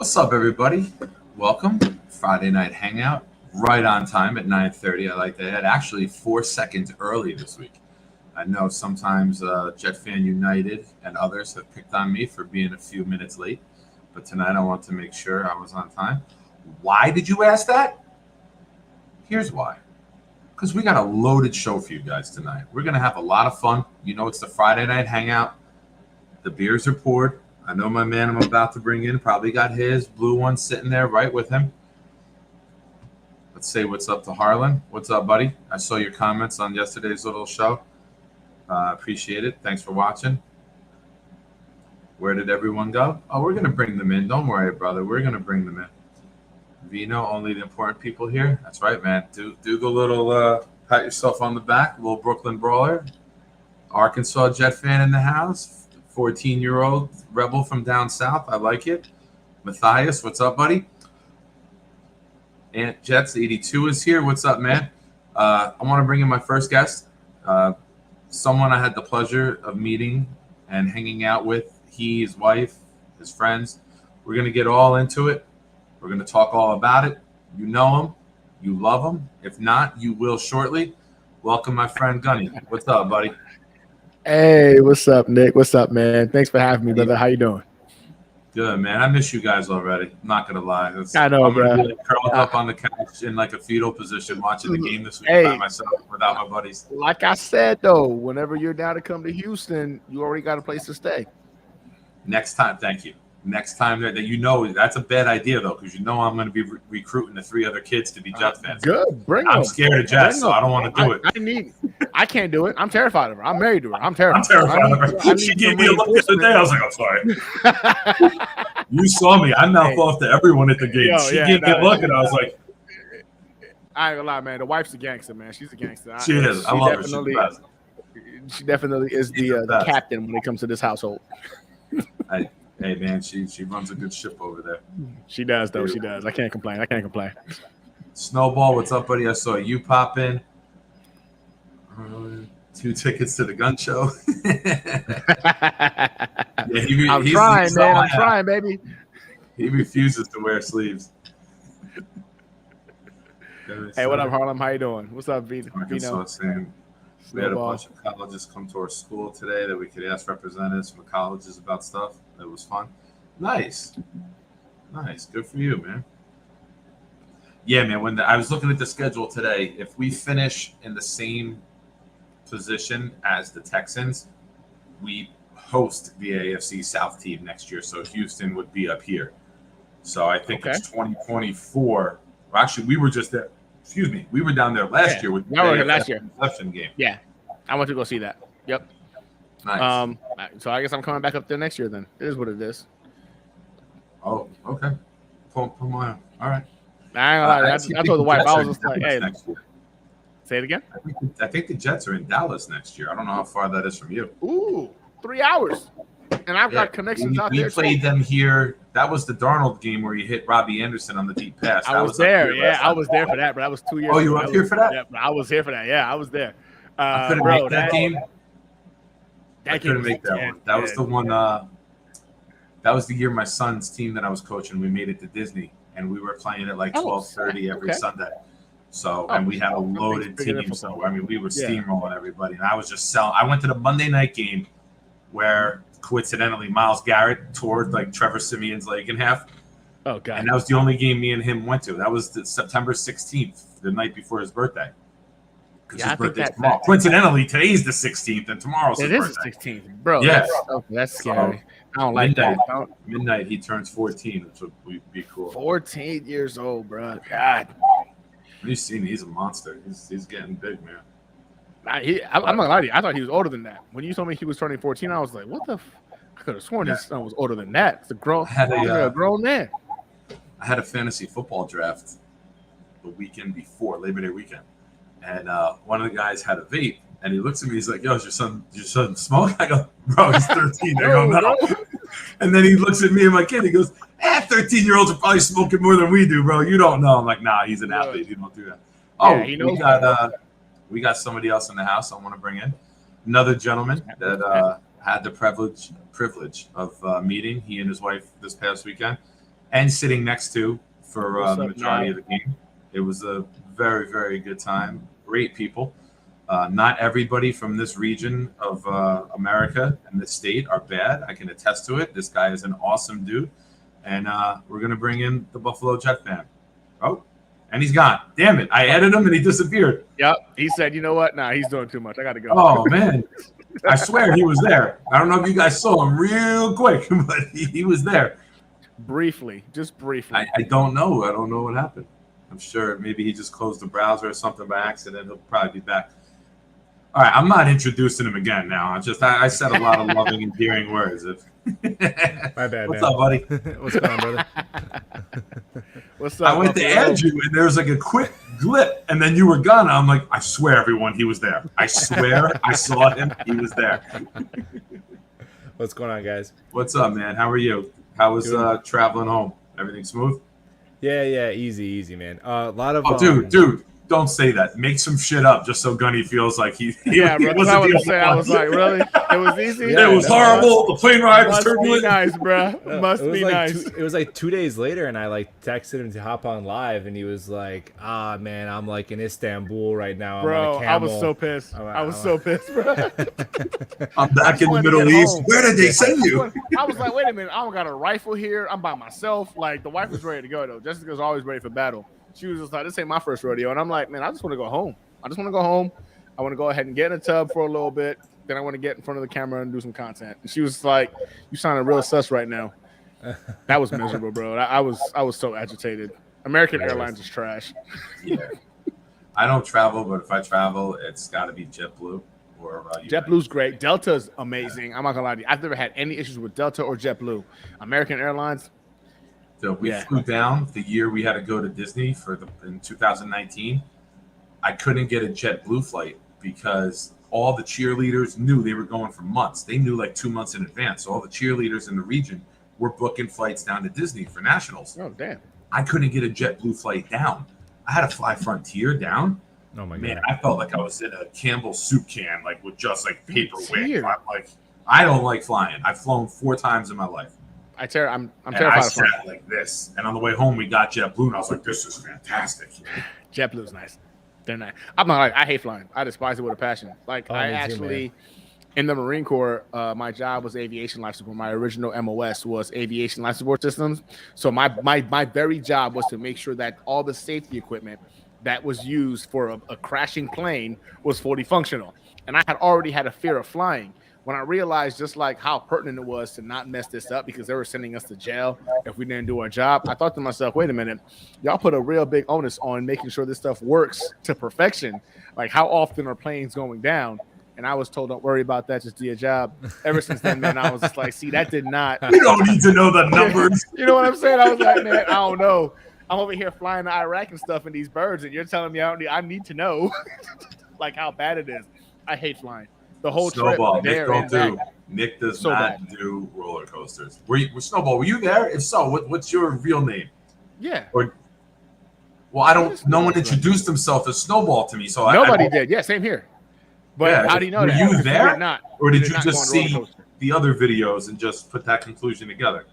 What's up, everybody? Welcome. Friday Night Hangout, right on time at 9:30. I like that. Actually, 4 seconds early this week. I know sometimes Jet Fan United and others have picked on me for being a few minutes late, but tonight I want to make sure I was on time. Why did you ask that? Here's why. Because we got a loaded show for you guys tonight. We're going to have a lot of fun. You know, it's the Friday Night Hangout. The beers are poured. I know my man I'm about to bring in probably got his blue one sitting there right with him. Let's say what's up to Harlan. What's up, buddy? I saw your comments on yesterday's little show. Appreciate it. Thanks for watching. Where did everyone go? Oh, we're going to bring them in. Don't worry, brother. We're going to bring them in. Vino, only the important people here. That's right, man. Do the little pat yourself on the back. Little Brooklyn Brawler. Arkansas Jet fan in the house. 14-year-old rebel from down south. I like it. Matthias, what's up, buddy? Ant Jets 82 is here. What's up, man? I want to bring in my first guest. Someone I had the pleasure of meeting and hanging out with. He, his wife, his friends. We're going to get all into it. We're going to talk all about it. You know him. You love him. If not, you will shortly. Welcome, my friend Gunny. What's up, buddy? Hey, what's up, Nick? What's up, man? Thanks for having me, brother. How you doing? Good, man. I miss you guys already. I'm not gonna lie. I know, I'm gonna bro. be curled up on the couch in like a fetal position watching the game this week Hey. by myself without my buddies. Like I said, though, whenever you're down to come to Houston, you already got a place to stay. Next time, thank you. Next time that you know that's a bad idea though, because you know I'm going to be recruiting the 3 other kids to be Jets fans. Good, bring I'm them. scared of Jets, so I don't want to do it. I can't do it. I'm terrified of her. I'm married to her. I'm terrified. I'm terrified of her. She gave me a look the other day. I was like, I'm sorry. You saw me. I mouth off to everyone at the game. She gave me a look, and I was like, I ain't gonna lie, man. The wife's a gangster, man. She's a gangster. She is. I love her. She's the best. She definitely is the captain when it comes to this household. Hey man, she runs a good ship over there. She does, though. She does. I can't complain. Snowball, what's up, buddy? I saw you pop in. 2 tickets to the gun show. I'm trying, man. I'm trying, baby. He refuses to wear sleeves. Hey, what up, Harlem? How you doing? What's up, Vino? Arkansas saying we had a bunch of colleges come to our school today that we could ask representatives from colleges about stuff. It was fun. Nice. Good for you, man. Yeah, man. When I was looking at the schedule today, if we finish in the same position as the Texans, we host the AFC South team next year. So Houston would be up here. So I think it's 2024. Well, actually, we were just there. Excuse me. We were down there last year with the last year game. Yeah, I went to go see that. Yep. Nice. So I guess I'm coming back up there next year. Then it is what it is. Oh, okay. Pull my arm. All right. I told the wife I was just like, hey, say it again. I think the Jets are in Dallas next year. I don't know how far that is from you. Ooh, 3 hours. And I've got connections out there. We played them here. That was the Darnold game where he hit Robbie Anderson on the deep pass. I was there. Yeah, I was there for that, but that was 2 years ago. Oh, you were up here for that? Yeah, I was here for that. Yeah, I was there. I couldn't make that game. I couldn't make that one. That was the one. That was the year my son's team that I was coaching. We made it to Disney, and we were playing at like 12:30 every Sunday. So, and we had a loaded team. So, I mean, we were steamrolling everybody. And I was just selling. I went to the Monday night game where coincidentally Myles Garrett tore like Trevor Simeon's leg in half. Oh God! And that was the only game me and him went to. That was September 16th, the night before his birthday. Because his birthday's tomorrow. Coincidentally, today's the 16th, and tomorrow's his birthday. It is the 16th, bro. Yeah, that's scary. I don't like that. Midnight, he turns 14, which would be cool. 14 years old, bro. God. You've seen, he's a monster. He's getting big, man. I'm not gonna lie to you. I thought he was older than that. When you told me he was turning 14, I was like, what the? I could have sworn his son was older than that. It's a grown man. I had a fantasy football draft the weekend before Labor Day weekend, and one of the guys had a vape, and he looks at me. He's like, "Yo, is your son smoke?" I go, "Bro, he's 13." I go, "No." And then he looks at me and my kid. He goes, 13-year-olds are probably smoking more than we do, bro. You don't know." I'm like, "Nah, he's an athlete. He don't do that." Oh, yeah, we got somebody else in the house I want to bring in. Another gentleman that had the privilege of meeting, he and his wife, this past weekend. and sitting next to for What's the up, majority man? of the game. It was a very, very good time. Great people. Not everybody from this region of America and this state are bad. I can attest to it. This guy is an awesome dude. And we're going to bring in the Buffalo Jet fan. Oh, and he's gone. Damn it. I added him and he disappeared. Yep. He said, you know what? Nah, he's doing too much. I got to go. Oh, man. I swear he was there. I don't know if you guys saw him real quick, but he was there. Briefly. Just briefly. I don't know. I don't know what happened. I'm sure maybe he just closed the browser or something by accident. He'll probably be back. All right, I'm not introducing him again now. I said a lot of loving, endearing words. My bad, What's man. up, buddy? What's going on, brother? What's up? I went to Buffalo? add you, and there was like a quick glip, and then you were gone. I'm like, I swear, everyone, he was there. I swear, I saw him. He was there. What's going on, guys? What's up, man? How are you? How was traveling home? Everything smooth? Yeah, easy, man. A lot of Oh, dude, don't say that. Make some shit up just so Gunny feels like he Yeah, bro. That's what I wasn't was the saying. only I was one. like, really? It was easy? Yeah, It was no, horrible. The plane ride was Must be turbulent. nice, bro. Must it was be like nice. it was like 2 days later, and I like texted him to hop on live, and he was like, "Ah, man, I'm like in Istanbul right now. I'm Bro, on a I was camel." so pissed. I was so pissed, bro. I'm back in the wanted to Middle get East. home. Where did they send you? I was like, wait a minute. I don't got a rifle here. I'm by myself. Like, the wife was ready to go, though. Jessica's always ready for battle. She was just like, this ain't my first rodeo. And I'm like, man, I just want to go home. I want to go ahead and get in a tub for a little bit. Then I want to get in front of the camera and do some content. And she was like, you sounding real sus right now. That was miserable, bro. I was so agitated. American Airlines is trash. Yeah. I don't travel, but if I travel, it's got to be JetBlue or JetBlue's great. Delta's amazing. I'm not gonna lie to you. I've never had any issues with Delta or JetBlue. American Airlines. So we Yeah. flew down the year we had to go to Disney in 2019. I couldn't get a JetBlue flight because all the cheerleaders knew they were going for months. They knew like 2 months in advance. So all the cheerleaders in the region were booking flights down to Disney for nationals. Oh, damn. I couldn't get a JetBlue flight down. I had to fly Frontier down. Oh my Man, god! I felt like I was in a Campbell soup can, like with just like paper Frontier. wings. I don't like flying. I've flown 4 times in my life. I'm And I terrified of flying. sat like this. And on the way home, we got JetBlue, and I was like, this is fantastic. JetBlue's nice. They're nice. I'm not like I hate flying. I despise it with a passion. Like Oh, I me too, actually, in the Marine Corps, my job was aviation life support. My original MOS was aviation life support systems. So my very job was to make sure that all the safety equipment that was used for a crashing plane was fully functional. And I had already had a fear of flying. When I realized just like how pertinent it was to not mess this up because they were sending us to jail if we didn't do our job, I thought to myself, wait a minute, y'all put a real big onus on making sure this stuff works to perfection. Like how often are planes going down? And I was told, don't worry about that, just do your job. Ever since then, man, I was just like, see, that did not. You don't need to know the numbers. You know what I'm saying? I was like, man, I don't know. I'm over here flying to Iraq and stuff in these birds, and you're telling me I need to know like how bad it is. I hate flying. The whole Snowball. trip Nick there don't and do. back. Nick does So not do roller coasters. Snowball, were you there? If so, what's your real name? Yeah. Well, I don't. No one introduced himself as Snowball to me, so Nobody did. Yeah, same here. But Yeah, how do you know were that? you Because we there? did not. Or We did you not just go on a roller see coaster. the other videos and just put that conclusion together?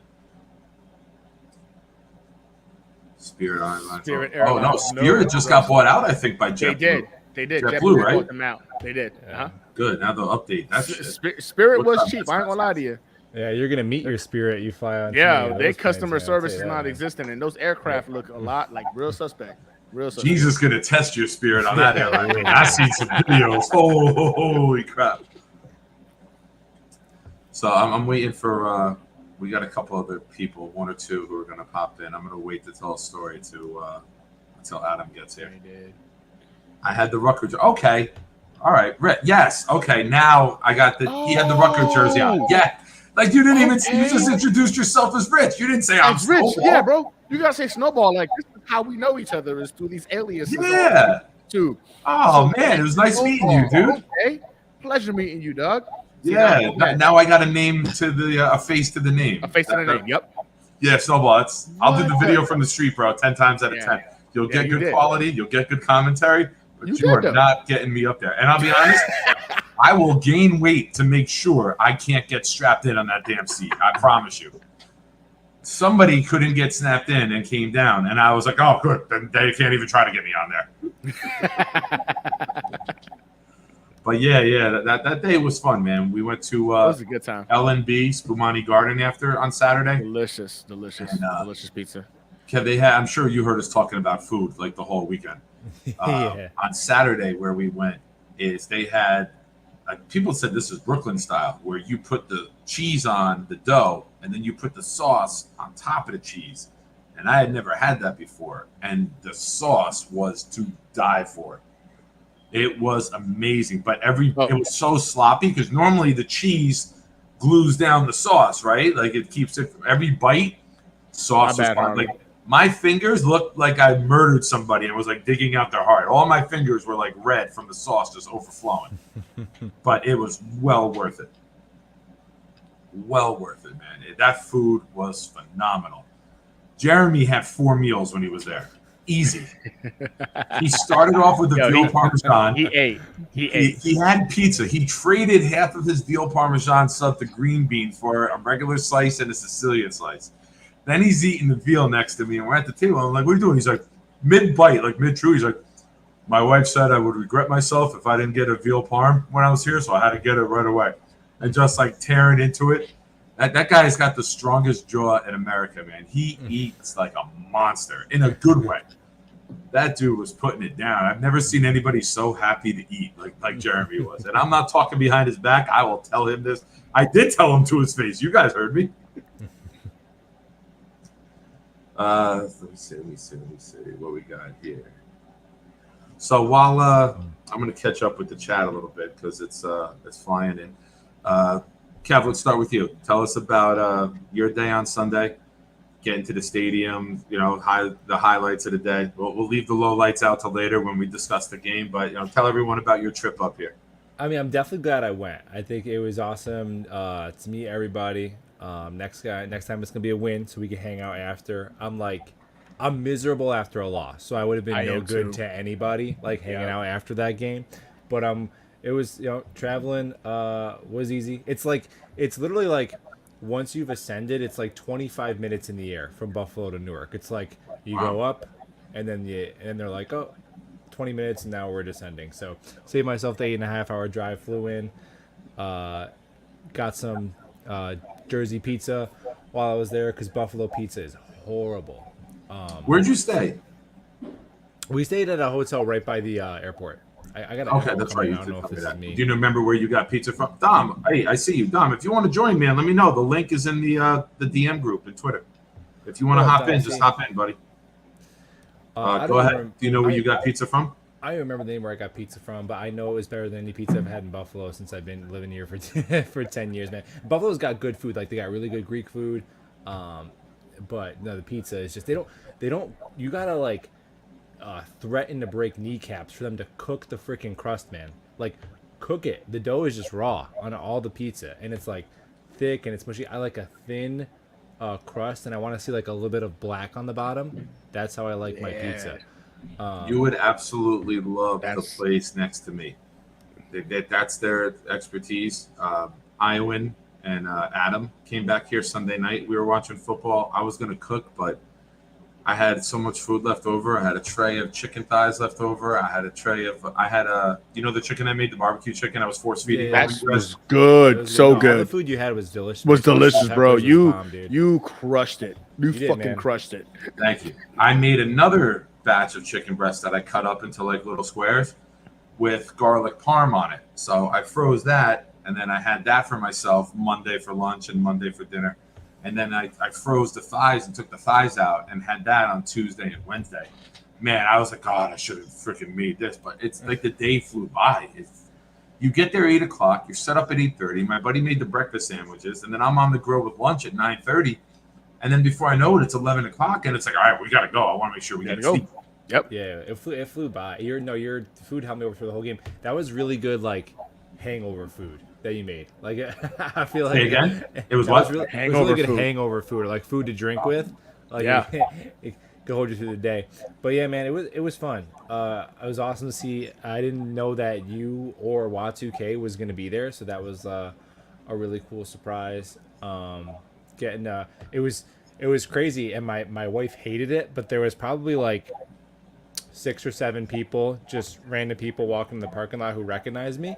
Spirit Airlines. Spirit Oh no, Airlines. Spirit No. just got bought out, I think, by They JetBlue. did. They did. JetBlue, right? bought them out. They did. Yeah. Good. Now they'll update that shit. Spirit What was time cheap. is I ain't gonna lie to you. Yeah, you're gonna meet your spirit. You fly on. Yeah, those their planes, customer man, I'll service tell is you that, not man. existent, and those aircraft look a lot like real suspect. Real suspect. Jesus gonna test your spirit on that airline. I seen some videos. Oh, holy crap! So I'm waiting for. We got a couple other people, 1 or 2, who are gonna pop in. I'm gonna wait to tell a story until Adam gets here. They did. I had the Rutgers. Okay, all right. Yes. Okay. Now I got the. He had the Rutgers jersey on. Oh. Yeah. Like you didn't even. Okay. You just introduced yourself as Rich. You didn't say I'm It's Rich. Snowball. Yeah, bro. You gotta say Snowball. Like this is how we know each other is through these aliases. Yeah. Too. Oh man, it was nice meeting you, dude. Okay. Pleasure meeting you, Doug. Yeah. Now I got a name to the a face to the name. A face to the name. Yep. Yeah, Snowball. I'll do the What? video from the street, bro. 10 times out of Yeah. 10. You'll Yeah, get you good did. quality. You'll get good commentary. But You you, did, are though. not getting me up there. And I'll be honest, I will gain weight to make sure I can't get strapped in on that damn seat. I promise you. somebody couldn't get snapped in and came down, and I was like, oh, good. Then they can't even try to get me on there. But yeah, that day was fun, man. We went to It was a good time. L&B Spumani Garden after on Saturday. Delicious pizza. Kev, they had. I'm sure you heard us talking about food like the whole weekend. Yeah. On Saturday, where we went, is they had. People said this is Brooklyn style, where you put the cheese on the dough and then you put the sauce on top of the cheese. And I had never had that before, and the sauce was to die for. It was amazing, but it was so sloppy because normally the cheese glues down the sauce, right? Like it keeps it from every bite. Sauce was fine. Like my fingers looked like I murdered somebody and was like digging out their heart. All my fingers were like red from the sauce just overflowing. But it was well worth it. Well worth it, man. That food was phenomenal. Jeremy had 4 meals when he was there. Easy. He started off with the veal parmesan. He ate. He had pizza. He traded half of his veal parmesan sub to green bean for a regular slice and a Sicilian slice. Then he's eating the veal next to me, and we're at the table. I'm like, what are you doing? He's like, mid-bite, like mid-chew. He's like, my wife said I would regret myself if I didn't get a veal parm when I was here, so I had to get it right away. And just like tearing into it. That guy's got the strongest jaw in America, man. He eats like a monster in a good way. That dude was putting it down. I've never seen anybody so happy to eat like Jeremy was. And I'm not talking behind his back. I will tell him this. I did tell him to his face. You guys heard me. Let me see. What we got here. So while I'm going to catch up with the chat a little bit because it's flying in. Kev, let's start with you. Tell us about your day on Sunday. Getting to the stadium, the highlights of the day. We'll leave the low lights out till later when we discuss the game. But tell everyone about your trip up here. I mean, I'm definitely glad I went. I think it was awesome to meet everybody. Next time it's gonna be a win, so we can hang out after. I'm miserable after a loss, so I would have been no good to anybody hanging out after that game. But it was traveling was easy. It's literally like once you've ascended, it's like 25 minutes in the air from Buffalo to Newark. It's like you go up, and then they're like, oh, 20 minutes, and now we're descending. So saved myself the 8.5-hour drive. Flew in, got some Jersey pizza while I was there because Buffalo pizza is horrible. Where'd you stay? We stayed at a hotel right by the airport. I got okay, that's right. I don't know if this is me. Do you remember where you got pizza from? Dom, hey, I see you. Dom, if you want to join, man, let me know. The link is in the DM group in Twitter. If you want to hop in, just hop in, buddy. Go ahead. Do you know where you got pizza from? I don't remember the name where I got pizza from, but I know it was better than any pizza I've had in Buffalo since I've been living here for 10 years, man. Buffalo's got good food. Like, they got really good Greek food. But no, the pizza is just, they don't, you gotta threaten to break kneecaps for them to cook the freaking crust, man. Like, cook it. The dough is just raw on all the pizza, and it's thick and it's mushy. I like a thin crust, and I want to see a little bit of black on the bottom. That's how I like my pizza. You would absolutely love the place next to me. That's their expertise. Iwan and Adam came back here Sunday night. We were watching football. I was going to cook, but I had so much food left over. I had a tray of chicken thighs left over. I had the chicken I made, the barbecue chicken I was force feeding. That was good. So good. The food you had was delicious. Was delicious, bro. You crushed it. You fucking crushed it. Thank you. I made another batch of chicken breast that I cut up into little squares with garlic parm on it. So I froze that, and then I had that for myself Monday for lunch and Monday for dinner. And then I froze the thighs and took the thighs out and had that on Tuesday and Wednesday. Man, I was like, God, I should have freaking made this. But it's like the day flew by. You get there 8 o'clock. You're set up at 8:30. My buddy made the breakfast sandwiches. And then I'm on the grill with lunch at 9:30. And then before I know it, it's 11 o'clock. And it's like, all right, we got to go. I want to make sure we get to sleep. Yep. Yeah, it flew by. Your food helped me over for the whole game. That was really good, hangover food that you made. I feel like again, it was what? It was really good hangover food, or food to drink with. It could hold you through the day. But yeah, man, it was fun. It was awesome to see. I didn't know that you or Y2K was gonna be there, so that was a really cool surprise. it was crazy, and my wife hated it, but there was probably like 6 or 7 people, just random people walking in the parking lot who recognized me.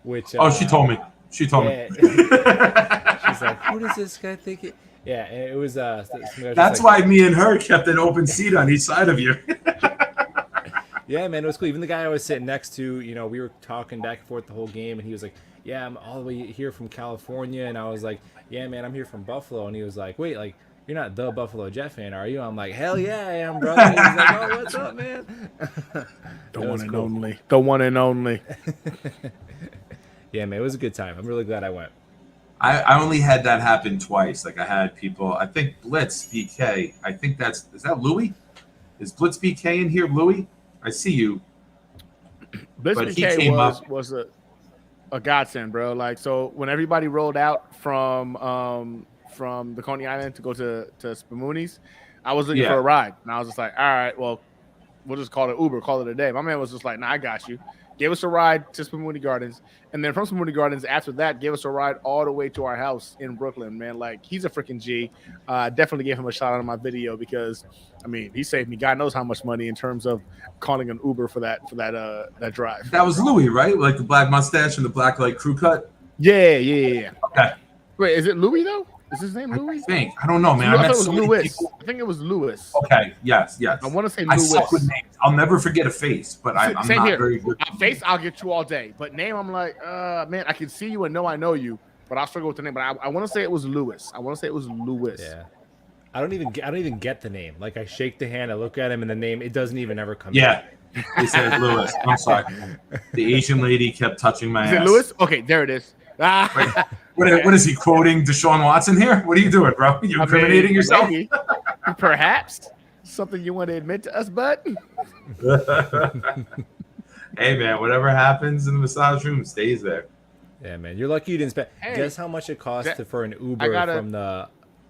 Which Oh, she told me. She told me. She's like, "Who does this guy think?" Yeah, and it was. That's why me and her kept an open seat on each side of you. Yeah, man, it was cool. Even the guy I was sitting next to, we were talking back and forth the whole game, and he was like, "Yeah, I'm all the way here from California," and I was like, "Yeah, man, I'm here from Buffalo," and he was like, "Wait, like, you're not the Buffalo Jet fan, are you?" I'm like, "Hell yeah, I am, brother." And he's like, "Oh, what's up, man?" The one and only. The one and only. Yeah, man, it was a good time. I'm really glad I went. I only had that happen twice. Like I had people, I think Blitz BK. I think is that Louis? Is Blitz BK in here, Louis? I see you. Blitz But he BK came was a godsend, bro. Like, so when everybody rolled out from the Coney Island to go to Spumoni's, I was looking for a ride, and I was just like, all right, well, we'll just call it Uber, call it a day. My man was just like, nah, I got you. Gave us a ride to Spumoni Gardens, and then from Spumoni Gardens, after that, gave us a ride all the way to our house in Brooklyn, man. Like, he's a freaking G. Definitely gave him a shout out on my video because, I mean, he saved me God knows how much money in terms of calling an Uber for that drive. That was Louis, right? Like the black mustache and the black like crew cut. Yeah. Okay. Wait, is it Louis though? Is his name Louis? I don't know, man. I thought it was Louis. I think it was Louis. Okay. Yes. I want to say I Louis. suck with names. I'll never forget a face, but I'm Same not here. very good. Face, I'll get you all day. But name, I'm like, man, I can see you and know I know you, but I'll struggle with the name. But I want to say it was Louis. Yeah. I don't even get the name. Like, I shake the hand, I look at him, and the name, it doesn't even ever come. Yeah. He said Louis. I'm sorry. The Asian lady kept touching my ass. Is it Louis? Okay, there it is. What is he quoting Deshaun Watson here? What are you doing, bro? You incriminating yourself? Maybe. Perhaps something you want to admit to us, bud? Hey, man, whatever happens in the massage room stays there. Yeah, man. You're lucky you didn't spend. Hey, guess how much it costs for an Uber from the.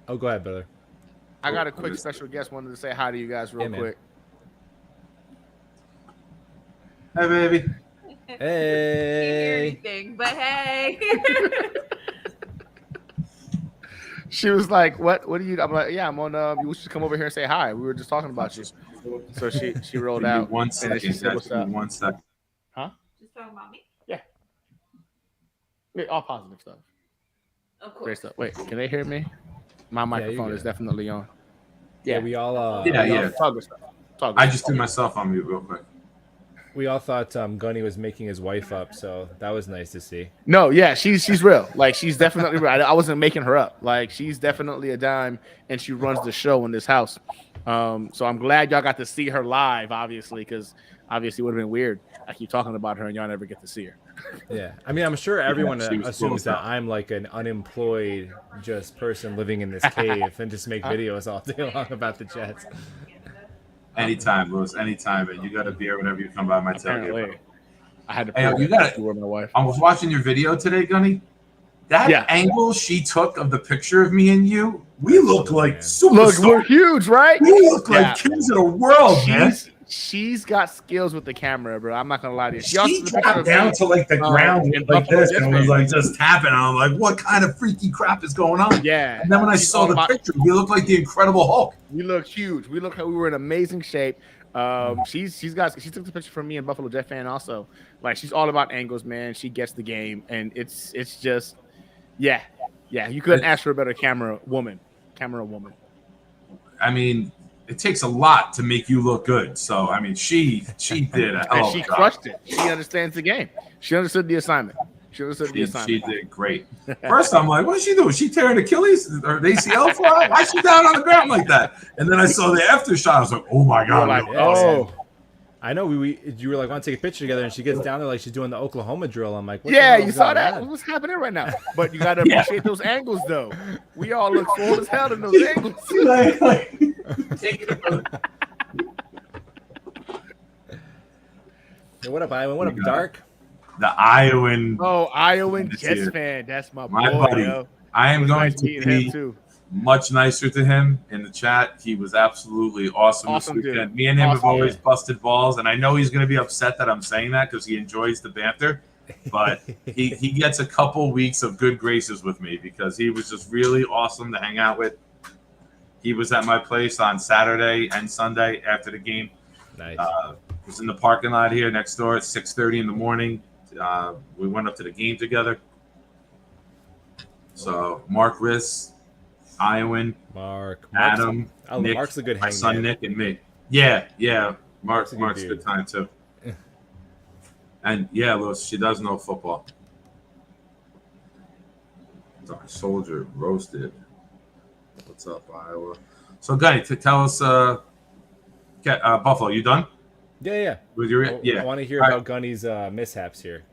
Oh, go ahead, brother. I got a quick special guest. Wanted to say hi to you guys real quick. Hey, baby. Hey. Can't hear anything, but hey. She was like, "What are you?" I'm like, "Yeah, I'm on. You should come over here and say hi. We were just talking about you." So she rolled out. 1 second. She said, "What's up?" 1 second. Huh? Just talking about me. Yeah, all positive stuff. Of Great course. stuff. Wait, can they hear me? My microphone is definitely on. Yeah, we all. Yeah. Talk. I just threw myself on mute real quick. We all thought Gunny was making his wife up, so that was nice to see. No, yeah, she's real. Like, she's definitely real. I wasn't making her up. Like, she's definitely a dime, and she runs the show in this house. So I'm glad y'all got to see her live, obviously, because obviously it would have been weird. I keep talking about her, and y'all never get to see her. Yeah, I mean, I'm sure everyone she was assumes cool. that I'm like an unemployed just person living in this cave and just make videos all day long about the Jets. Anytime, Louis. Anytime, and you got a beer whenever you come by my tailgate. Apparently, I had to. Hey, you got it. My wife. I was watching your video today, Gunny. That angle she took of the picture of me and you, we look like superstars. Look, we're huge, right? We look like kings of the world, man. She's got skills with the camera, bro. I'm not gonna lie to you. She dropped down to like the ground like this and was like just tapping. And I'm like, what kind of freaky crap is going on? Yeah. And then when I saw the picture, we look like the Incredible Hulk. We look huge. We look like we were in amazing shape. She took the picture from me and Buffalo Jet fan also. Like, she's all about angles, man. She gets the game, and it's just yeah. You couldn't ask for a better camera woman. I mean, it takes a lot to make you look good. So I mean, she did a hell of a job. She crushed it. She understands the game. She understood the assignment. She did great. First, I'm like, what is she doing? Is she tearing Achilles or the ACL fly? Why is she down on the ground like that? And then I saw the after shot. I was like, oh my god! Like, I know. You were like, want to take a picture together, and she gets down there like she's doing the Oklahoma drill. I'm like, what yeah, you saw that? What's happening right now? But you got to appreciate those angles, though. We all look full as hell in those angles. Hey, what up, Iowa? What up, Dark? The Iowan. Oh, Iowan Jets fan. That's my boy, buddy. yo. I am going nice to be much nicer to him in the chat. He was absolutely awesome this weekend. Dude. Me and him have always busted balls, and I know he's going to be upset that I'm saying that because he enjoys the banter. But he gets a couple weeks of good graces with me because he was just really awesome to hang out with. He was at my place on Saturday and Sunday after the game. Nice. Was in the parking lot here next door at 6:30 in the morning. We went up to the game together. So Mark Riss, Iowan, Mark. Adam, Nick, Mark's a good my son hangman. Nick, and me. Yeah. Mark's a good a dude. good time too. And yeah, Lewis, she does know football. Dark Soldier roasted. What's up, Iowa? So, Gunny, tell us, Buffalo, you done Yeah. with your? I Yeah, want to hear All about Gunny's mishaps here.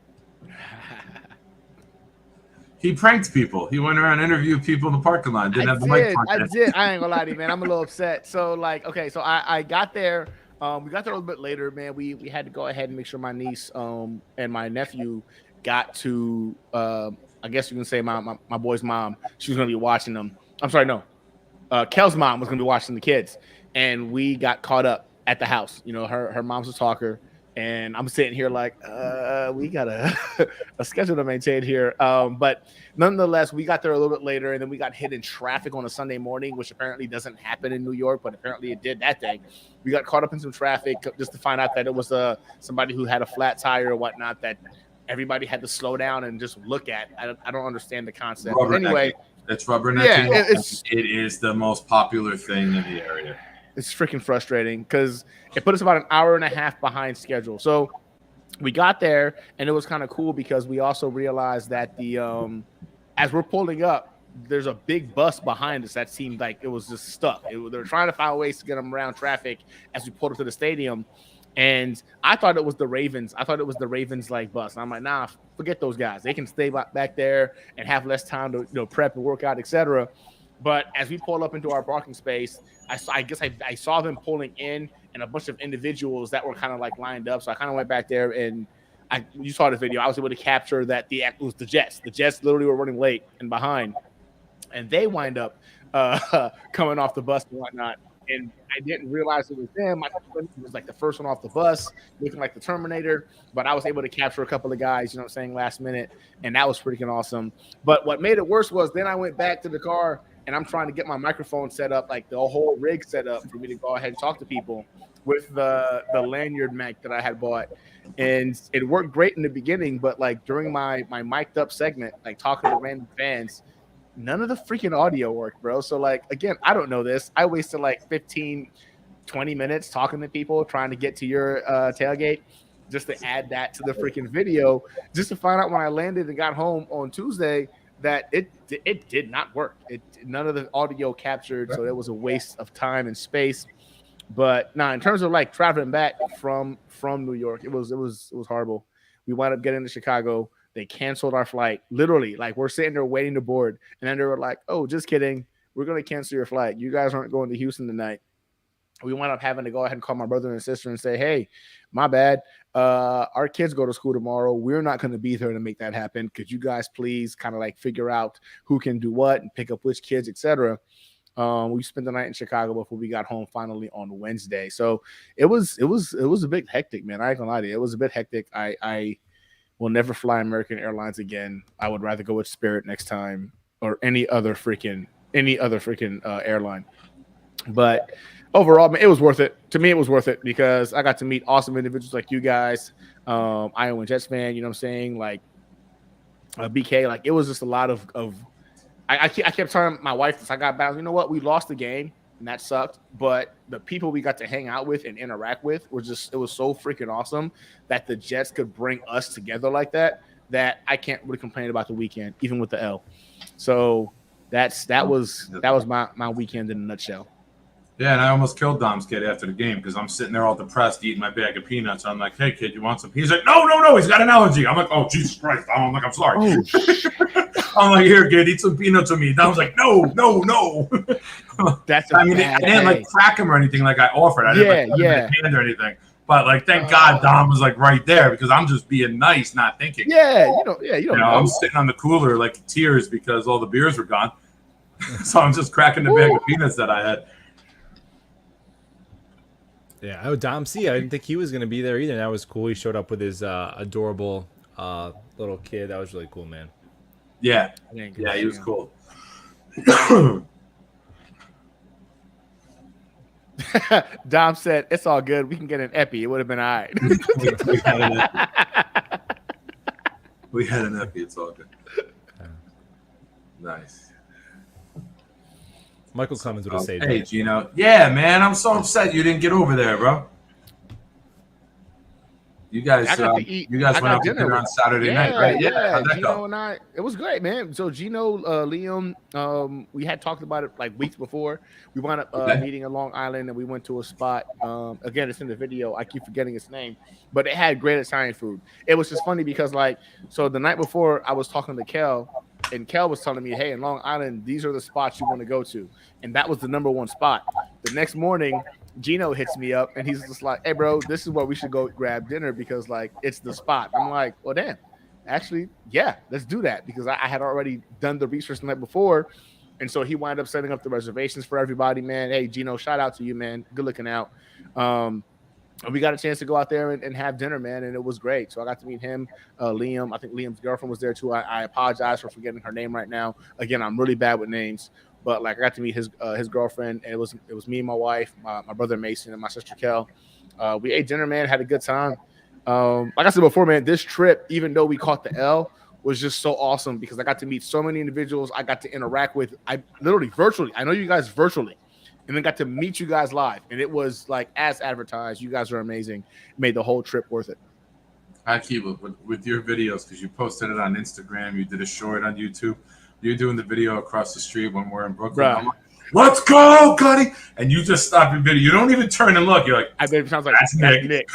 he pranked people. He went around and interviewed people in the parking lot. Didn't have the mic. I did. I ain't gonna lie to you, man. I'm a little upset. So like, okay, so I got there. We got there a little bit later, man. We had to go ahead and make sure my niece and my nephew got to I guess you can say my boy's mom. She was gonna be watching them. I'm sorry, no. Kel's mom was gonna be watching the kids, and we got caught up at the house. You know, her mom's a talker, and I'm sitting here like, we got a schedule to maintain here. But nonetheless, we got there a little bit later, and then we got hit in traffic on a Sunday morning, which apparently doesn't happen in New York, but apparently it did that day. We got caught up in some traffic just to find out that it was somebody who had a flat tire or whatnot that everybody had to slow down and just look at. I don't understand the concept. But anyway, it's rubbernecking. Yeah, it is the most popular thing in the area. It's freaking frustrating because it put us about an hour and a half behind schedule. So we got there, and it was kind of cool because we also realized that as we're pulling up, there's a big bus behind us that seemed like it was just stuck. They were trying to find ways to get them around traffic as we pulled up to the stadium. And I thought it was the Ravens. I thought it was the Ravens like bus. And I'm like, nah, forget those guys. They can stay back there and have less time to prep and work out, etc. But as we pull up into our parking space, I guess I saw them pulling in and a bunch of individuals that were kind of like lined up. So I kind of went back there and you saw the video. I was able to capture that it was the Jets. The Jets literally were running late and behind, and they wind up coming off the bus and whatnot. And I didn't realize it was them. My friend was like the first one off the bus, looking like the Terminator. But I was able to capture a couple of guys, you know what I'm saying, last minute. And that was freaking awesome. But what made it worse was then I went back to the car and I'm trying to get my microphone set up, like the whole rig set up for me to go ahead and talk to people with the lanyard mic that I had bought. And it worked great in the beginning, but like during my mic'd up segment, like talking to random fans, none of the freaking audio worked, bro. So like, again, I don't know this. I wasted like 15, 20 minutes talking to people, trying to get to your tailgate just to add that to the freaking video, just to find out when I landed and got home on Tuesday that it did not work. None of the audio captured. So it was a waste of time and space. But in terms of like traveling back from New York, it was horrible. We wound up getting to Chicago. They canceled our flight. Literally, like we're sitting there waiting to board. And then they were like, oh, just kidding. We're going to cancel your flight. You guys aren't going to Houston tonight. We wound up having to go ahead and call my brother and sister and say, hey, my bad. Our kids go to school tomorrow. We're not going to be there to make that happen. Could you guys please kind of like figure out who can do what and pick up which kids, etc. We spent the night in Chicago before we got home finally on Wednesday. So it was a bit hectic, man. I ain't gonna lie to you. It was a bit hectic. I will never fly American Airlines again. I would rather go with Spirit next time or any other freaking airline. But overall, man, it was worth it. To me, it was worth it because I got to meet awesome individuals like you guys, Iowa Jets fan. You know what I'm saying? Like BK. Like it was just a lot of. I kept telling my wife this. I got back. You know what? We lost the game, and that sucked. But the people we got to hang out with and interact with it was so freaking awesome that the Jets could bring us together like that. That I can't really complain about the weekend, even with the L. So that was my weekend in a nutshell. Yeah, and I almost killed Dom's kid after the game because I'm sitting there all depressed eating my bag of peanuts. I'm like, hey, kid, you want some? He's like, no, he's got an allergy. I'm like, oh, Jesus Christ. I'm like, I'm sorry. Oh, I'm like, here, kid, eat some peanuts with me. Dom's like, no. That's I didn't like crack him or anything like I offered. I didn't like hand or anything. But like, thank God Dom was like right there because I'm just being nice, not thinking. You don't know. I'm sitting on the cooler like tears because all the beers were gone. So I'm just cracking the bag of peanuts that I had. Yeah, Dom C. I didn't think he was going to be there either. That was cool. He showed up with his adorable little kid. That was really cool, man. Yeah, he was cool. Dom said, "It's all good. We can get an epi. It would have been all right." we had an epi. We had an epi. It's all good. Nice. Michael Clemens would have saved Hey, it. Gino. Yeah, man. I'm so upset you didn't get over there, bro. You guys, I got to eat. you guys I went got out to dinner dinner on with- Saturday night, right? Yeah. How'd that Gino go? and I, it was great, man. So Gino, Liam, we had talked about it like weeks before. We wound up Okay. meeting in Long Island, and we went to a spot. Again, it's in the video. I keep forgetting its name, but it had great Italian food. It was just funny because, like, so the night before, I was talking to Kel, and Kel was telling me, "Hey, in Long Island, these are the spots you want to go to," and that was the number one spot. The next morning, Gino hits me up and he's just like, "Hey, bro, this is where we should go grab dinner because like it's the spot." I'm like, "Well, damn, actually, yeah, let's do that," because I had already done the research the night before, and so he wound up setting up the reservations for everybody. Man, hey, Gino, shout out to you, man. Good looking out. We got a chance to go out there and have dinner, man, and it was great. So I got to meet him, Liam. I think Liam's girlfriend was there too. I apologize for forgetting her name right now. Again, I'm really bad with names. But like I got to meet his girlfriend, and it was me and my wife, my brother Mason, and my sister Kel. We ate dinner, man. Had a good time. Like I said before, man, this trip, even though we caught the L, was just so awesome because I got to meet so many individuals. I got to interact with, I literally virtually. I know you guys virtually, and then got to meet you guys live, and it was like as advertised. You guys are amazing. Made the whole trip worth it. I keep it with your videos because you posted it on Instagram. You did a short on YouTube. You're doing the video across the street when we're in Brooklyn. Bruh. I'm like, let's go, Cuddy. And you just stop your video. You don't even turn and look. You're like, I bet it sounds like That's Nick.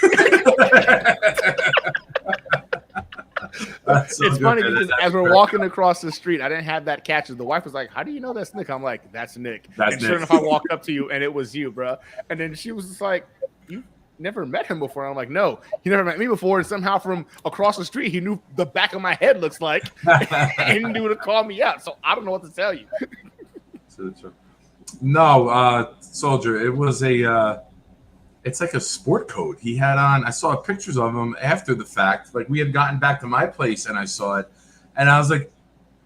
That's so It's good, funny man. because That's as we're great. walking across the street, I didn't have that catch. The wife was like, "How do you know that's Nick?" I'm like, "That's Nick." That's and sure Nick. enough, I walked up to you and it was you, bro. And then she was just like, "You never met him before?" I'm like, "No, he never met me before." And somehow from across the street, he knew the back of my head looks like and knew to call me out. So I don't know what to tell you. No, Soldier, it was it's like a sport coat he had on. I saw pictures of him after the fact. Like we had gotten back to my place and I saw it, and I was like,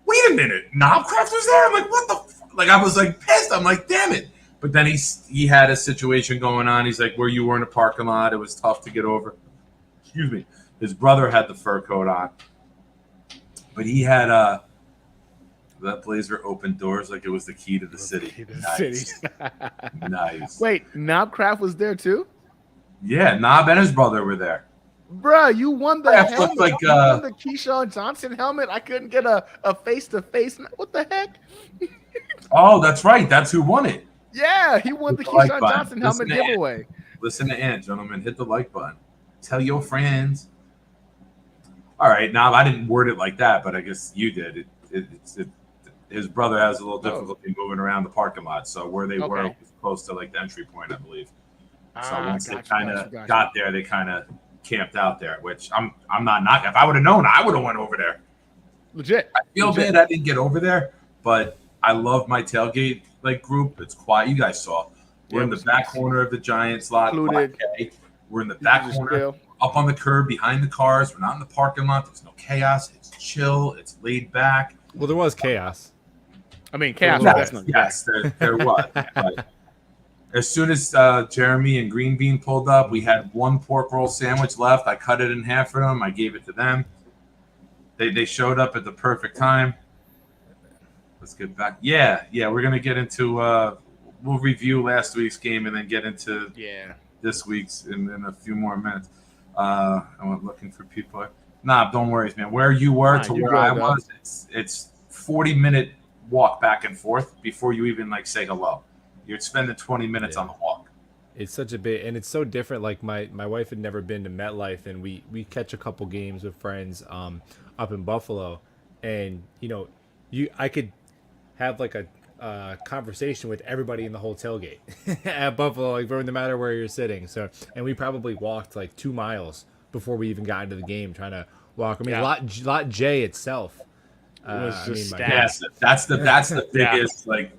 "Wait a minute, Knobcraft was there?" I'm like, "What the?" Like I was like pissed. I'm like, "Damn it!" But then he had a situation going on. He's like, "Where you were in a parking lot, it was tough to get over." Excuse me. His brother had the fur coat on, but he had that blazer opened doors like it was the key to the city. Nice. Nice. Wait, Knobcraft was there too? Yeah, Knob and his brother were there. Bruh, you won the Yeah, it helmet. looked like, You won the Keyshawn Johnson helmet. I couldn't get a face-to-face. What the heck? Oh, that's right. That's who won it. Yeah, he won the Hit the like Keyshawn button. Johnson helmet Listen to giveaway. Listen to Ann, gentlemen. Hit the like button. Tell your friends. All right, Knob, I didn't word it like that, but I guess you did. His brother has a little difficulty moving around the parking lot, so where they were Okay. was close to like the entry point, I believe. So once they Gotcha, kind of gotcha. got there, they kind of camped out there, which I'm not knocking. If I would have known, I would have went over there. Legit. I feel bad I didn't get over there, but I love my tailgate like group. It's quiet. You guys saw. We're Yeah, in it the was back nice. corner of the Giants lot. Included. We're in the You back could just corner, chill. up on the curb behind the cars. We're not in the parking lot. There's no chaos. It's chill. It's laid back. Well, there was chaos. I mean, chaos was Yes, definitely yes, there was. But as soon as Jeremy and Green Bean pulled up, we had one pork roll sandwich left. I cut it in half for them. I gave it to them. They showed up at the perfect time. Let's get back. Yeah, we're gonna get into. We'll review last week's game and then get into Yeah. this week's in a few more minutes. I'm looking for people. Nah, don't worry, man. Where you were Nah, to you're where I good, dog. was, it's 40-minute walk back and forth before you even like say hello. You're spending 20 minutes on the walk. It's such a bit, and it's so different. Like my wife had never been to MetLife, and we catch a couple games with friends up in Buffalo, and I could have like a conversation with everybody in the whole tailgate at Buffalo, like no matter where you're sitting. So, and we probably walked like 2 miles before we even got into the game, trying to walk. I mean, Yeah. lot J itself. was just my stacked. Yes, that's the Yeah. biggest, like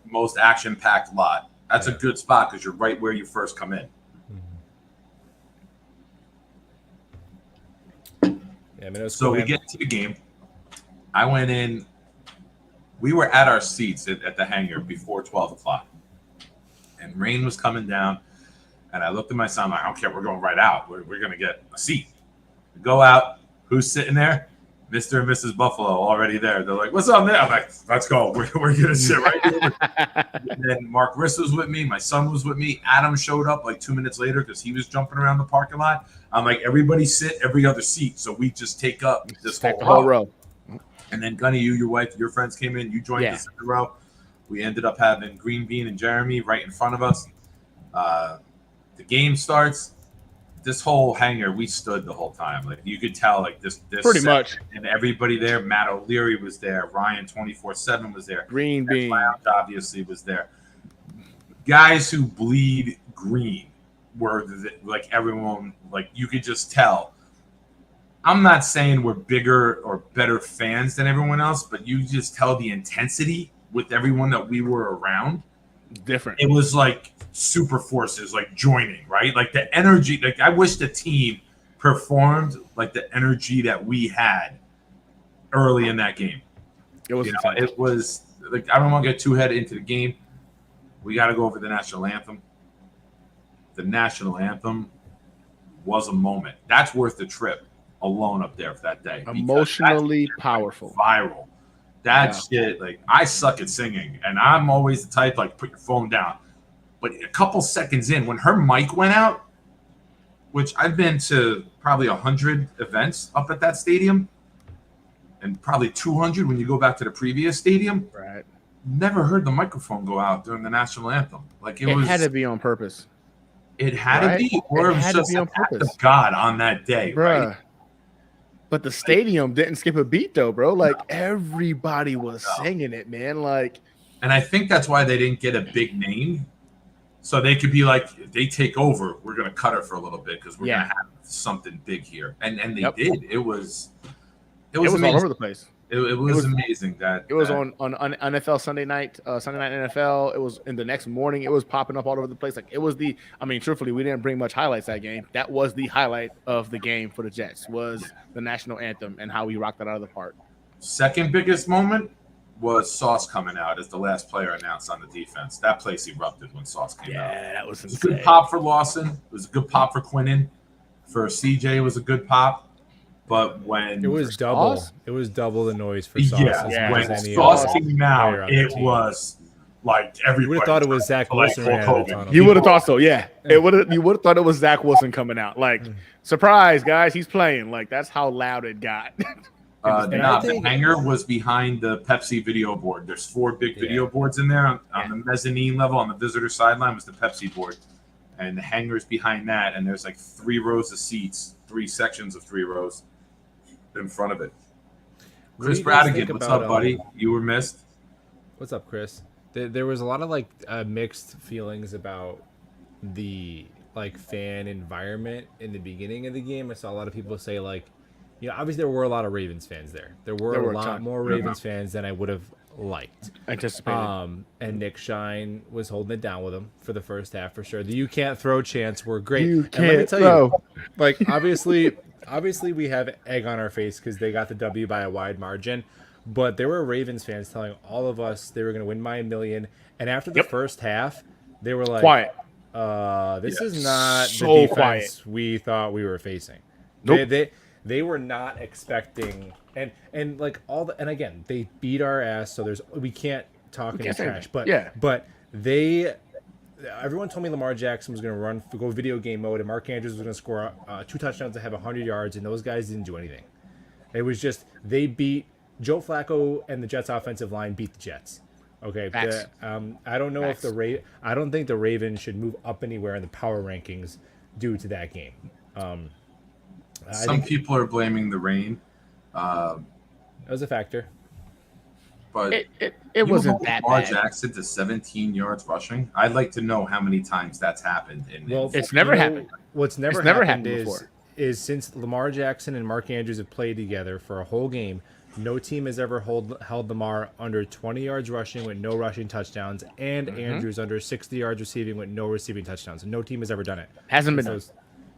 most action-packed lot. That's a good spot because you're right where you first come in. Yeah, I mean, it was So cool, we man. get to the game. I went in. We were at our seats at the hangar before 12 o'clock. and rain was coming down. And I looked at my son, I'm like, I don't care, we're going right out. We're going to get a seat. We go out. Who's sitting there? Mr. and Mrs. Buffalo already there. They're like, what's up there? I'm like, let's go. We're going to sit right here. And then Mark Riss was with me. My son was with me. Adam showed up like 2 minutes later because he was jumping around the parking lot. I'm like, everybody sit every other seat. So we just take up this whole row. And then Gunny, you, your wife, your friends came in. You joined us in the row. We ended up having Green Bean and Jeremy right in front of us. The game starts. This whole hangar, we stood the whole time. Like you could tell, like this pretty much. And everybody there. Matt O'Leary was there. Ryan 24/7 was there. Green Bean Lounge obviously was there. Guys who bleed green were like everyone. Like you could just tell. I'm not saying we're bigger or better fans than everyone else, but you just tell the intensity with everyone that we were around. Different. It was like super forces like joining, right? Like the energy, like I wish the team performed like the energy that we had early in that game. It was it was like I don't want to get too head into the game. We got to go over the national anthem. The national anthem was a moment. That's worth the trip alone up there for that day. Emotionally powerful. Viral. That shit, like I suck at singing, and I'm always the type like put your phone down. But a couple seconds in, when her mic went out, which I've been to probably 100 events up at that stadium, and probably 200 when you go back to the previous stadium. Right. Never heard the microphone go out during the national anthem. Like it had to be on purpose. It had to be, or it was just an act of God on that day, right? But the stadium didn't skip a beat though, bro. Like everybody was singing it, man. Like, and I think that's why they didn't get a big name, so they could be like, if they take over, we're gonna cut it for a little bit because we're gonna have something big here, and they did. It was all over the place. It was amazing that it was on NFL Sunday night NFL. It was in the next morning. It was popping up all over the place. Like it was truthfully, we didn't bring much highlights that game. That was the highlight of the game for the Jets was the national anthem and how we rocked that out of the park. Second biggest moment was Sauce coming out as the last player announced on the defense. That place erupted when Sauce came out. Yeah, that was insane. It was a good pop for Lawson. It was a good pop for Quinnen. For CJ, it was a good pop. But when it was double the noise for Sauce. When Sauce came out, it was like everybody. You would have thought it was Zach Wilson. You would have thought so, yeah. You would have thought it was Zach Wilson coming out. Like, surprise, guys, he's playing. Like, that's how loud it got. The hangar was behind the Pepsi video board. There's 4 big video boards in there. On the mezzanine level, on the visitor sideline, was the Pepsi board. And the hangar's behind that. And there's like 3 rows of seats, 3 sections of 3 rows in front of it. Chris Bradigan, what's up, buddy? You were missed. What's up, Chris? There was a lot of like mixed feelings about the like fan environment in the beginning of the game. I saw a lot of people say like, obviously there were a lot of Ravens fans there. There were a lot more Ravens fans than I would have liked. Anticipated. And Nick Shine was holding it down with him for the first half for sure. The "you can't throw" chants were great. You and can't let me tell throw. You, like obviously we have egg on our face because they got the W by a wide margin. But there were Ravens fans telling all of us they were going to win by a million. And after the first half, they were like, quiet. This is not so the defense quiet. we thought we were facing. Nope. They were not expecting and like all the and again they beat our ass. So we can't talk any trash. But everyone told me Lamar Jackson was going to go video game mode and Mark Andrews was going to score 2 touchdowns to have 100 yards, and those guys didn't do anything. It was just they beat Joe Flacco and the Jets offensive line beat the Jets. Okay, I don't know if I don't think the Ravens should move up anywhere in the power rankings due to that game. Some people are blaming the rain. That was a factor. But it wasn't that Lamar bad. Jackson to 17 yards rushing. I'd like to know how many times that's happened. It's never happened. What's never happened is since Lamar Jackson and Mark Andrews have played together for a whole game, no team has ever held Lamar under 20 yards rushing with no rushing touchdowns, and Andrews under 60 yards receiving with no receiving touchdowns. No team has ever done it. Hasn't been done.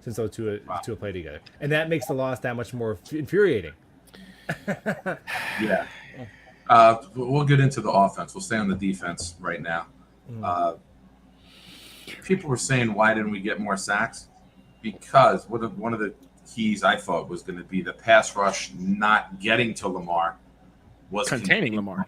Since those two have played together. And that makes the loss that much more infuriating. Yeah. We'll get into the offense. We'll stay on the defense right now. people were saying, why didn't we get more sacks? Because one of the keys I thought was going to be the pass rush not getting to Lamar was Containing Lamar.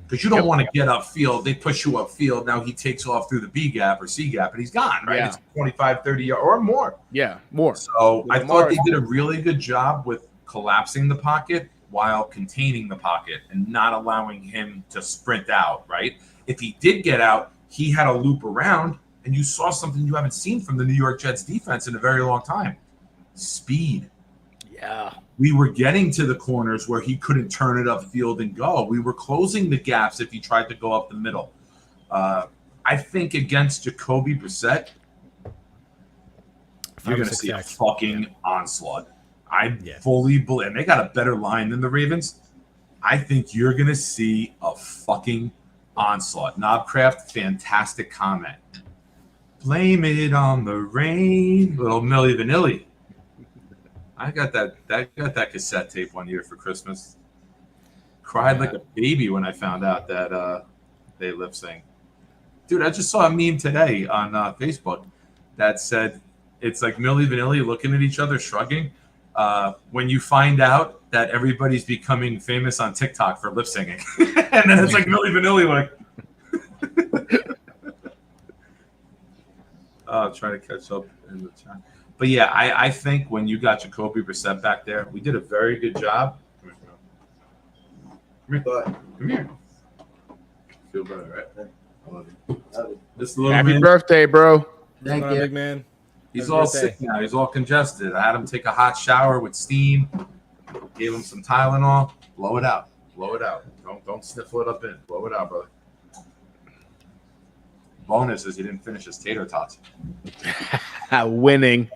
Because you don't Yep. want to get upfield. They push you upfield. Now he takes off through the B gap or C gap, and he's gone, right? Yeah. It's 25, 30 yards or more. Yeah, more. So I Lamar thought they is- did a really good job with collapsing the pocket while containing the pocket and not allowing him to sprint out, right? If he did get out, he had to loop around, and you saw something you haven't seen from the New York Jets defense in a very long time. Speed. Yeah. We were getting to the corners where he couldn't turn it upfield and go. We were closing the gaps if he tried to go up the middle. I think against Jacoby Brissett, you're going to see a fucking onslaught. I fully believe, and they got a better line than the Ravens. I think you're going to see a fucking onslaught. Knobcraft, fantastic comment. Blame it on the rain, little Milli Vanilli. I got that cassette tape one year for Christmas. Cried like a baby when I found out that they lip sync. Dude, I just saw a meme today on Facebook that said it's like Milli Vanilli looking at each other, shrugging. When you find out that everybody's becoming famous on TikTok for lip syncing, and then it's like Milli Vanilli, like, trying to catch up in the chat. But yeah, I think when you got Jacoby Brissett back there, we did a very good job. Come here. Feel better, right? I love you. This little Happy man, birthday, bro. Thank you, big man. he's Happy all birthday. sick now. He's all congested. I had him take a hot shower with steam. Gave him some Tylenol. Blow it out. Blow it out. Don't sniffle it up in. Blow it out, brother. Bonus is he didn't finish his tater tots. Winning.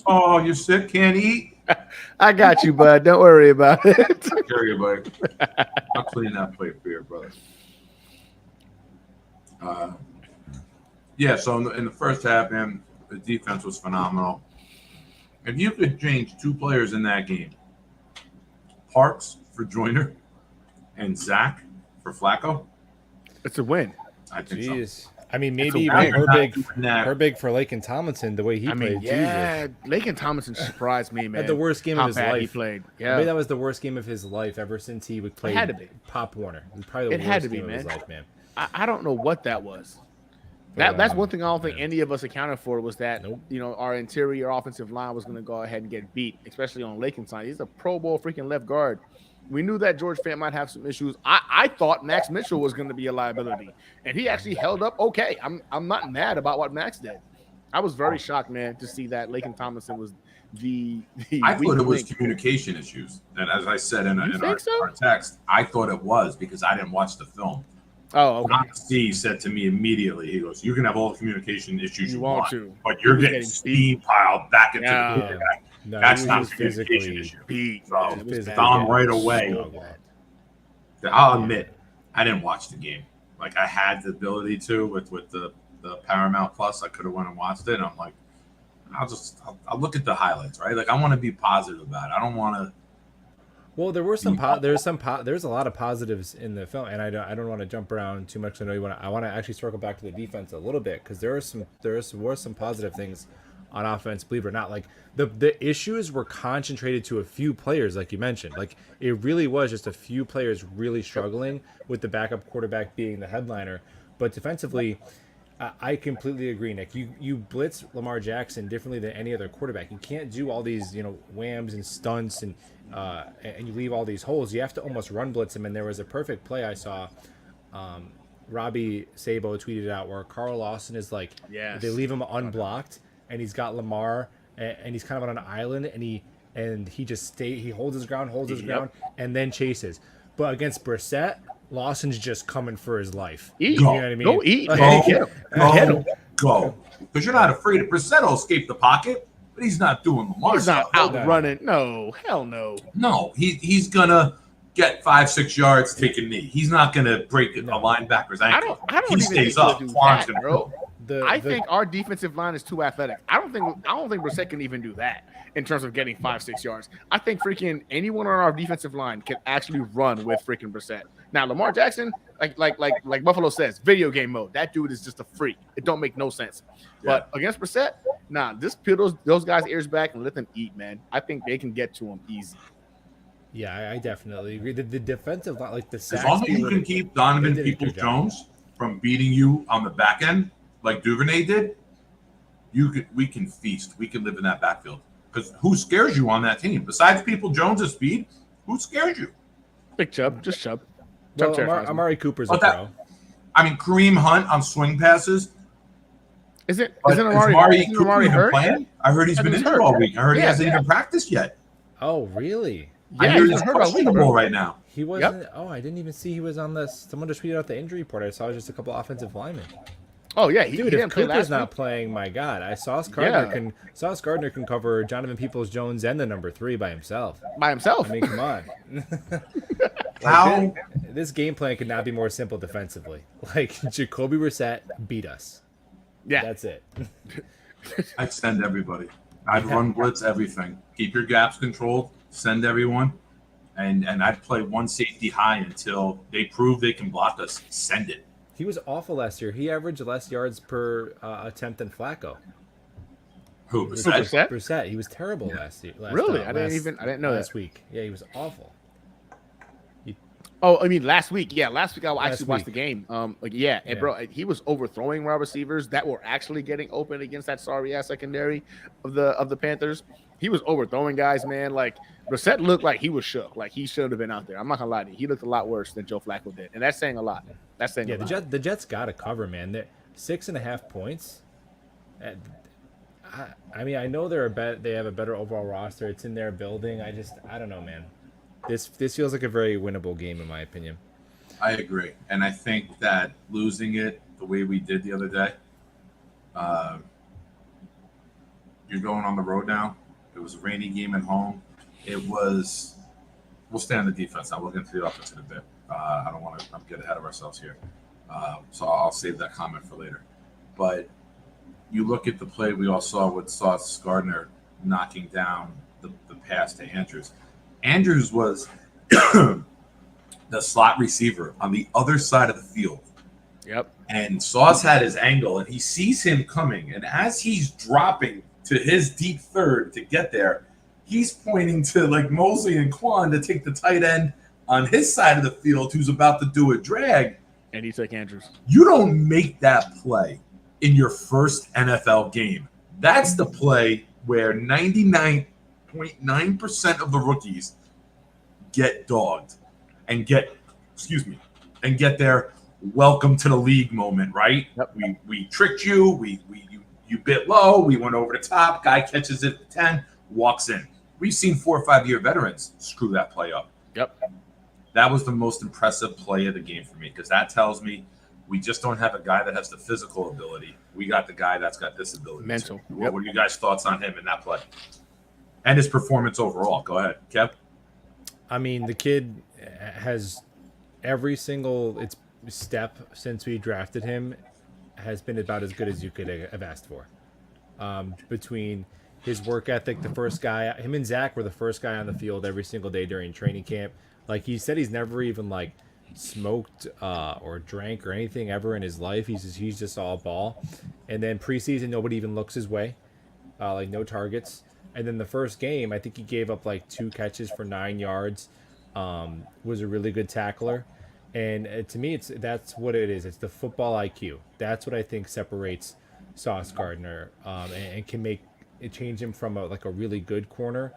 Oh, you're sick? Can't eat? I got you, bud. Don't worry about it. Carry it, buddy. I'll clean that plate for you, brother. Yeah, so in the first half, man, the defense was phenomenal. If you could change two players in that game, Parks for Joyner and Zach for Flacco, It's a win. I think so. Jeez. I mean, That's maybe a even win. her big for Laken Tomlinson, the way he I played. mean, yeah, Laken Tomlinson surprised me, man. Had the worst game How of his bad he life. played. I Yeah, mean, that was the worst game of his life ever since he would play had to be. Pop Warner. It was probably the It worst had to be, game of his man. life, man. I don't know what that was. But, That's one thing I don't think any of us accounted for was that Nope. our interior offensive line was going to go ahead and get beat, especially on Laken's side. He's a Pro Bowl freaking left guard. We knew that George Fant might have some issues. I thought Max Mitchell was going to be a liability, and he actually held up okay. I'm not mad about what Max did. I was very shocked, man, to see that Laken Tomlinson was the I weak thought it was link. communication issues. And as I said in You our think so? text, I thought it was because I didn't watch the film. Oh, okay. Don C said to me immediately, he goes, you can have all the communication issues you want want, to, but you're He was getting getting steam piled back into Yeah. the quarterback. No, That's he not was a communication issue. beat. So, man. It was physically bad. Don right away. so bad. I'll admit, I didn't watch the game. Like I had the ability to with the Paramount Plus. I could have went and watched it. And I'm like, I'll look at the highlights, right? Like I want to be positive about it. I don't want to. Well, there were there's a lot of positives in the film, and I don't want to jump around too much. I know I want to actually circle back to the defense a little bit because there were some positive things on offense, believe it or not. Like the issues were concentrated to a few players, like you mentioned. Like it really was just a few players really struggling with the backup quarterback being the headliner. But defensively, I completely agree, Nick. You blitz Lamar Jackson differently than any other quarterback. You can't do all these whams and stunts and you leave all these holes. You have to almost run blitz him. And there was a perfect play I saw. Robbie Sabo tweeted out where Carl Lawson is like, Yes. they leave him unblocked, and he's got Lamar, and he's kind of on an island, and he just he holds his ground, and then chases. But against Brissett, Lawson's just coming for his life. Eat. You know what I mean? Go eat. Like, man. Get him. Go. Because you're not afraid of Brissett will escape the pocket, but he's not doing Lamar He's not stuff. outrunning. No, hell no. No, he's gonna get 5-6 yards, take a knee. He's not gonna break a linebacker's ankle. I don't he even stays think he'll up. do Quan's that, gonna bro. go. I think our defensive line is too athletic. I don't think Brissett can even do that in terms of getting 5-6 yards. I think freaking anyone on our defensive line can actually run with freaking Brissett. Now Lamar Jackson, like Buffalo says, video game mode. That dude is just a freak. It don't make no sense. But against Brissett, nah, just peel those guys' ears back and let them eat, man. I think they can get to him easy. Yeah, I definitely agree. The defensive line, like the sacks, As long as you can keep Donovan they did a good job. Peoples-Jones from beating you on the back end like Duvernay did, we can feast. We can live in that backfield. Because who scares you on that team? Besides Peoples-Jones' speed, who scares you? Big Chubb, just Chubb. Well, terrifies me. Amari Cooper's a But that- pro. I mean, Kareem Hunt on swing passes. Isn't But Amari Cooper even hurt? playing? I heard he's I been think he's injured hurt. all week. I heard he Yeah, hasn't yeah. even practiced yet. Oh, really? I Yeah, hear he's he's been hurt all week, questionable bro. right now. He wasn't. Oh, I didn't even see he was on this. Someone just tweeted out the injury report. I saw it was just a couple offensive linemen. Oh yeah, he Dude, didn't if play Cooper's last not week. playing, my God, Sauce Yeah. Gardner can cover Donovan Peoples-Jones and the number 3 by himself. By himself. I mean, come on. How? This game plan could not be more simple defensively. Like Jacoby Brissett beat us. yeah, That's it. I'd send everybody. I'd run blitz everything. Keep your gaps controlled. Send everyone. And I'd play one safety high until they prove they can block us. Send it. He was awful last year. He averaged less yards per attempt than Flacco. Who? Who, Brissett? Brissett? Brissett, he was terrible last year. Really? I didn't know last that. week. Yeah, he was awful. Oh, I mean last week. Yeah, last week I Last actually watched the week. game. And bro, he was overthrowing wide receivers that were actually getting open against that sorry ass secondary of the Panthers. He was overthrowing guys, man. Like Brissett looked like he was shook. Like he should have been out there. I'm not gonna lie to you. He looked a lot worse than Joe Flacco did, and that's saying a lot. That's saying Yeah, a lot. the Jets got to cover, man. They're 6.5 points. I mean, I know they have a better overall roster. It's in their building. I don't know, man. This feels like a very winnable game in my opinion. I agree. And I think that losing it the way we did the other day, you're going on the road now. It was a rainy game at home. We'll stay on the defense now. We'll get into the offense in a bit. I don't want to get ahead of ourselves here. So I'll save that comment for later. But you look at the play we all saw with Sauce Gardner knocking down the pass to Andrews. Andrews was the slot receiver on the other side of the field. Yep. And Sauce had his angle, and he sees him coming. And as he's dropping to his deep third to get there, he's pointing to like Mosley and Quan to take the tight end on his side of the field who's about to do a drag. And he took Andrews. You don't make that play in your first NFL game. That's the play where 99.9% of the rookies get dogged and get their welcome to the league moment, right? Yep. We tricked you, you bit low, we went over the top, guy catches it at 10, walks in. We've seen 4 or 5 year veterans screw that play up. Yep. That was the most impressive play of the game for me because that tells me we just don't have a guy that has the physical ability. We got the guy that's got this ability. Mental. So, what are you guys' thoughts on him in that play? And his performance overall. Go ahead, Kev. I mean, the kid has every single step since we drafted him has been about as good as you could have asked for. Between his work ethic, him and Zach were the first guy on the field every single day during training camp. Like he said, he's never even like smoked or drank or anything ever in his life. He's just all ball. And then preseason, nobody even looks his way, like no targets. And then the first game, I think he gave up like 2 catches for 9 yards. Was a really good tackler. And to me, that's what it is. It's the football IQ. That's what I think separates Sauce Gardner and can change him from a really good corner,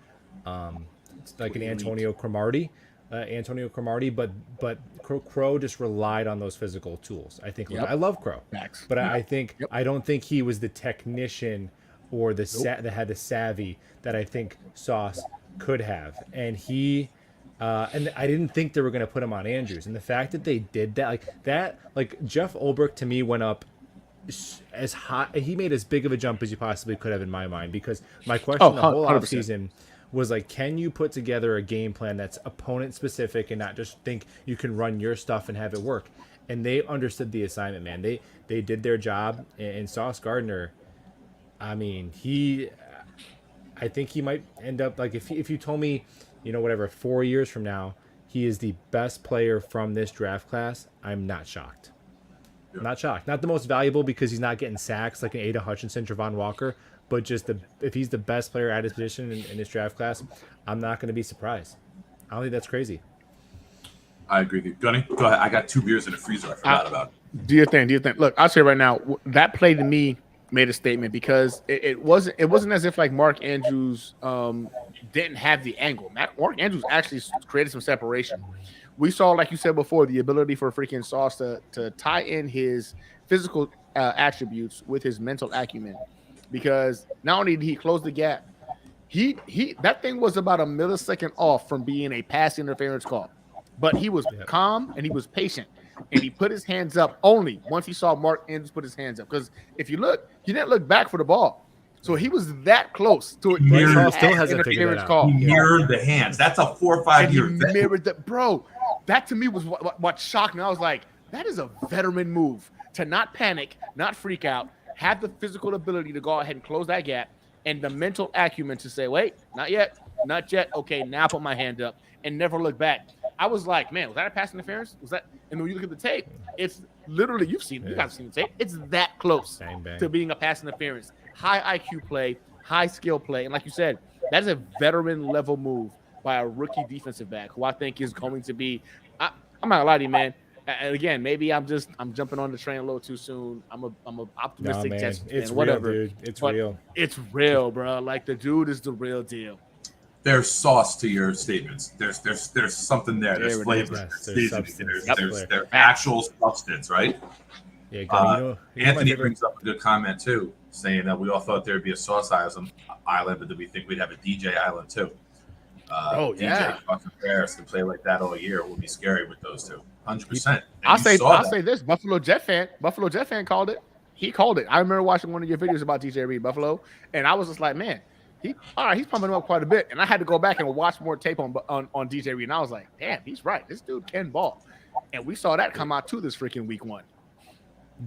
like an Antonio Cromartie. But Crow just relied on those physical tools. I think. Yep. I love Crow, Facts. but Yep. I don't think he was the technician or that had the savvy that I think Sauce could have. And and I didn't think they were going to put him on Andrews. And the fact that they did that, like Jeff Ulbrich to me went up as high. He made as big of a jump as you possibly could have in my mind, because my question the whole 100%. offseason was like, can you put together a game plan that's opponent specific and not just think you can run your stuff and have it work? And they understood the assignment, man. They did their job. And Sauce Gardner, I mean, I think he might end up like if you told me, 4 years from now, he is the best player from this draft class, I'm not shocked. Yeah. Not shocked. Not the most valuable because he's not getting sacks like an Aiden Hutchinson, Trevon Walker, but just if he's the best player at his position in this draft class, I'm not going to be surprised. I don't think that's crazy. I agree with you. Gunny, go ahead. I got 2 beers in the freezer. I forgot about it. Do your thing. Look, I'll say right now, that play to me made a statement because it wasn't as if like Mark Andrews didn't have the angle. Mark Andrews actually created some separation. We saw, like you said before, the ability for freaking Sauce to tie in his physical attributes with his mental acumen, because not only did he close the gap, he that thing was about a millisecond off from being a pass interference call, but he was calm and he was patient. And he put his hands up only once he saw Mark Andrews put his hands up. Because if you look, he didn't look back for the ball. So he was that close to it. Still hasn't figured it out. Call. He mirrored the hands. That's a 4 or 5 year vet. Mirrored the, bro, that to me was what shocked me. I was like, that is a veteran move to not panic, not freak out, have the physical ability to go ahead and close that gap, and the mental acumen to say, wait, not yet. Okay, now put my hand up and never look back. I was like, man, was that a pass interference? Was that? And when you look at the tape, it's literally, you guys have seen the tape. It's that close to being a pass interference. High IQ play, high skill play. And like you said, that is a veteran level move by a rookie defensive back who I think is going to be, I'm not gonna lie to you, man. And again, maybe I'm jumping on the train a little too soon. I'm a optimistic Jets fan, it's whatever. Real, dude. It's but real. It's real, bro. Like the dude is the real deal. There's sauce to your statements. There's something there. There's flavor. Yes, There's substance. there's actual substance, right? Yeah, you know Anthony brings up a good comment too, saying that we all thought there'd be a Sauce Island, but did we think we'd have a DJ Island too? DJ fucking Ferris can play like that all year. It would be scary with those two. 100%. I'll say this: Buffalo Jet fan called it. He called it. I remember watching one of your videos about DJ Reed Buffalo, and I was just like, man, he's pumping him up quite a bit. And I had to go back and watch more tape on DJ Reed, and I was like, damn, he's right. This dude can ball, and we saw that come out too this freaking week 1.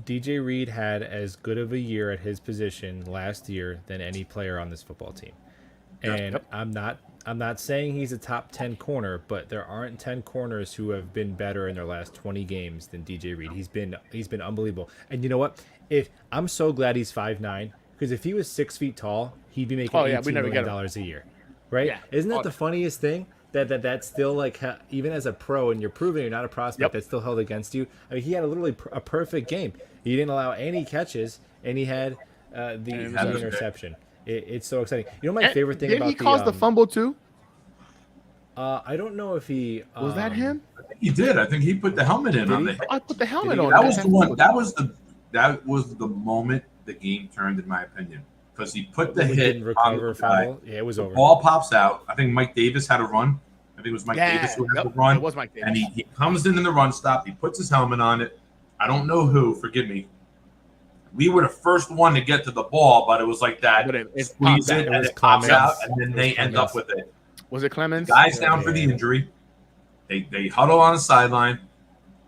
DJ Reed had as good of a year at his position last year than any player on this football team. And I'm not saying he's a top 10 corner, but there aren't 10 corners who have been better in their last 20 games than DJ Reed. He's been unbelievable. And you know what? I'm so glad he's 5'9", because if he was 6 feet tall, he'd be making $18 million a year. Right? Yeah. Isn't that the funniest thing? That's still like, even as a pro, and you're proving you're not a prospect, that's still held against you. I mean, he had literally a perfect game. He didn't allow any catches, and he had the interception. It's so exciting. You know my favorite thing about he caused the fumble too? I don't know if he was that him. I think he did. I think he put the helmet in on the. I put the helmet on. That was the one. That was the moment the game turned, in my opinion, because he put the hit on the guy. Yeah, it was over. The ball pops out. I think Mike Davis had a run. I think it was Mike Davis who had the run. It was Mike Davis. And he comes in the run stop. He puts his helmet on it. I don't know who. Forgive me. We were the first one to get to the ball, but it was like that. Squeeze it, and it pops out, and then they end up with it. Was it Clemens? Guys down for the injury. They huddle on the sideline,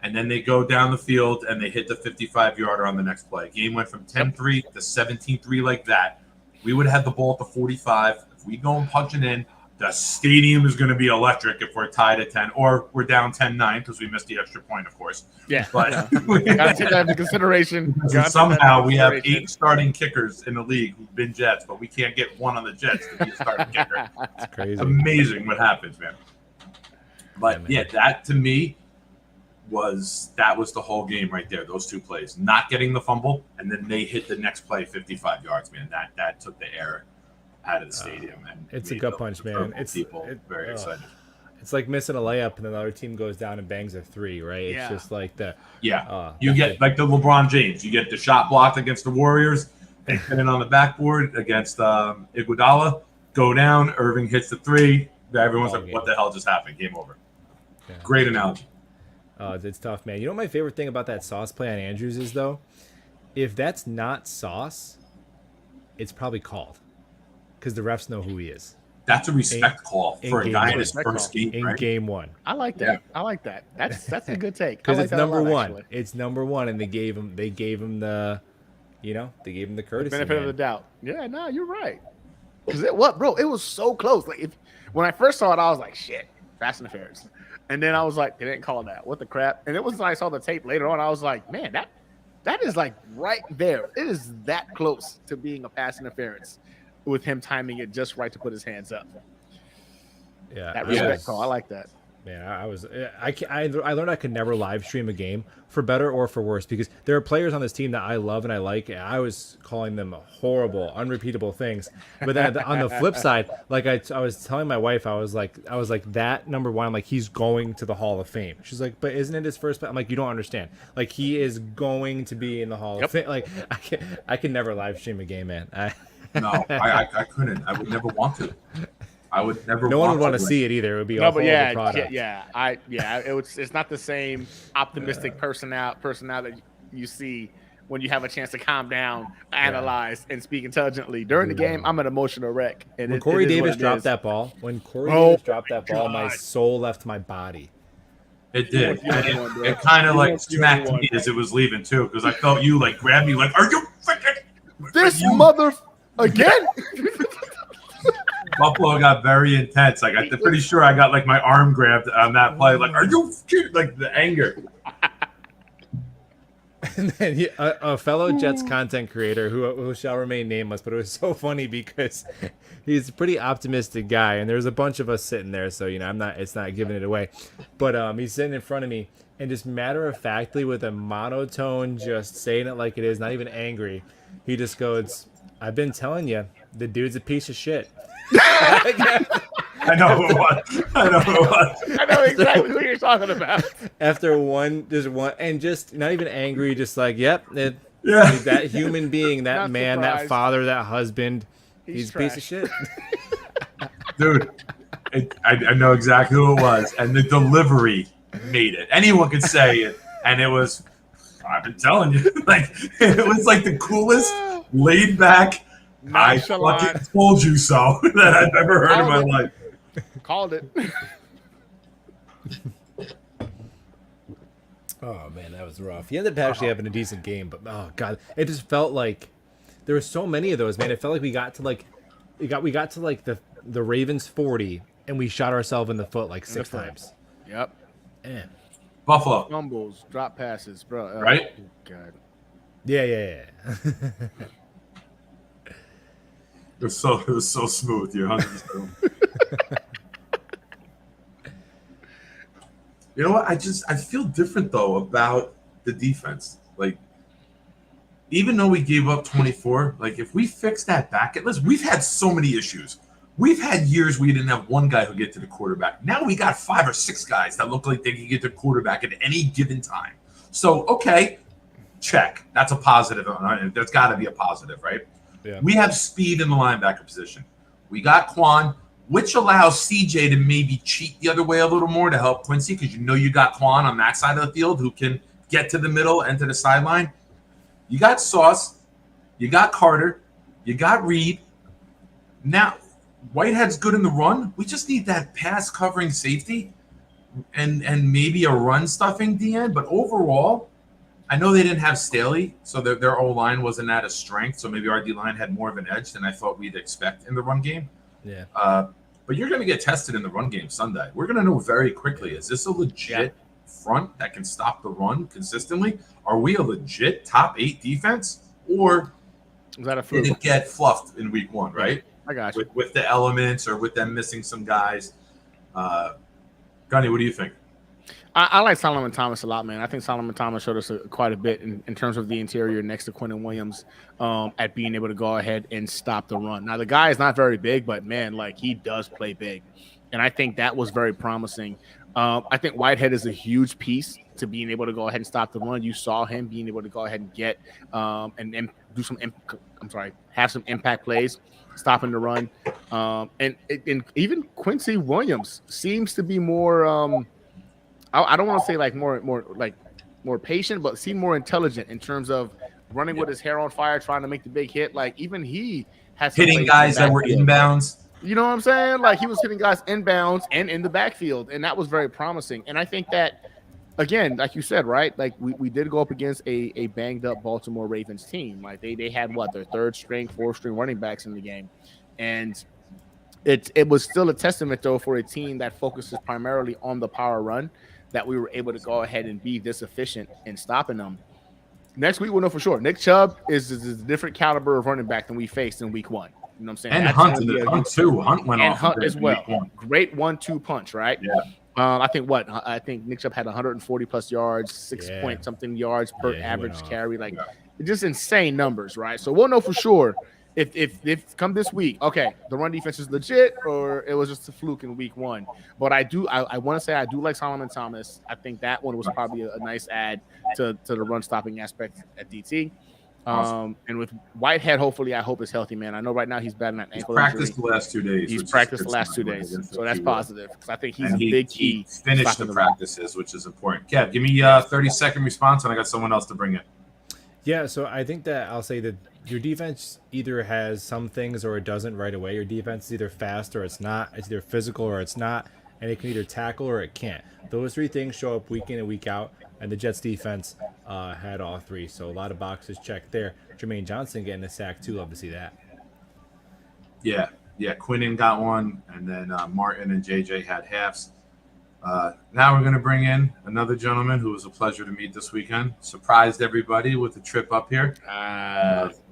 and then they go down the field, and they hit the 55-yarder on the next play. Game went from 10-3 to 17-3 like that. We would have had the ball at the 45. If we go and punch it in, the stadium is going to be electric if we're tied at 10, or we're down 10-9 because we missed the extra point, of course. Yeah. But gotta take that into consideration. Somehow we have 8 starting kickers in the league who've been Jets, but we can't get one on the Jets to be a starting kicker. It's crazy. Amazing what happens, man. But yeah, that to me was the whole game right there. Those 2 plays, not getting the fumble, and then they hit the next play 55 yards, man. That took the air out of the stadium, and it's a gut punch, man. It's very excited. It's like missing a layup, and then the other team goes down and bangs a 3, right? It's just like the you get like the LeBron James. You get the shot blocked against the Warriors, and pin it on the backboard against Iguodala. Go down. Irving hits the 3. Everyone's like, "What the hell just happened?" Game over. Yeah. Great analogy. It's tough, man. You know what my favorite thing about that Sauce play on Andrews is, though? If that's not Sauce, it's probably called, because the refs know who he is. That's a respect call for a guy in his first game, in game 1. I like that. Yeah. I like that. That's a good take. Because it's number 1. Actually. It's number 1, and they gave him the, the courtesy. The benefit of the doubt. Yeah, no, you're right. Because it was so close. Like when I first saw it, I was like, shit. pass interference. And then I was like, they didn't call that. What the crap? And it was when I saw the tape later on. I was like, man, that is like right there. It is that close to being a pass interference with him timing it just right to put his hands up. Yeah, That respect call. I like that. Man, I learned I could never live stream a game for better or for worse because there are players on this team that I love and I like, and I was calling them horrible, unrepeatable things. But then on the flip side, like I was telling my wife, I was like that number one, I'm like, he's going to the Hall of Fame. She's like, but isn't it his first? I'm like, you don't understand. Like he is going to be in the Hall of Fame. Like I can never live stream a game, man. No, I couldn't. I would never want to. I would never. No one would want to see it either. It would be a horrible product. It's not the same optimistic personality that you see when you have a chance to calm down, analyze, and speak intelligently. During the game, I'm an emotional wreck. And when Corey Davis dropped that ball, my soul left my body. It did. It kind of like smacked me as it was leaving too, because I felt you like grab me like, "Are you freaking this mother again?" Buffalo got very intense. Like I'm pretty sure I got like my arm grabbed on that play. Like, are you like the anger? And then a fellow Jets content creator who shall remain nameless, but it was so funny because he's a pretty optimistic guy, and there's a bunch of us sitting there, so it's not giving it away. But he's sitting in front of me, and just matter of factly with a monotone, just saying it like it is, not even angry. He just goes, "I've been telling you, the dude's a piece of shit." I know who it was. I know exactly what you're talking about. After one, and just not even angry, just like, yep, that human being, that not man, surprised. That father, that husband, he's a piece of shit. Dude, I know exactly who it was, and the delivery made it. Anyone could say it, and it was, I've been telling you, like it was like the coolest, laid back. I fucking told you so that I've ever heard in my life. Called it. Oh man, that was rough. He ended up actually having a decent game, but oh god, it just felt like there were so many of those, man. It felt like we got to the Ravens 40 and we shot ourselves in the foot like 6 times. Yep. Man. Buffalo. Fumbles, drop passes, bro. Right? Oh, god. Yeah. It was so smooth. You're 100%. You know what? I feel different though about the defense. Like, even though we gave up 24, like if we fix that back at list, we've had so many issues. We've had years we didn't have one guy who get to the quarterback. Now we got 5 or 6 guys that look like they can get to the quarterback at any given time. So okay, check. That's a positive. That's got to be a positive, right? Yeah. We have speed in the linebacker position. We got Quan, which allows CJ to maybe cheat the other way a little more to help Quincy, because you got Quan on that side of the field who can get to the middle and to the sideline. You got Sauce. You got Carter. You got Reed. Now, Whitehead's good in the run. We just need that pass covering safety and maybe a run stuffing DN. But overall, I know they didn't have Staley, so their O-line wasn't at a strength, so maybe our D-line had more of an edge than I thought we'd expect in the run game. Yeah. But you're going to get tested in the run game Sunday. We're going to know very quickly, is this a legit front that can stop the run consistently? Are we a legit top 8 defense? Or is that a fluke? Did it get fluffed in week 1, right? I got you. With the elements or with them missing some guys. Gunny, what do you think? I like Solomon Thomas a lot, man. I think Solomon Thomas showed us quite a bit in terms of the interior next to Quinnen Williams at being able to go ahead and stop the run. Now, the guy is not very big, but, man, like he does play big. And I think that was very promising. I think Whitehead is a huge piece to being able to go ahead and stop the run. You saw him being able to go ahead and get and do some have some impact plays, stopping the run. And even Quincy Williams seems to be more I don't want to say like more patient, but seem more intelligent in terms of running with his hair on fire, trying to make the big hit. Like even he has hitting guys that were inbounds. You know what I'm saying? Like he was hitting guys inbounds and in the backfield, and that was very promising. And I think that, again, like you said, right? Like we did go up against a banged up Baltimore Ravens team. Like they had their 3rd string, 4th string running backs in the game, and it was still a testament though for a team that focuses primarily on the power run that we were able to go ahead and be this efficient in stopping them. Next week we'll know for sure. Nick Chubb is a different caliber of running back than we faced in week 1. You know what I'm saying? And That's Hunt, gonna be a Hunt huge- too. Hunt went and off Hunt a bit as in well. week 1. Great 1-2 punch, right? Yeah. I think Nick Chubb had 140 plus yards, 6 Yeah. point something yards per Yeah, he average went off. carry, like Yeah. just insane numbers, right? So we'll know for sure if come this week, okay, the run defense is legit or it was just a fluke in week 1. But I want to say I do like Solomon Thomas. I think that one was probably a nice add to the run stopping aspect at DT. Awesome. And with Whitehead, hopefully, I hope is healthy, man. I know right now he's battling that He's ankle practiced injury. the last 2 days. He's which is practiced good the last 2 sign days, against so that's the Q1. positive because I think he's And a big key. He finished stopping the the run. practices, which is important. Kev, give me a 30-second response, and I got someone else to bring in. Yeah, so I think that I'll say that your defense either has some things or it doesn't right away. Your defense is either fast or it's not. It's either physical or it's not. And it can either tackle or it can't. Those 3 things show up week in and week out. And the Jets defense had all 3. So a lot of boxes checked there. Jermaine Johnson getting a sack too. Love to see that. Yeah. Quinnen got one, and then Martin and JJ had halves. Now we're going to bring in another gentleman who was a pleasure to meet this weekend. Surprised everybody with the trip up here.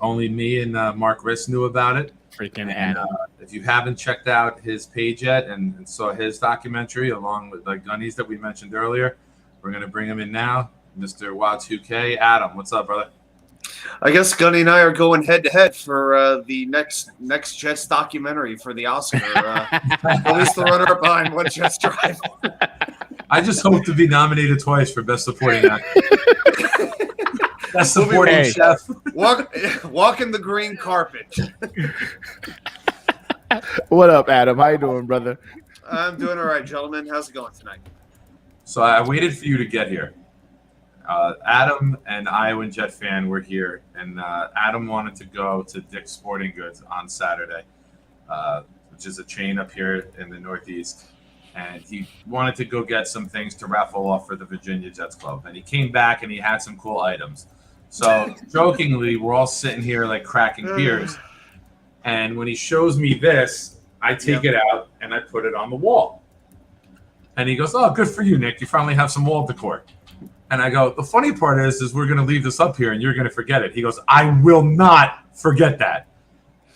Only me and Mark Riss knew about it. Freaking And Adam. if you haven't checked out his page yet and saw his documentary along with the Gunnies that we mentioned earlier, we're going to bring him in now. Mr. Watts2K. Adam, what's up, brother? I guess Gunny and I are going head to head for the next Jets documentary for the Oscar. At least the runner-up behind One Jets Drive. I just hope to be nominated twice for Best Supporting Actor. Best Supporting Hey. Chef. Walking the green carpet. What up, Adam? How you doing, brother? I'm doing all right, gentlemen. How's it going tonight? So I waited for you to get here. Adam and Iowa Jet fan were here, and Adam wanted to go to Dick's Sporting Goods on Saturday, which is a chain up here in the Northeast. And he wanted to go get some things to raffle off for the Virginia Jets Club. And he came back and he had some cool items. So jokingly, we're all sitting here like cracking beers. And when he shows me this, I take it out and I put it on the wall. And he goes, "Oh, good for you, Nick. You finally have some wall decor." And I go, "The funny part is we're going to leave this up here and you're going to forget it." He goes, "I will not forget that."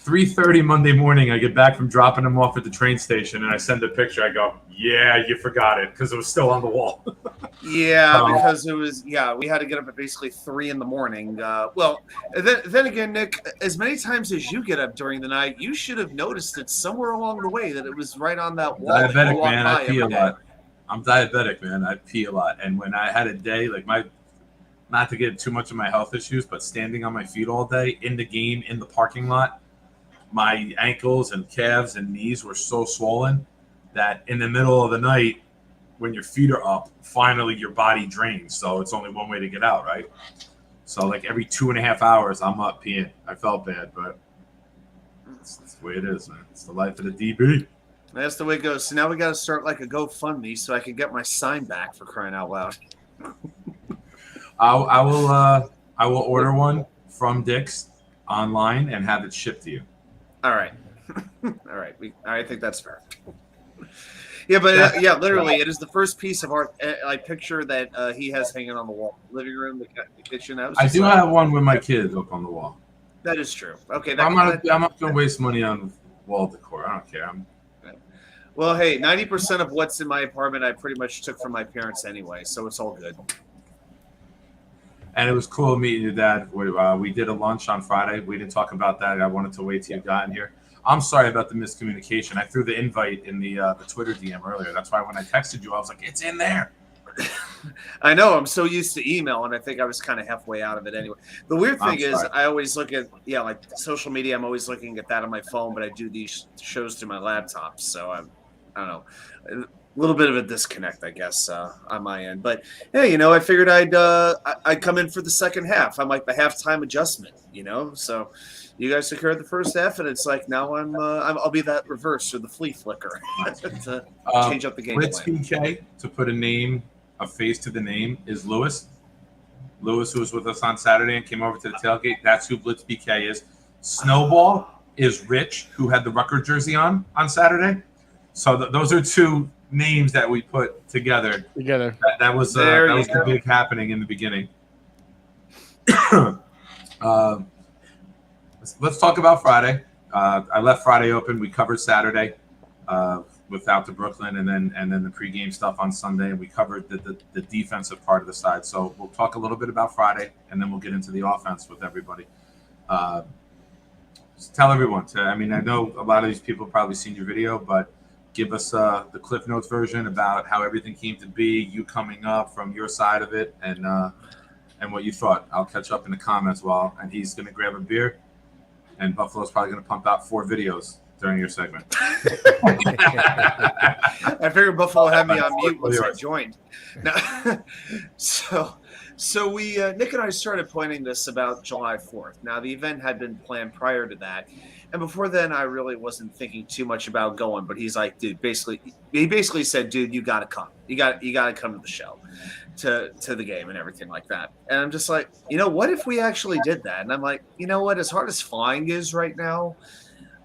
3:30 Monday morning, I get back from dropping him off at the train station and I send a picture. I go, "Yeah, you forgot it," because it was still on the wall. Yeah, because it was. Yeah, we had to get up at basically 3 a.m. Well, then again, Nick, as many times as you get up during the night, you should have noticed it somewhere along the way that it was right on that wall. that you Diabetic, walk man. by I pee a every day. lot. I'm diabetic, man. I pee a lot. And when I had a day, like not to get too much of my health issues, but standing on my feet all day in the game, in the parking lot, my ankles and calves and knees were so swollen that in the middle of the night, when your feet are up, finally your body drains. So it's only one way to get out, right? So like every 2.5 hours, I'm up peeing. I felt bad, but that's the way it is, man. It's the life of the DB. That's the way it goes. So now we got to start like a GoFundMe so I can get my sign back, for crying out loud. I will order one from Dick's online and have it shipped to you. All right. All right. I think that's fair. Yeah, but literally, it is the first piece of art, picture that he has hanging on the wall, living room, the kitchen. I do have one with my kids up on the wall. That is true. Okay, I'm not going to waste money on wall decor. I don't care. Well, hey, 90% of what's in my apartment I pretty much took from my parents anyway, so it's all good. And it was cool meeting your dad. We did a lunch on Friday. We didn't talk about that. I wanted to wait till you got in here. I'm sorry about the miscommunication. I threw the invite in the Twitter DM earlier. That's why when I texted you, I was like, "It's in there." I know. I'm so used to email, and I think I was kind of halfway out of it anyway. The weird I'm thing is, sorry. I always look at like social media. I'm always looking at that on my phone, but I do these shows through my laptop, so I don't know. A little bit of a disconnect, I guess, on my end. But yeah, I figured I'd come in for the second half. I'm like the halftime adjustment, So you guys took care of the first half, and it's like now I'll be that reverse or the flea flicker to change up the game Blitz plan. PK, to put a face to the name, is Lewis. Lewis, who was with us on Saturday and came over to the tailgate. That's who Blitz PK is. Snowball is Rich, who had the Rutgers jersey on Saturday. So those are two names that we put together. That was the big happening in the beginning. Let's talk about Friday. I left Friday open. We covered Saturday without the Brooklyn, and then the pregame stuff on Sunday, and we covered the defensive part of the side. So we'll talk a little bit about Friday, and then we'll get into the offense with everybody. Just tell everyone. I know a lot of these people have probably seen your video, but give us the Cliff Notes version about how everything came to be, you coming up from your side of it, and what you thought. I'll catch up in the comments and he's going to grab a beer, and Buffalo's probably going to pump out 4 videos during your segment. I figured Buffalo had me on mute once I joined. Now, so we Nick and I started planning this about July 4th. Now the event had been planned prior to that, and before then I really wasn't thinking too much about going. But he's like, dude, he basically said, dude, you got to come. You got to come to the show, to the game and everything like that. And I'm just like, what if we actually did that? And I'm like, you know what? As hard as flying is right now,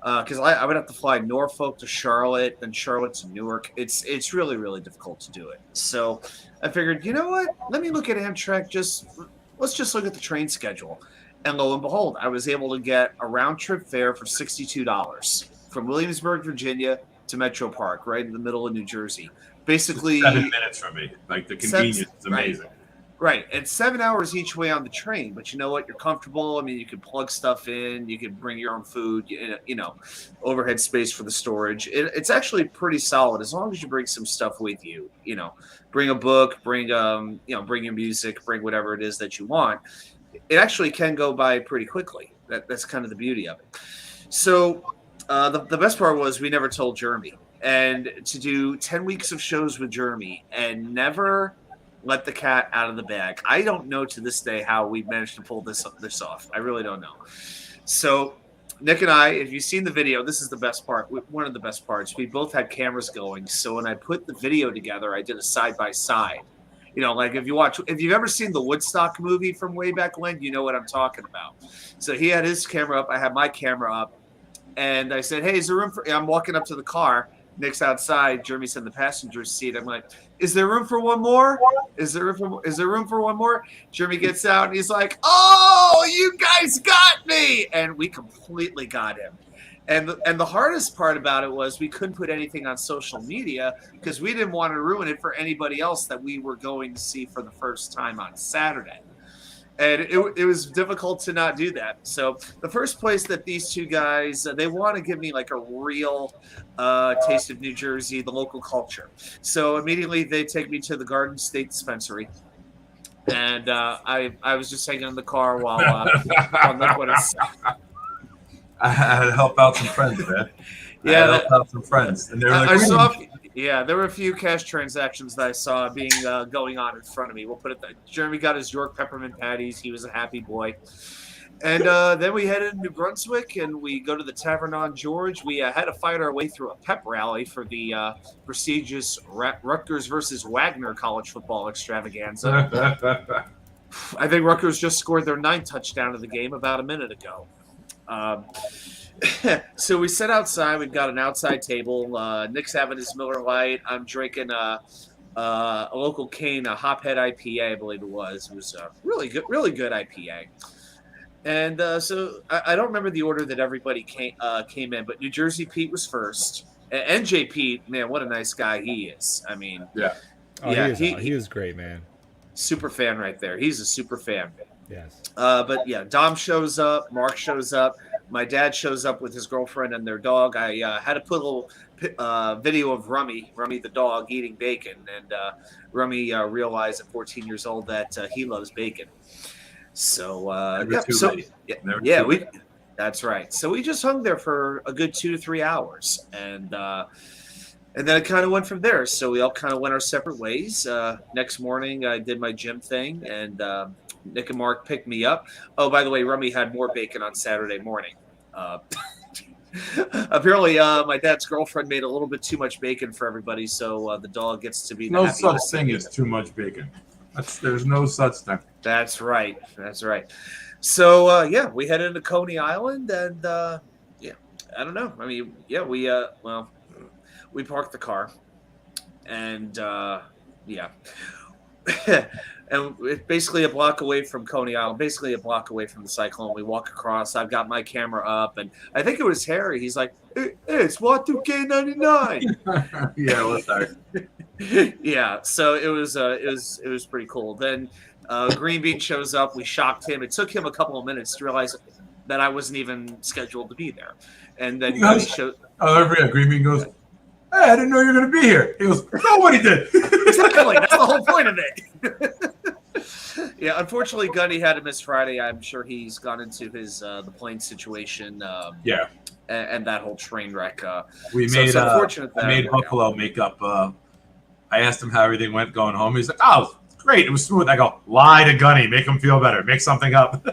because I would have to fly Norfolk to Charlotte, then Charlotte to Newark. It's really, really difficult to do it. So I figured, you know what? Let me look at Amtrak. Let's just look at the train schedule. And lo and behold, I was able to get a round trip fare for $62 from Williamsburg, Virginia to Metro Park, right in the middle of New Jersey. Basically 7 minutes from me. Like, the convenience is amazing. Right. And 7 hours each way on the train. But you know what? You're comfortable. I mean, you can plug stuff in. You can bring your own food, overhead space for the storage. It's actually pretty solid as long as you bring some stuff with you. Bring a book, bring your music, bring whatever it is that you want. It actually can go by pretty quickly. That's kind of the beauty of it. So the best part was we never told Jeremy. And to do 10 weeks of shows with Jeremy and never let the cat out of the bag. I don't know to this day how we managed to pull this off. I really don't know. So Nick and I, if you've seen the video, this is the best part. One of the best parts. We both had cameras going. So when I put the video together, I did a side-by-side. Like if you've ever seen the Woodstock movie from way back when, you know what I'm talking about. So he had his camera up. I had my camera up. And I said, hey, is there room for – I'm walking up to the car. Nick's outside. Jeremy's in the passenger seat. I'm like, is there room for one more? Is there room for one more? Jeremy gets out and he's like, oh, you guys got me. And we completely got him. And the hardest part about it was we couldn't put anything on social media because we didn't want to ruin it for anybody else that we were going to see for the first time on Saturday. And it was difficult to not do that. So the first place that these two guys, they want to give me like a real taste of New Jersey, the local culture. So immediately they take me to the Garden State Dispensary. And I was just hanging in the car while Nick went inside. I had to help out some friends, man. Yeah, help out some friends. And they were like, there were a few cash transactions that I saw being going on in front of me. We'll put it that Jeremy got his York peppermint patties. He was a happy boy. And then we headed to New Brunswick, and we go to the Tavern on George. We had to fight our way through a pep rally for the prestigious Rutgers versus Wagner college football extravaganza. I think Rutgers just scored their 9th touchdown of the game about a minute ago. So we sit outside. We've got an outside table. Nick's having his Miller Lite. I'm drinking a local cane, a Hophead IPA, I believe it was. It was a really good IPA. And so I don't remember the order that everybody came in, but New Jersey Pete was first. NJ Pete, man, what a nice guy he is. I mean, he was great, man. Super fan right there. He's a super fan. Yes. But yeah, Dom shows up. Mark shows up. My dad shows up with his girlfriend and their dog. I had to put a little video of Rummy the dog, eating bacon. And Rummy realized at 14 years old that he loves bacon. So, that's right. So we just hung there for a good 2 to 3 hours. And then it kind of went from there. So we all kind of went our separate ways. Next morning, I did my gym thing, and Nick and Mark picked me up. Oh, by the way, Rummy had more bacon on Saturday morning. Apparently, my dad's girlfriend made a little bit too much bacon for everybody, so the dog gets to be no such thing as too much bacon. There's no such thing. That's right. So, we headed into Coney Island, and I don't know. I mean, yeah, we parked the car, and yeah, and it's basically a block away from Coney Island, basically a block away from the Cyclone. We walk across. I've got my camera up, and I think it was Harry. He's like, "Hey, it's Y2K99." Yeah, what's that? Yeah, so it was pretty cool. Then Green Bean shows up. We shocked him. It took him a couple of minutes to realize that I wasn't even scheduled to be there. And then he showed. Green Bean goes, "Hey, I didn't know you were going to be here." He goes, "Nobody did." Exactly. That's the whole point of it. Yeah, unfortunately, Gunny had to miss Friday. I'm sure he's gone into his the plane situation. Yeah, and that whole train wreck. we so made. it's unfortunate that I made Buffalo make up. I asked him how everything went going home. He's like, "Oh, great, it was smooth." I go, "Lie to Gunny, make him feel better, make something up."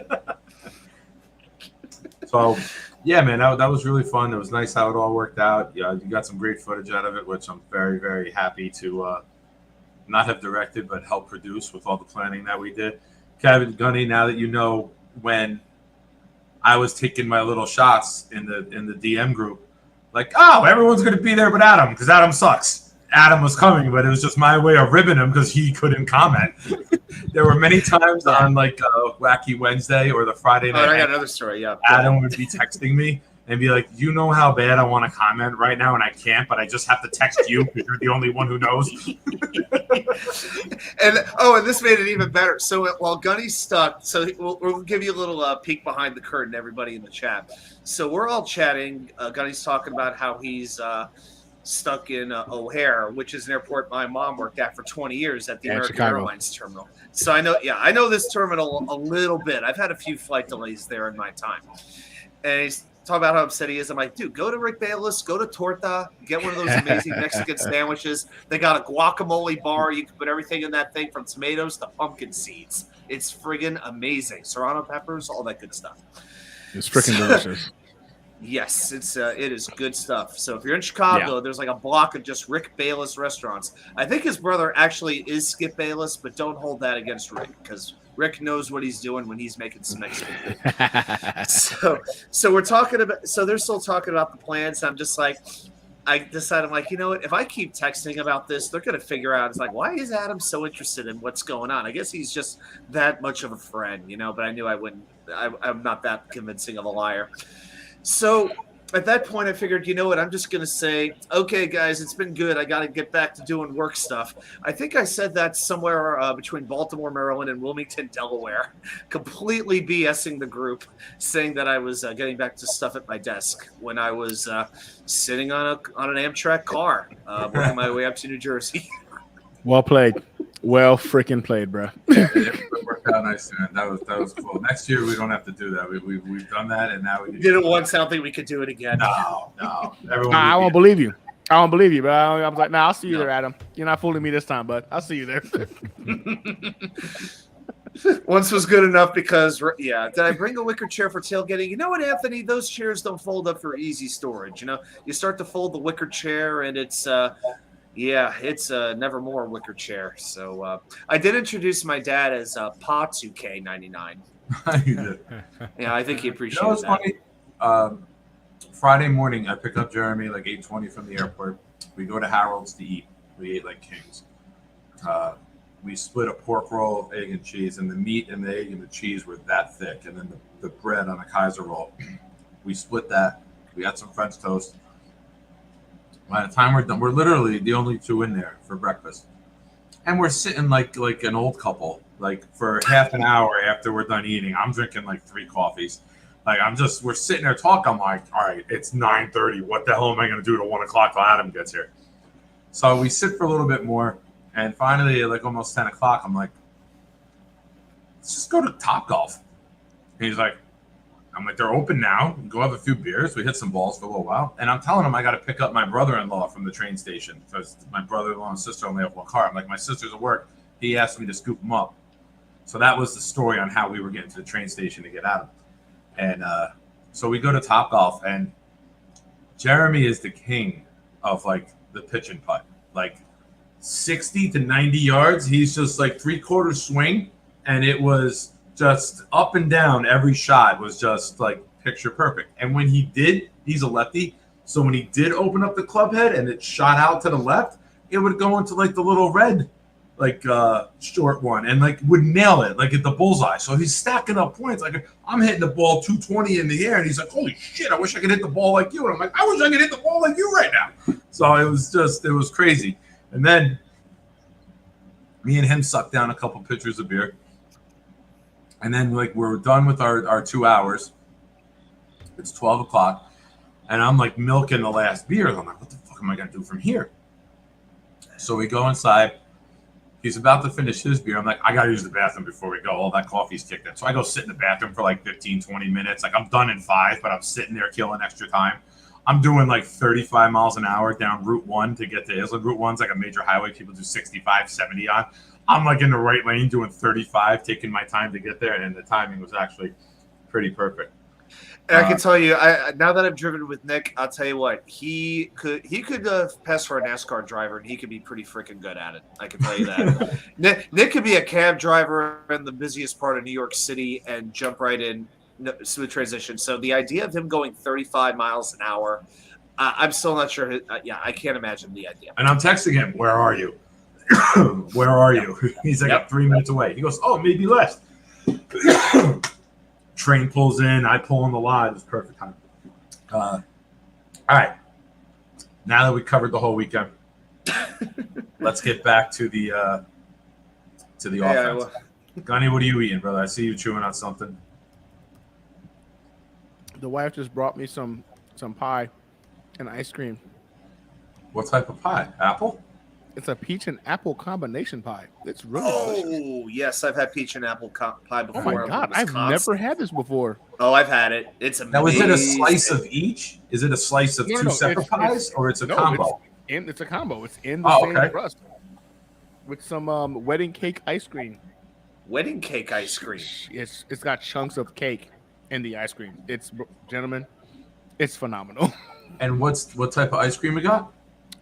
So, yeah, man, that was really fun. It was nice how it all worked out. Yeah, you got some great footage out of it, which I'm very, very happy to not have directed, but help produce with all the planning that we did. Kevin, Gunny, now that you know when I was taking my little shots in the DM group, like, oh, everyone's going to be there but Adam, because Adam sucks. Adam was coming, but it was just my way of ribbing him because he couldn't comment. There were many times on like Wacky Wednesday or the Friday night. I got another story. Yeah, Adam would be texting me and be like, "You know how bad I want to comment right now, and I can't, but I just have to text you because you're the only one who knows." and this made it even better. So while Gunny's stuck, so we'll give you a little peek behind the curtain, everybody in the chat. So we're all chatting. Gunny's talking about how he's stuck in O'Hare, which is an airport my mom worked at for 20 years at the American Airlines terminal. So I know this terminal a little bit. I've had a few flight delays there in my time. And he's talking about how upset he is. I'm like, dude, go to Rick Bayless, go to Torta, get one of those amazing Mexican sandwiches. They got a guacamole bar. You can put everything in that thing from tomatoes to pumpkin seeds. It's friggin' amazing. Serrano peppers, all that good stuff. It's freaking delicious. Yes, it is good stuff. So if you're in Chicago, there's like a block of just Rick Bayless restaurants. I think his brother actually is Skip Bayless, but don't hold that against Rick because Rick knows what he's doing when he's making some Mexican food. So we're talking about. So they're still talking about the plans. I'm just like, I decided, I'm like, you know what? If I keep texting about this, they're gonna figure out. It's like, why is Adam so interested in what's going on? I guess he's just that much of a friend, you know. But I knew I wouldn't. I'm not that convincing of a liar. So at that point, I figured, you know what? I'm just going to say, okay, guys, it's been good. I got to get back to doing work stuff. I think I said that somewhere between Baltimore, Maryland, and Wilmington, Delaware, completely BSing the group, saying that I was getting back to stuff at my desk when I was sitting on an Amtrak car, working my way up to New Jersey. Well played. Well freaking played, bro. It worked out nice, man. That was cool. Next year we don't have to do that. We've done that, and now we did it once. I don't think we could do it again. No. I won't believe you. I don't believe you, bro. I was like, nah, I'll see you there, Adam. You're not fooling me this time, bud. I'll see you there. Once was good enough because, did I bring a wicker chair for tailgating? You know what, Anthony? Those chairs don't fold up for easy storage. You know, you start to fold the wicker chair, and it's it's a Nevermore wicker chair. So I did introduce my dad as Pa 2K99. You did. Yeah, I think he appreciated that. Funny. Friday morning, I picked up Jeremy like 8:20 from the airport. We go to Harold's to eat. We ate like kings. We split a pork roll of egg and cheese, and the meat and the egg and the cheese were that thick, and then the bread on a Kaiser roll. We split that. We had some French toast. By the time we're done, we're literally the only two in there for breakfast, and we're sitting like an old couple, like for half an hour after we're done eating. I'm drinking like 3 coffees. Like we're sitting there talking. I'm like, all right, it's 9:30. What the hell am I gonna do to 1 o'clock till Adam gets here? So we sit for a little bit more, and finally, at like almost 10 o'clock, I'm like, let's just go to Topgolf. And he's like, I'm like, they're open now. Go have a few beers. We hit some balls for a little while. And I'm telling him I got to pick up my brother-in-law from the train station because my brother-in-law and sister only have one car. I'm like, my sister's at work. He asked me to scoop him up. So that was the story on how we were getting to the train station to get out. And so we go to Topgolf, and Jeremy is the king of like the pitch and putt. Like 60 to 90 yards. He's just like 3/4 swing. And it was just up and down. Every shot was just like picture perfect. And when he did, he's a lefty. So when he did open up the club head and it shot out to the left, it would go into like the little red, like short one, and like would nail it like at the bullseye. So he's stacking up points. Like I'm hitting the ball 220 in the air, and he's like, "Holy shit! I wish I could hit the ball like you." And I'm like, "I wish I could hit the ball like you right now." So it was crazy. And then me and him sucked down a couple pitchers of beer, and then like we're done with our 2 hours. It's 12 o'clock, and I'm like milking the last beer. I'm like, "What the fuck am I gonna do from here?" So we go inside. He's about to finish his beer. I'm like, I got to use the bathroom before we go. All that coffee's kicked in. So I go sit in the bathroom for like 15, 20 minutes. Like I'm done in 5, but I'm sitting there killing extra time. I'm doing like 35 miles an hour down Route 1 to get to Island. Route 1's like a major highway people do 65, 70 on. I'm like in the right lane doing 35, taking my time to get there. And the timing was actually pretty perfect. And I can tell you, now that I've driven with Nick, I'll tell you what, he could pass for a NASCAR driver, and he could be pretty freaking good at it. I can tell you that. Nick could be a cab driver in the busiest part of New York City and jump right in, smooth transition. So the idea of him going 35 miles an hour, I'm still not sure. I can't imagine the idea. And I'm texting him, "Where are you? Where are you?" He's like, "I'm 3 minutes away." He goes, "Oh, maybe less." Train pulls in, I pull on the lot. It was perfect time. All right. Now that we covered the whole weekend, let's get back to the offense. Gunny, what are you eating, brother? I see you chewing on something. The wife just brought me some pie and ice cream. What type of pie? Apple? It's a peach and apple combination pie. It's really delicious. Oh, yes, I've had peach and apple pie before. Oh my god, I've never had this before. Oh, I've had it. It's amazing. Now, is it a slice of each? Is it a slice of two separate pies, or it's a combo? It's a combo. It's in the same crust with some wedding cake ice cream. Wedding cake ice cream. It's got chunks of cake in the ice cream. Gentlemen, it's phenomenal. And what type of ice cream we got?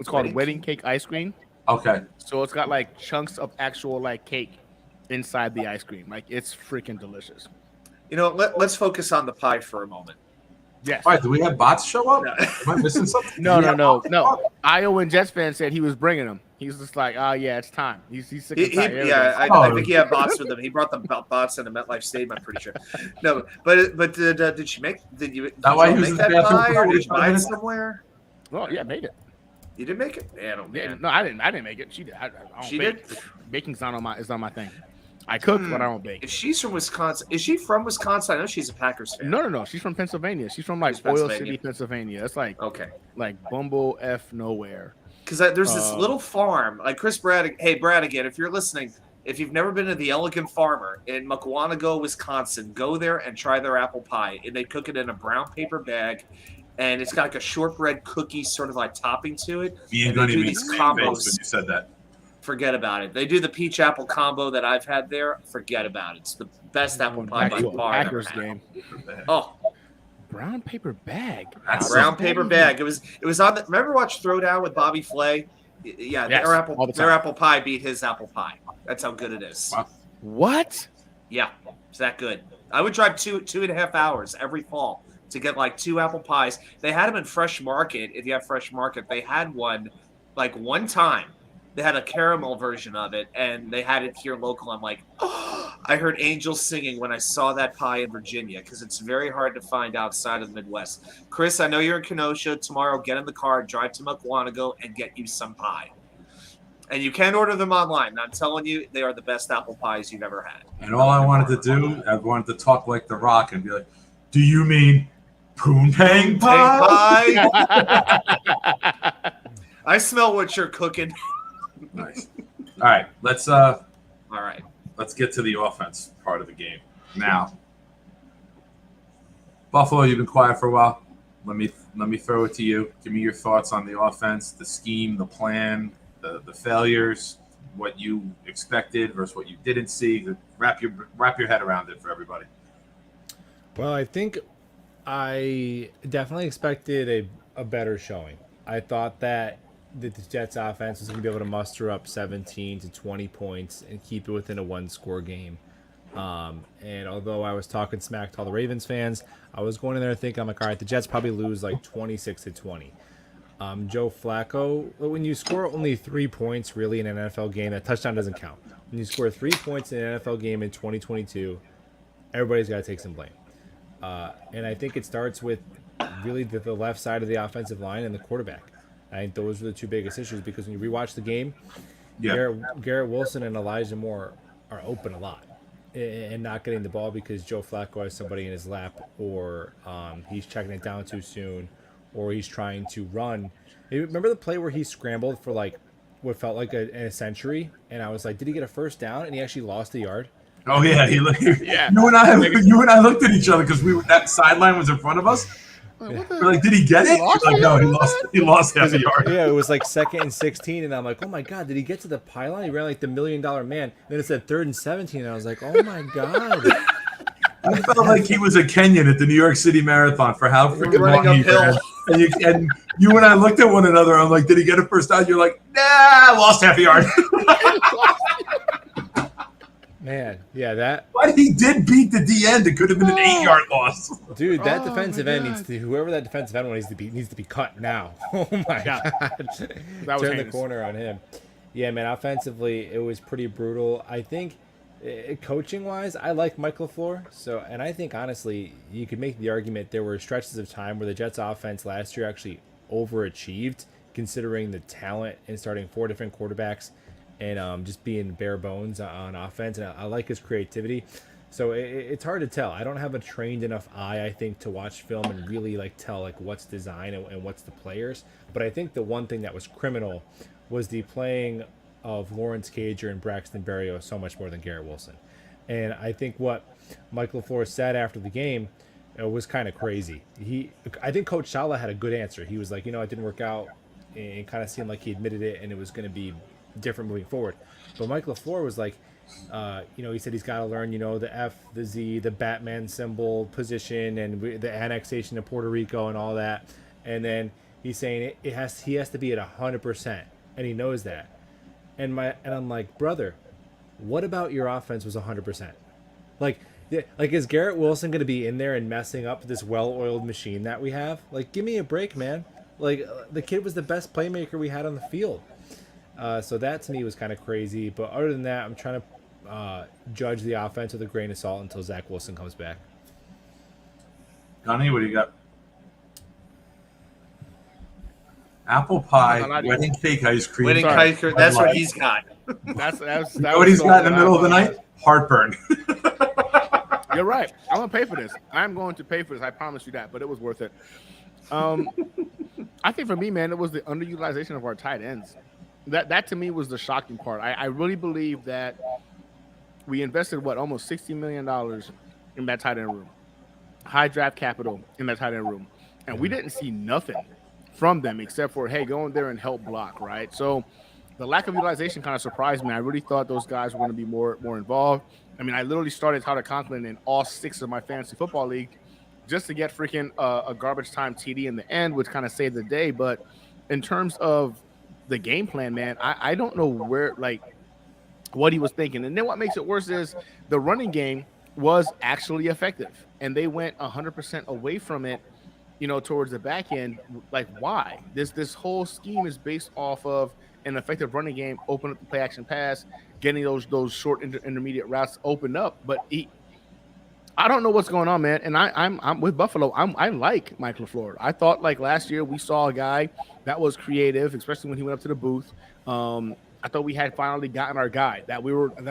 It's called wedding cake ice cream. Okay. So it's got like chunks of actual like cake inside the ice cream. Like it's freaking delicious. You know, let's focus on the pie for a moment. Yes. All right. Do we have bots show up? Am I missing something? No. Iowa Jets fan said he was bringing them. He's just like, yeah, it's time. He's sick and tired. I think he had bots with him. He brought the bots into MetLife Stadium. I'm pretty sure. No, but did she make? Did you make that pie, or did you buy it somewhere? Well, yeah, made it. You did make it? Man, no, I didn't make it. She did. I don't she bake. did. Baking's not on my thing. I cook, but I don't bake. If she's from Wisconsin, is she from Wisconsin? I know she's a Packers fan. No. She's from Pennsylvania. She's from like Oil City, Pennsylvania. It's like like Bumble F nowhere. Because there's this little farm, like Chris Brad. Hey, Bradigan, if you're listening, if you've never been to the Elegant Farmer in Mukwonago, Wisconsin, go there and try their apple pie. And they cook it in a brown paper bag, and it's got like a shortbread cookie sort of like topping to it. Me and Gunny made these combos when you said that. Forget about it. They do the peach apple combo that I've had there. Forget about it. It's the best apple pie by far. Packers game. Oh, brown paper bag. Brown paper bag. It was on the. Remember watch Throwdown with Bobby Flay? Yeah, yes, their apple pie beat his apple pie. That's how good it is. Wow. What? Yeah, it's that good. I would drive 2.5 hours every fall to get like 2 apple pies. They had them in Fresh Market. If you have Fresh Market, they had one like one time. They had a caramel version of it, and they had it here local. I'm like, oh, I heard angels singing when I saw that pie in Virginia, because it's very hard to find outside of the Midwest. Chris, I know you're in Kenosha. Tomorrow, get in the car, drive to Mukwonago, and get you some pie. And you can order them online. I'm telling you, they are the best apple pies you've ever had. And all I wanted to do, I wanted to talk like The Rock and be like, do you mean poontang pie? I smell what you're cooking. Nice. All right, let's get to the offense part of the game. Now, Buffalo, you've been quiet for a while. Let me throw it to you. Give me your thoughts on the offense, the scheme, the plan, the failures, what you expected versus what you didn't see. Wrap your head around it for everybody. Well, I think I definitely expected a better showing. I thought that the Jets offense was going to be able to muster up 17 to 20 points and keep it within a 1-score game. And although I was talking smack to all the Ravens fans, I was going in there thinking, I'm like, all right, the Jets probably lose like 26-20. Joe Flacco, when you score only 3 points really in an NFL game, that touchdown doesn't count. When you score 3 points in an NFL game in 2022, everybody's got to take some blame. And I think it starts with really the left side of the offensive line and the quarterback. I think those are the two biggest issues because when you rewatch the game, Garrett Wilson and Elijah Moore are open a lot and not getting the ball because Joe Flacco has somebody in his lap or he's checking it down too soon or he's trying to run. Remember the play where he scrambled for like what felt like a century? And I was like, did he get a first down? And he actually lost a yard. Oh yeah, Yeah. You and I looked at each other because that sideline was in front of us. We're like, did he get it? Like, no, he lost half a yard. Yeah, it was like 2nd and 16, and I'm like, oh my god, did he get to the pylon? He ran like the $1 Million Man. And then it said 3rd and 17, and I was like, oh my god. I felt like he was a Kenyan at the New York City Marathon for how freaking running long he uphill. ran. And you and I looked at one another. I'm like, did he get a first down? You're like, nah, lost half a yard. Man, yeah, that. But he did beat the D end. It could have been an 8-yard loss. Dude, that Oh, defensive my end God. needs to. Whoever that defensive end needs to be cut now. Oh my Yeah. god! That was Turn the heinous. corner on him. Yeah, man. Offensively, it was pretty brutal. I think, coaching wise, I like Mike LaFleur. So, and I think honestly, you could make the argument there were stretches of time where the Jets' offense last year actually overachieved, considering the talent and starting 4 different quarterbacks. And just being bare bones on offense. And I like his creativity. So it's hard to tell. I don't have a trained enough eye, I think, to watch film and really like tell like what's design and what's the players. But I think the one thing that was criminal was the playing of Lawrence Cager and Braxton Berrios so much more than Garrett Wilson. And I think what Mike LaFleur said after the game was kind of crazy. I think Coach Saleh had a good answer. He was like, it didn't work out. And kind of seemed like he admitted it and it was going to be different moving forward. But Mike LaFleur was like, he said he's got to learn, the F, the Z, the Batman symbol position, and the annexation of Puerto Rico and all that. And then he's saying he has to be at 100%, and he knows that. And I'm like, brother, what about your offense was 100%? Like is Garrett Wilson going to be in there and messing up this well-oiled machine that we have? Like, give me a break, man. Like, the kid was the best playmaker we had on the field. So that to me was kind of crazy. But other than that, I'm trying to judge the offense with a grain of salt until Zach Wilson comes back. Connie, what do you got? Apple pie, No, not wedding cake ice cream. Winning Sorry. Kiker, that's what he's got. That's You know what he's got in the middle of the night? Heartburn. You're right. I'm gonna pay for this. I'm going to pay for this. I promise you that. But it was worth it. I think for me, man, it was the underutilization of our tight ends. That to me was the shocking part. I really believe that we invested almost $60 million in that tight end room, high draft capital in that tight end room, and we didn't see nothing from them except for, hey, go in there and help block, right? So the lack of utilization kind of surprised me. I really thought those guys were going to be more involved. I mean, I literally started Tyler Conklin in all 6 of my fantasy football league just to get freaking a garbage time TD in the end, which kind of saved the day. But in terms of the game plan, man, I don't know what he was thinking. And then what makes it worse is the running game was actually effective, and they went 100% away from it, towards the back end. Like, why? This whole scheme is based off of an effective running game, open up the play action pass, getting those short intermediate routes opened up. But I don't know what's going on, man. And I'm with Buffalo. I like Mike LaFleur. I thought like last year we saw a guy that was creative, especially when he went up to the booth. I thought we had finally gotten our guy that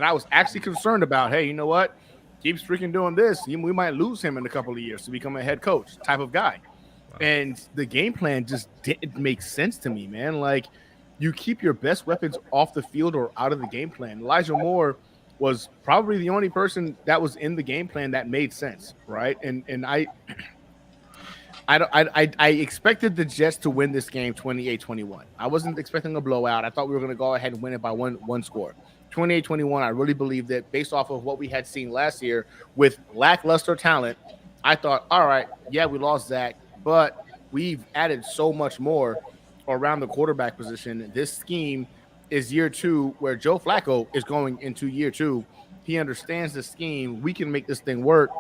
I was actually concerned about. Hey, you know what? Keeps freaking doing this, we might lose him in a couple of years to become a head coach type of guy. Wow. And the game plan just didn't make sense to me, man. Like, you keep your best weapons off the field or out of the game plan. Elijah Moore was probably the only person that was in the game plan that made sense, right? And I expected the Jets to win this game 28-21. I wasn't expecting a blowout. I thought we were going to go ahead and win it by one score. 28-21, I really believe that based off of what we had seen last year with lackluster talent, I thought, all right, yeah, we lost Zach, but we've added so much more around the quarterback position. This scheme is year 2, where Joe Flacco is going into year 2 He understands the scheme. We can make this thing work.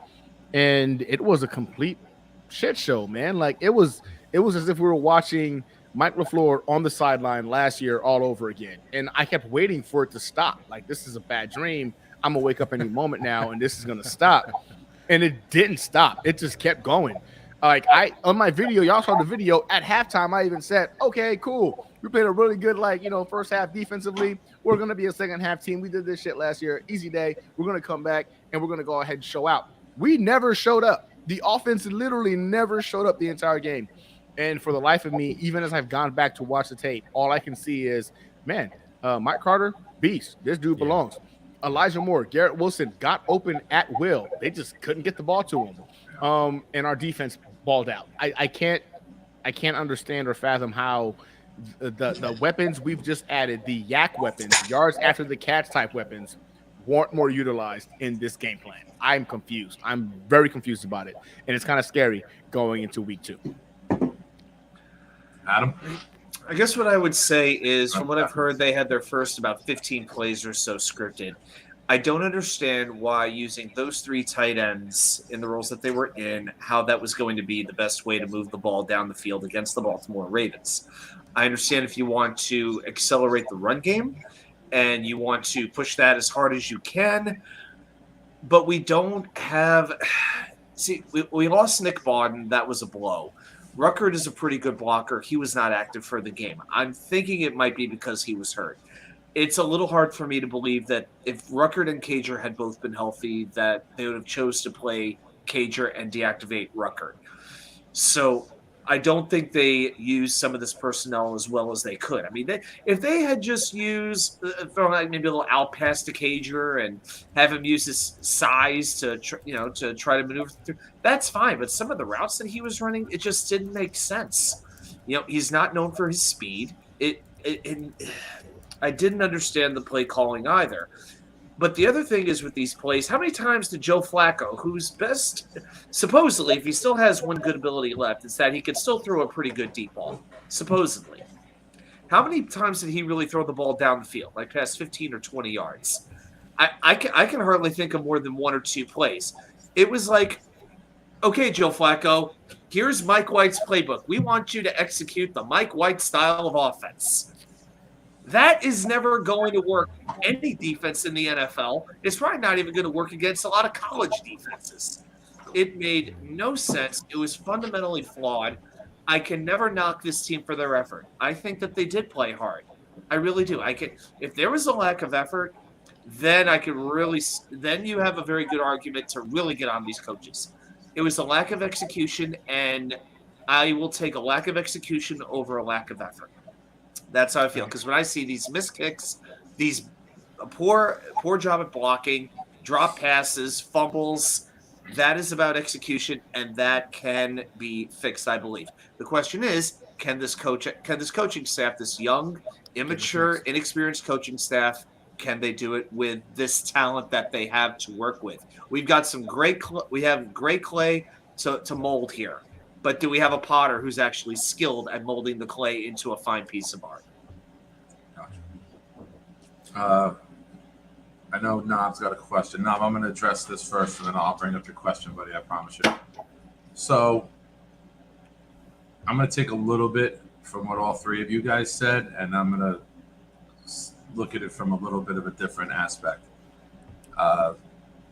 And it was a complete shit show, man. Like it was as if we were watching Mike LaFleur on the sideline last year all over again. And I kept waiting for it to stop. Like, this is a bad dream. I'm gonna wake up any moment now and this is gonna stop. And it didn't stop. It just kept going. Like, on my video, y'all saw the video at halftime. I even said, okay, cool. We played a really good, first half defensively. We're going to be a second half team. We did this shit last year. Easy day. We're going to come back and we're going to go ahead and show out. We never showed up. The offense literally never showed up the entire game. And for the life of me, even as I've gone back to watch the tape, all I can see is, man, Mike Carter, beast. This dude belongs. Elijah Moore, Garrett Wilson got open at will. They just couldn't get the ball to him. And our defense balled out. I can't understand or fathom how the weapons we've just added, the yak weapons, yards after the catch type weapons, weren't more utilized in this game plan. I'm confused. I'm very confused about it. And it's kind of scary going into week 2. Adam? I guess what I would say is, from what I've heard, they had their first about 15 plays or so scripted. I don't understand why using those 3 tight ends in the roles that they were in, how that was going to be the best way to move the ball down the field against the Baltimore Ravens. I understand if you want to accelerate the run game and you want to push that as hard as you can, but we don't have – see, we lost Nick Bawden. That was a blow. Ruckert is a pretty good blocker. He was not active for the game. I'm thinking it might be because he was hurt. It's a little hard for me to believe that if Ruckert and Cager had both been healthy, that they would have chose to play Cager and deactivate Ruckert. So I don't think they used some of this personnel as well as they could. I mean, if they had just used thrown like maybe a little out pass to Cager and have him use his size to try to maneuver through, that's fine. But some of the routes that he was running, it just didn't make sense. He's not known for his speed. I didn't understand the play calling either. But the other thing is with these plays, how many times did Joe Flacco, who's best, supposedly, if he still has one good ability left, it's that he can still throw a pretty good deep ball, supposedly. How many times did he really throw the ball down the field, like past 15 or 20 yards? I can hardly think of more than 1 or 2 plays. It was like, okay, Joe Flacco, here's Mike White's playbook. We want you to execute the Mike White style of offense. That is never going to work any defense in the NFL. It's probably not even going to work against a lot of college defenses. It made no sense. It was fundamentally flawed. I can never knock this team for their effort. I think that they did play hard. I really do. If there was a lack of effort, then then you have a very good argument to really get on these coaches. It was a lack of execution, and I will take a lack of execution over a lack of effort. That's how I feel. Because when I see these missed kicks, these poor job at blocking, drop passes, fumbles, that is about execution, and that can be fixed, I believe. The question is, can this coaching staff, this young, immature, inexperienced coaching staff, can they do it with this talent that they have to work with? We've got some great clay to mold here. But do we have a potter who's actually skilled at molding the clay into a fine piece of art? Gotcha. I know Nob's got a question. Nob, I'm going to address this first, and then I'll bring up your question, buddy. I promise you. So I'm going to take a little bit from what all 3 of you guys said, and I'm going to look at it from a little bit of a different aspect.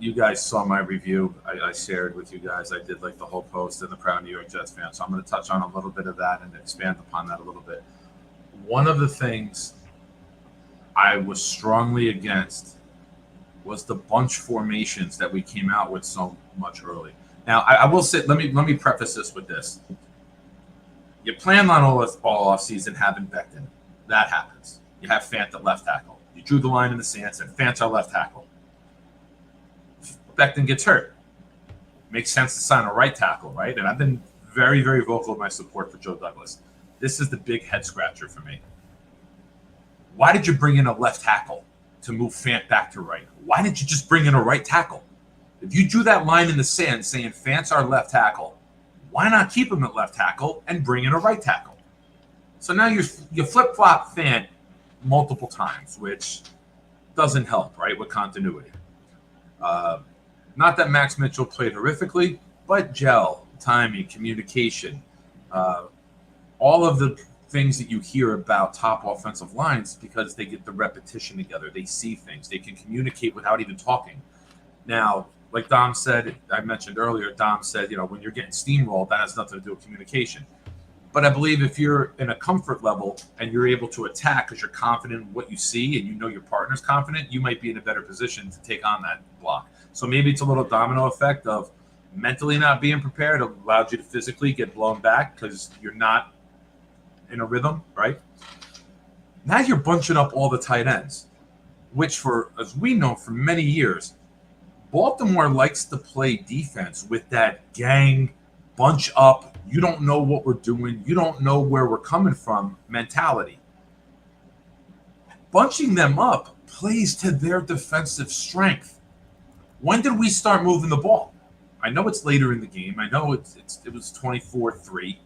You guys saw my review. I shared with you guys. I did like the whole post and the proud New York Jets fan. So I'm going to touch on a little bit of that and expand upon that a little bit. One of the things I was strongly against was the bunch formations that we came out with so much early. Now, I will say, let me preface this with this. You plan on all off season having Becton. That happens. You have Fant at left tackle. You drew the line in the sand, said Fant's our left tackle. Becton gets hurt. Makes sense to sign a right tackle, right? And I've been very, very vocal in my support for Joe Douglas. This is the big head scratcher for me. Why did you bring in a left tackle to move Fant back to right? Why didn't you just bring in a right tackle? If you drew that line in the sand saying Fant's our left tackle, why not keep him at left tackle and bring in a right tackle? So now you flip-flop Fant multiple times, which doesn't help, right, with continuity. Not that Max Mitchell played horrifically, but gel, timing, communication, all of the things that you hear about top offensive lines because they get the repetition together. They see things. They can communicate without even talking. Now, like Dom said, I mentioned earlier, Dom said, when you're getting steamrolled, that has nothing to do with communication. But I believe if you're in a comfort level and you're able to attack because you're confident in what you see and you know your partner's confident, you might be in a better position to take on that block. So maybe it's a little domino effect of mentally not being prepared allowed you to physically get blown back because you're not in a rhythm, right? Now you're bunching up all the tight ends, which as we know for many years, Baltimore likes to play defense with that gang, bunch up, you don't know what we're doing, you don't know where we're coming from mentality. Bunching them up plays to their defensive strength. When did we start moving the ball? I know it's later in the game. I know it was 24-3.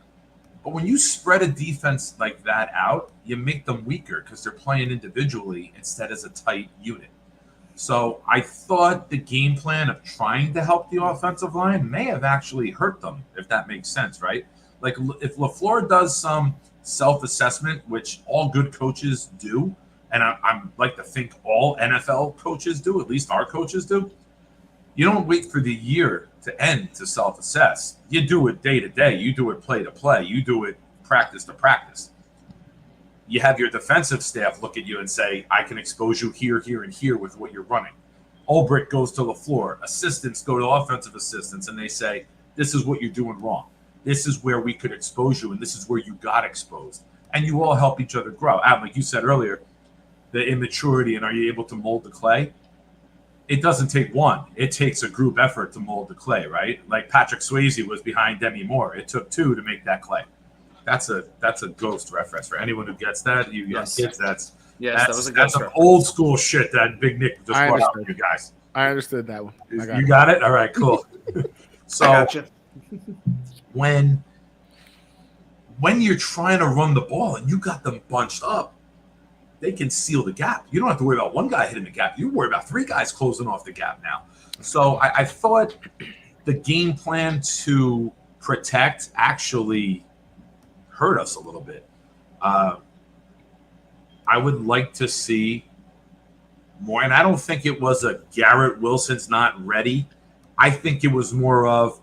But when you spread a defense like that out, you make them weaker because they're playing individually instead as a tight unit. So I thought the game plan of trying to help the offensive line may have actually hurt them, if that makes sense, right? Like if LaFleur does some self-assessment, which all good coaches do, and I'm like to think all NFL coaches do, at least our coaches do, you don't wait for the year to end to self-assess. You do it day to day. You do it play to play. You do it practice to practice. You have your defensive staff look at you and say, I can expose you here, here, and here with what you're running. Ulbrich goes to LaFleur. Assistants go to offensive assistants, and they say, this is what you're doing wrong. This is where we could expose you, and this is where you got exposed. And you all help each other grow. Like you said earlier, the immaturity and are you able to mold the clay? It doesn't take one. It takes a group effort to mold the clay, right? Like Patrick Swayze was behind Demi Moore. It took two to make that clay. That's a Ghost reference for anyone who gets that. You young kids, that was a Ghost reference. Old school shit that Big Nick just brought out for you guys. I understood that one. You got it? All right, cool. So I got you. when you're trying to run the ball and you got them bunched up, they can seal the gap. You don't have to worry about one guy hitting the gap. You worry about three guys closing off the gap now. So I thought the game plan to protect actually hurt us a little bit. I would like to see more, and I don't think it was a Garrett Wilson's not ready. I think it was more of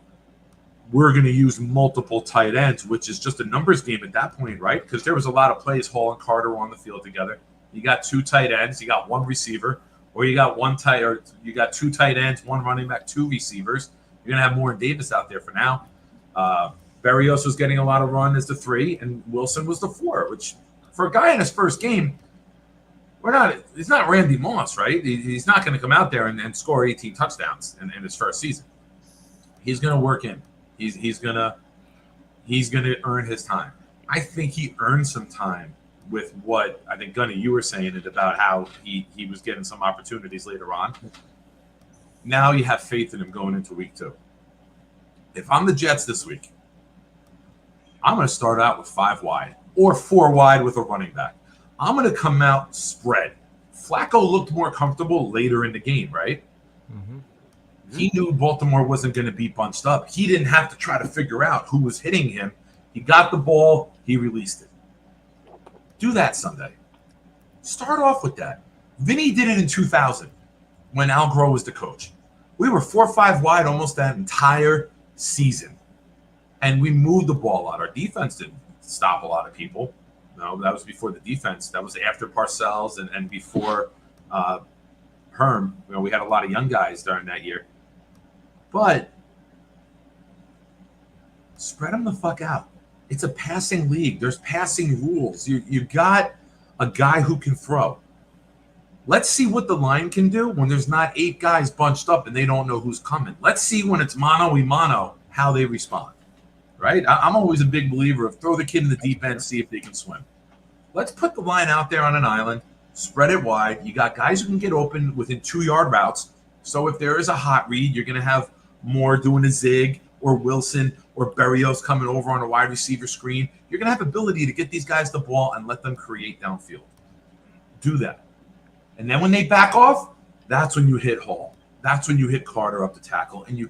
we're going to use multiple tight ends, which is just a numbers game at that point, right? Because there was a lot of plays Hall and Carter were on the field together. You got two tight ends, you got one receiver, or you got you got two tight ends, one running back, two receivers. You're going to have Warren Davis out there for now. Berrios was getting a lot of run as the 3, and Wilson was the 4, which for a guy in his first game, he's not Randy Moss, right? He's not going to come out there and score 18 touchdowns in his first season. He's going to work in. He's going to earn his time. I think he earned some time with what I think, Gunny, you were saying it about how he was getting some opportunities later on. Now you have faith in him going into week 2. If I'm the Jets this week, I'm going to start out with 5 wide or 4 wide with a running back. I'm going to come out spread. Flacco looked more comfortable later in the game, right? Mm-hmm. He knew Baltimore wasn't going to be bunched up. He didn't have to try to figure out who was hitting him. He got the ball. He released it. Do that Sunday. Start off with that. Vinny did it in 2000 when Al Groh was the coach. We were 4-5 wide almost that entire season. And we moved the ball out. Our defense didn't stop a lot of people. No, that was before the defense. That was after Parcells and before Herm. We had a lot of young guys during that year. But spread them the fuck out. It's a passing league. There's passing rules. You got a guy who can throw. Let's see what the line can do when there's not 8 guys bunched up and they don't know who's coming. Let's see when it's mano-a-mano how they respond. Right? I'm always a big believer of throw the kid in the deep end, see if they can swim. Let's put the line out there on an island, spread it wide. You got guys who can get open within 2-yard routes. So if there is a hot read, you're going to have Moore doing a zig or Wilson or Berrios coming over on a wide receiver screen. You're going to have ability to get these guys the ball and let them create downfield. Do that. And then when they back off, that's when you hit Hall. that's when you hit Carter up the tackle and you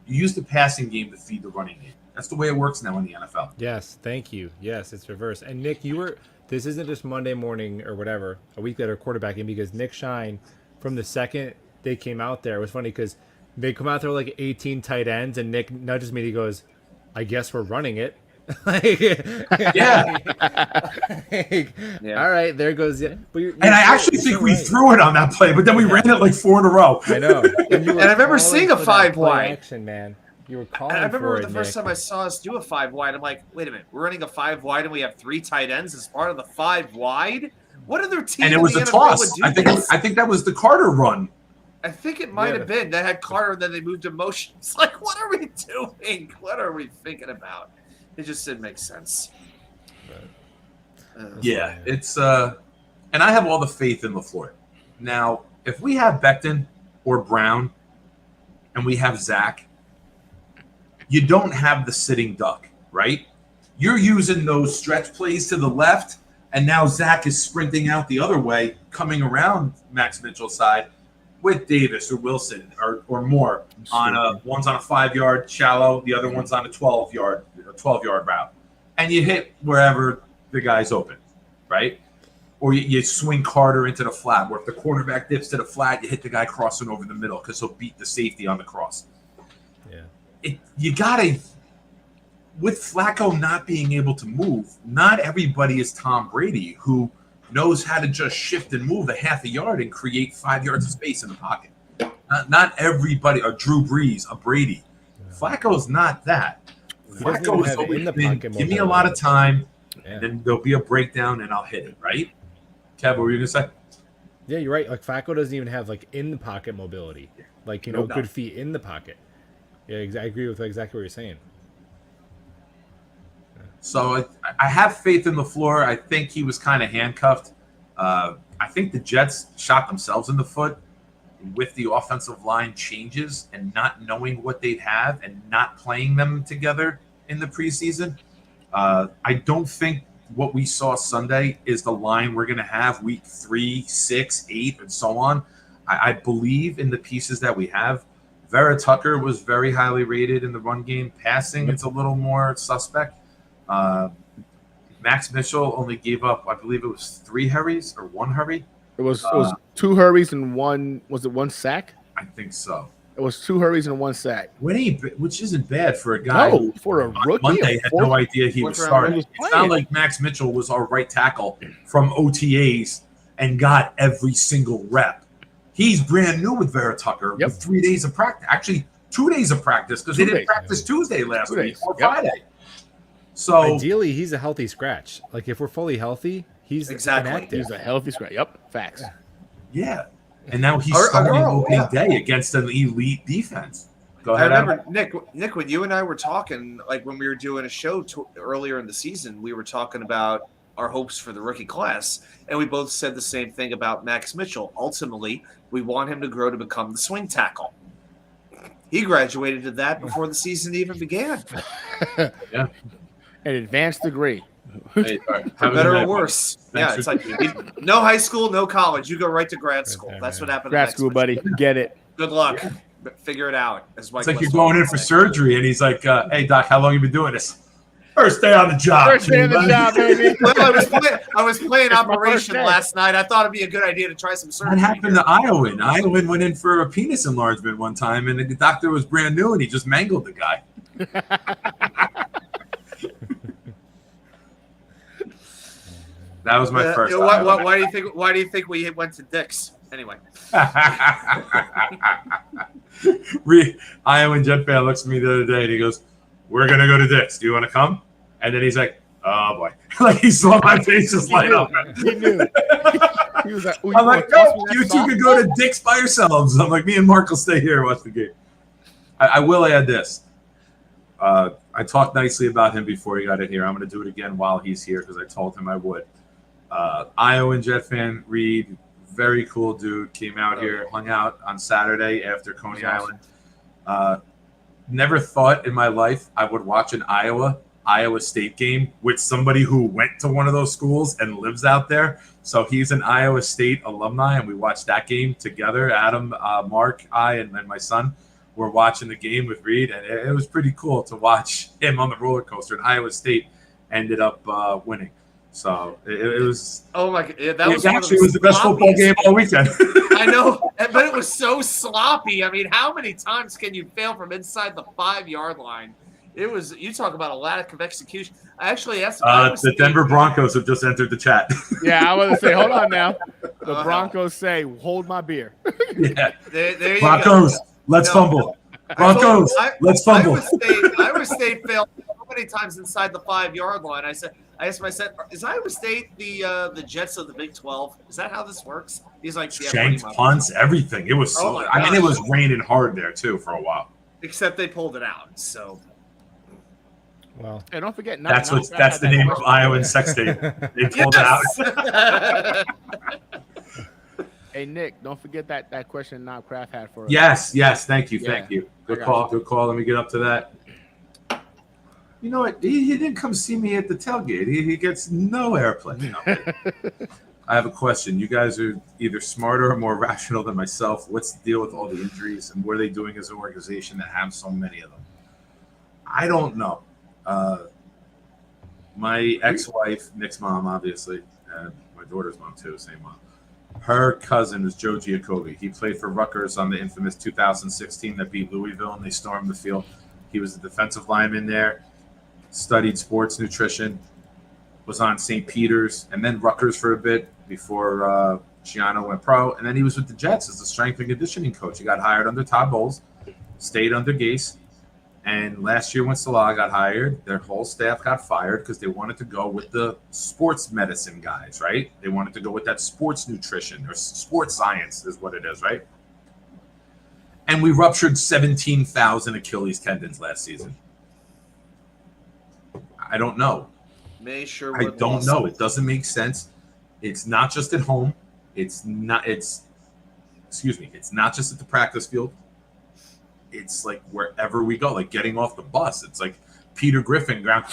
use the passing game to feed the running game. That's the way it works now in the NFL. Yes, thank you. Yes, it's reverse. And Nick, this isn't just Monday morning or whatever, a week later quarterbacking, because Nick Shine, from the second they came out there, it was funny because they come out there like 18 tight ends, and Nick nudges me and he goes, I guess we're running it. Yeah. All right, there goes it. And I actually think we threw it on that play, but then we ran it like 4 in a row. I know. And I remember seeing a 5 wide action, man. You were calling. And I remember for the it, first Nick. time I saw us do a 5 wide. I'm like, wait a minute, we're running a 5 wide and we have 3 tight ends as part of the 5 wide. What other team? And it in was the a NFL toss. would do I this? think that was the Carter run. I think it might have been. They had Carter and then they moved to motion. It's like, what are we doing? What are we thinking about? It just didn't make sense. Yeah, it's and I have all the faith in LaFleur. Now, if we have Becton or Brown and we have Zach, you don't have the sitting duck, right? You're using those stretch plays to the left, and now Zach is sprinting out the other way, coming around Max Mitchell's side with Davis or Wilson or more one's on a 5-yard shallow, the other one's on a 12-yard route, and you hit wherever the guy's open, right? Or you swing Carter into the flat, where if the quarterback dips to the flat, you hit the guy crossing over the middle because he'll beat the safety on the cross. Yeah. You gotta, with Flacco not being able to move, not everybody is Tom Brady, who knows how to just shift and move a half a yard and create 5 yards of space in the pocket. Not everybody, a Drew Brees, a Brady. Flacco's not that. He doesn't even Flacco is have it always in the been, pocket give me a lot of time, Yeah. and then there'll be a breakdown, and I'll hit it, right? Kev, what were you going to say? Yeah, you're right. Like Flacco doesn't even have like in the pocket mobility, like No doubt. good feet in the pocket. Yeah, I agree with exactly what you're saying. So I have faith in LaFleur. I think he was kind of handcuffed. I think the Jets shot themselves in the foot with the offensive line changes and not knowing what they'd have and not playing them together in the preseason. I don't think what we saw Sunday is the line we're going to have week 3, 6, 8, and so on. I believe in the pieces that we have. Vera Tucker was very highly rated in the run game. Passing, it's a little more suspect. Max Mitchell only gave up, I believe it was 3 hurries or 1 hurry. It was 2 hurries and one sack? I think so. It was 2 hurries and 1 sack. Which isn't bad for a guy No, who for a on rookie. Monday had no idea he was starting. was It's playing. not like Max Mitchell was our right tackle from OTAs and got every single rep. He's brand new with Vera Tucker with 3 days of practice. Actually, 2 days of practice because they didn't practice Tuesday last 2 week days. or Yep. Friday. So Ideally, he's a healthy scratch. Like if we're fully healthy, he's Exactly. inactive. He's a healthy scratch. Yep, facts. yeah, and now he's Or- starting or- opening yeah. day against an elite defense. Go I ahead, Adam. remember Nick, when you and I were talking, like when we were doing a show earlier in the season, we were talking about our hopes for the rookie class, and we both said the same thing about Max Mitchell. Ultimately, we want him to grow to become the swing tackle. He graduated to that before the season even began, An advanced degree. Hey, all right. for Have a better good or night, worse. Thanks Yeah, for it's like no high school, no college. You go right to grad school. there, That's man. what happened. to Grad Max school, Mitchell. buddy. Get it. Good luck. But figure it out. As Mike It's like you're Westphal going in would for say. surgery, and he's like, "Hey, doc, how long you been doing this?" First day on the job. First day on the job, baby. Well, I was playing It's my first Operation day. last night. I thought it'd be a good idea to try some surgery. What happened to Iowan? Iowan went in for a penis enlargement one time, and the doctor was brand new, and he just mangled the guy. That was my first. Iowa. Why do you think we went to Dick's anyway? Iowan Jet fan looks at me the other day, and he goes, "We're gonna go to Dick's. Do you want to come?" And then he's like, "Oh boy!" Like he saw my face just light up. He knew. He was like, "Ooh, I'm like, wanna toss "No, me that you two soft?" can go to Dick's by yourselves." I'm like, "Me and Mark will stay here and watch the game." I will add this. I talked nicely about him before he got in here. I'm going to do it again while he's here because I told him I would. Iowan Jet fan Reed, very cool dude. Came out here, hung out on Saturday after Coney That's Island. Never thought in my life I would watch an Iowa Iowa State game with somebody who went to one of those schools and lives out there. So he's an Iowa State alumni, and we watched that game together. Adam, Mark, I, and my son were watching the game with Reed, and it was pretty cool to watch him on the roller coaster. And Iowa State ended up winning. So it was. Oh my god, that It was actually was the best football game all weekend. I know, but it was so sloppy. I mean, how many times can you fail from inside the 5-yard line? It was. You talk about a lack of execution. I actually asked. The Denver Broncos have just entered the chat. Yeah, I was gonna say, hold on now. The Broncos say, "Hold my beer." Yeah, there you Broncos, go. let's No. fumble. Broncos, let's fumble. Iowa State failed so many times inside the 5-yard line. I asked my son, is Iowa State the Jets of the Big 12? Is that how this works? He's like, yeah, pretty Shanked much. punts, everything. It was Oh so. my I mean, it gosh. was raining hard there too for a while. Except they pulled it out. So Well, And don't forget, That's the name of Iowa and Sex State. They pulled it out. yes. Hey Nick, don't forget that question Knob Craft had for us. Yes. Thank you. Yeah. Good I call. Good call. Let me get up to that. You know what? He didn't come see me at the tailgate. He gets no airplay. No. I have a question. You guys are either smarter or more rational than myself. What's the deal with all the injuries, and what are they doing as an organization that have so many of them? I don't know. My ex-wife, Nick's mom, obviously, and my daughter's mom too, same mom. Her cousin is Joe Giacobbe. He played for Rutgers on the infamous 2016 that beat Louisville, and they stormed the field. He was a defensive lineman there, studied sports nutrition, was on St. Peter's, and then Rutgers for a bit before Shiano went pro. And then he was with the Jets as the strength and conditioning coach. He got hired under Todd Bowles, stayed under Gase. And last year when Salah got hired, their whole staff got fired because they wanted to go with the sports medicine guys, right? They wanted to go with that sports nutrition or sports science is what it is, right? And we ruptured 17,000 Achilles tendons last season. I don't know. May sure I don't know. It doesn't make sense. It's not just at home. It's not just at the practice field. It's like wherever we go, like getting off the bus. It's like Peter Griffin like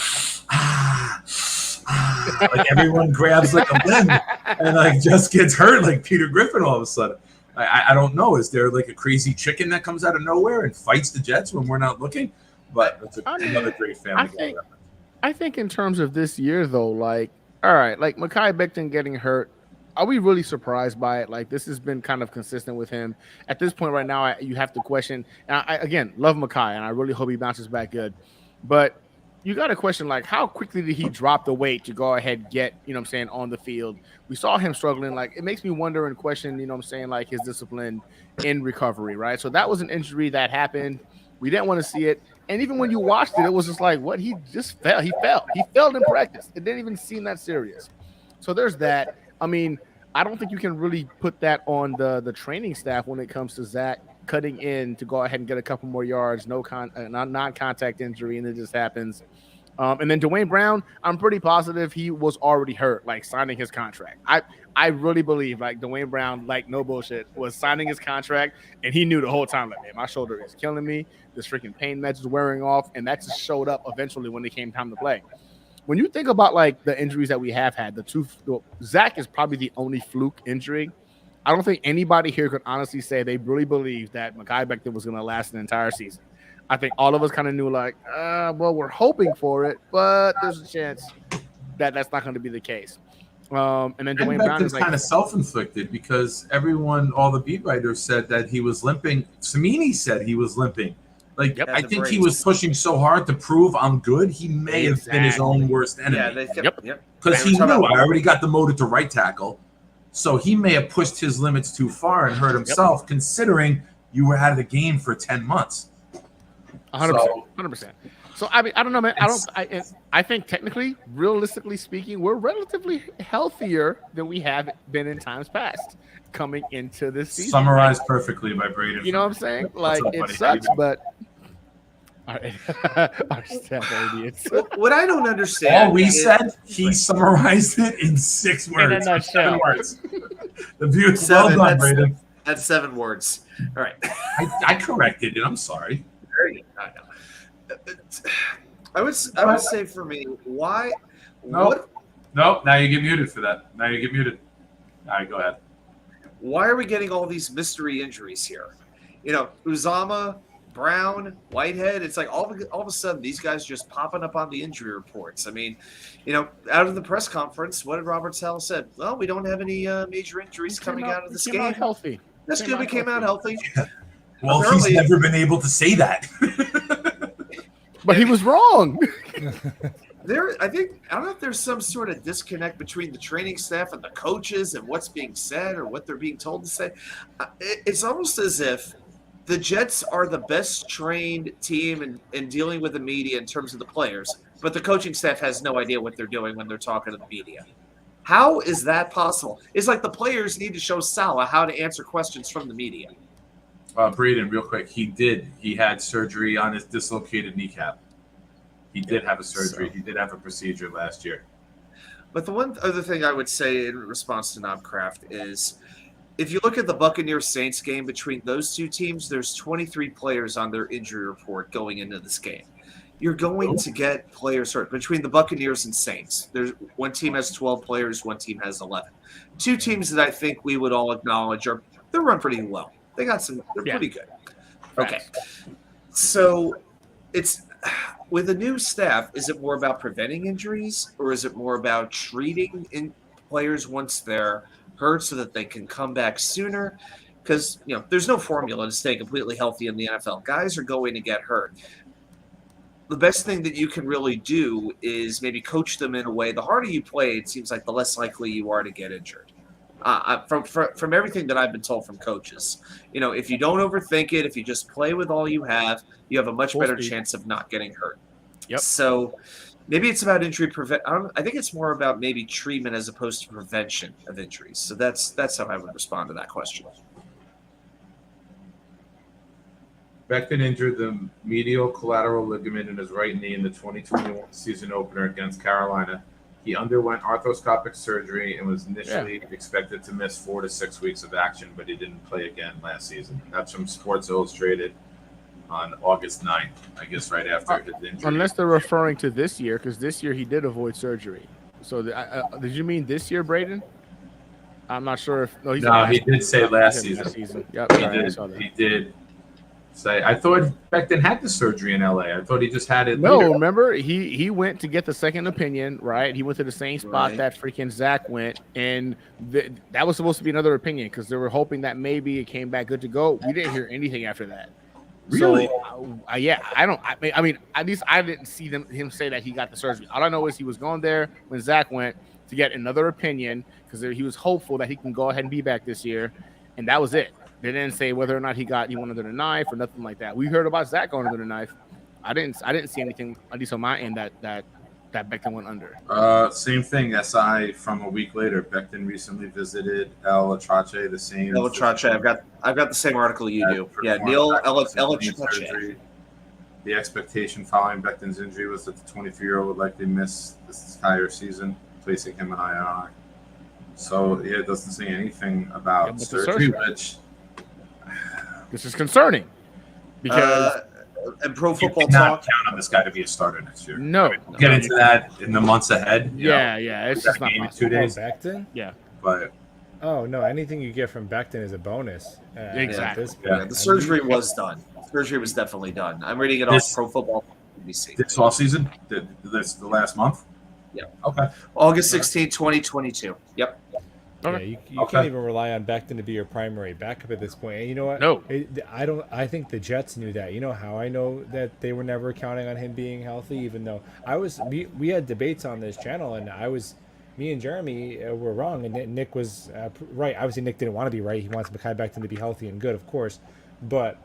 everyone grabs like a limb and like just gets hurt like Peter Griffin all of a sudden. I don't know. Is there like a crazy chicken that comes out of nowhere and fights the Jets when we're not looking? But it's another great family guy. I think in terms of this year though, like, all right, like Mekhi Becton getting hurt, are we really surprised by it? Like, this has been kind of consistent with him. At this point right now, you have to question. And I again, love Mekhi, and I really hope he bounces back good. But you got to question, like, how quickly did he drop the weight to go ahead and get, you know what I'm saying, on the field? We saw him struggling. Like, it makes me wonder and question, you know what I'm saying, like his discipline in recovery, right? So that was an injury that happened. We didn't want to see it. And even when you watched it, it was just like, what? He just fell. He failed in practice. It didn't even seem that serious. So there's that. I mean, I don't think you can really put that on the training staff when it comes to Zach cutting in to go ahead and get a couple more yards, non-contact injury, and it just happens. And then Dwayne Brown, I'm pretty positive he was already hurt, like signing his contract. I really believe, like, Dwayne Brown, like, no bullshit, was signing his contract, and he knew the whole time, like, man, my shoulder is killing me. This freaking pain meds is wearing off, and that just showed up eventually when it came time to play. When you think about, like, the injuries that we have had, Zach is probably the only fluke injury. I don't think anybody here could honestly say they really believe that Mekhi Becton was going to last an entire season. I think all of us kind of knew, like, well, we're hoping for it, but there's a chance that that's not going to be the case. And then Dwayne Brown is like, kind of self-inflicted because all the beat writers said that he was limping. Samini said he was limping. Like, Yep. I think he was pushing so hard to prove I'm good. He may have been his own worst enemy. Yeah, Because he knew I already got demoted to right tackle. So he may have pushed his limits too far and hurt himself, considering you were out of the game for 10 months. 100%. So I mean, I don't know, man. I think technically, realistically speaking, we're relatively healthier than we have been in times past coming into this season. Summarized perfectly by Braden. You know what I'm saying? Like, up, it buddy? sucks, but all right. Our staff are idiots. What I don't understand. All we said, he summarized it in 6 words. In a nutshell. 7 words. The view is Seven, well done, Braden. That's 7 words. All right. I corrected it. I'm sorry. I would say for me, why? No. What? Nope. Now you get muted for that. Now you get muted. All right, go ahead. Why are we getting all these mystery injuries here? You know, Uzama, Brown, Whitehead. It's like all of a sudden these guys just popping up on the injury reports. I mean, you know, out of the press conference, what did Robert Saleh said? Well, we don't have any major injuries coming out of this He came out game. healthy. That's good. We came out healthy. Well, Apparently- he's never been able to say that. But he was wrong. I don't know if there's some sort of disconnect between the training staff and the coaches and what's being said or what they're being told to say. It's almost as if the Jets are the best trained team in dealing with the media in terms of the players, but the coaching staff has no idea what they're doing when they're talking to the media. How is that possible? It's like the players need to show Saleh how to answer questions from the media. Braden, real quick, he had surgery on his dislocated kneecap. He did have a surgery. So- He did have a procedure last year. But the one other thing I would say in response to Knobcraft is if you look at the Buccaneers Saints game between those two teams, there's 23 players on their injury report going into this game. You're going to get players hurt between the Buccaneers and Saints. There's one team has 12 players, one team has 11. Two teams that I think we would all acknowledge they're run pretty well. They're pretty good. Okay. So it's with a new staff, is it more about preventing injuries or is it more about treating players once they're hurt so that they can come back sooner? Because, you know, there's no formula to stay completely healthy in the NFL. Guys are going to get hurt. The best thing that you can really do is maybe coach them in a way. The harder you play, it seems like the less likely you are to get injured. From everything that I've been told from coaches, you know, if you don't overthink it, if you just play with all you have a much better chance of not getting hurt. Yep. So maybe it's about injury prevent. I think it's more about maybe treatment as opposed to prevention of injuries. So that's how I would respond to that question. Becton injured the medial collateral ligament in his right knee in the 2021 season opener against Carolina. He underwent arthroscopic surgery and was initially expected to miss 4 to 6 weeks of action, but he didn't play again last season. That's from Sports Illustrated on August 9th, I guess right after his injury. Unless they're referring to this year, because this year he did avoid surgery. So did you mean this year, Braden? I'm not sure if he did say last season. Yep, He did say. I thought Becton had the surgery in LA. I thought he just had it. No, later. remember he went to get the second opinion, right? He went to the same spot Right. that freaking Zach went, and that was supposed to be another opinion because they were hoping that maybe it came back good to go. We didn't hear anything after that. Really? So, I mean, at least I didn't see him say that he got the surgery. All I know is he was going there when Zach went to get another opinion because he was hopeful that he can go ahead and be back this year, and that was it. They didn't say whether or not he went under the knife or nothing like that. We heard about Zach going under the knife. I didn't see anything, at least on my end, that Becton went under. Same thing. SI from a week later. Becton recently visited El Atrache, the same. El Atrache, I've got the same article you do. Yeah, Neil El Atrache. The expectation following Becton's injury was that the 23-year-old would likely miss this entire season, placing him in IR. So it doesn't say anything about but the surgery, surgery. which This is concerning because And Pro you Football cannot Talk. count on this guy to be a starter next year. no, We'll get into that in the months ahead. you know. yeah, it's We got just a not game in possible. 2 days, Becton? but Oh no! Anything you get from Becton is a bonus. Exactly. At this Yeah. point. The surgery was done. Surgery was definitely done. I'm reading it off This- Pro Football NBC. this offseason, the last month. Yeah. Okay. August 16, 2022. Yep. Yeah, you Okay. can't even rely on Becton to be your primary backup at this point. And you know what? No. I think the Jets knew that. You know how I know that they were never counting on him being healthy, even though we had debates on this channel, and me and Jeremy were wrong, and Nick was right. Obviously, Nick didn't want to be right. He wants Mekhi Becton to be healthy and good, of course. But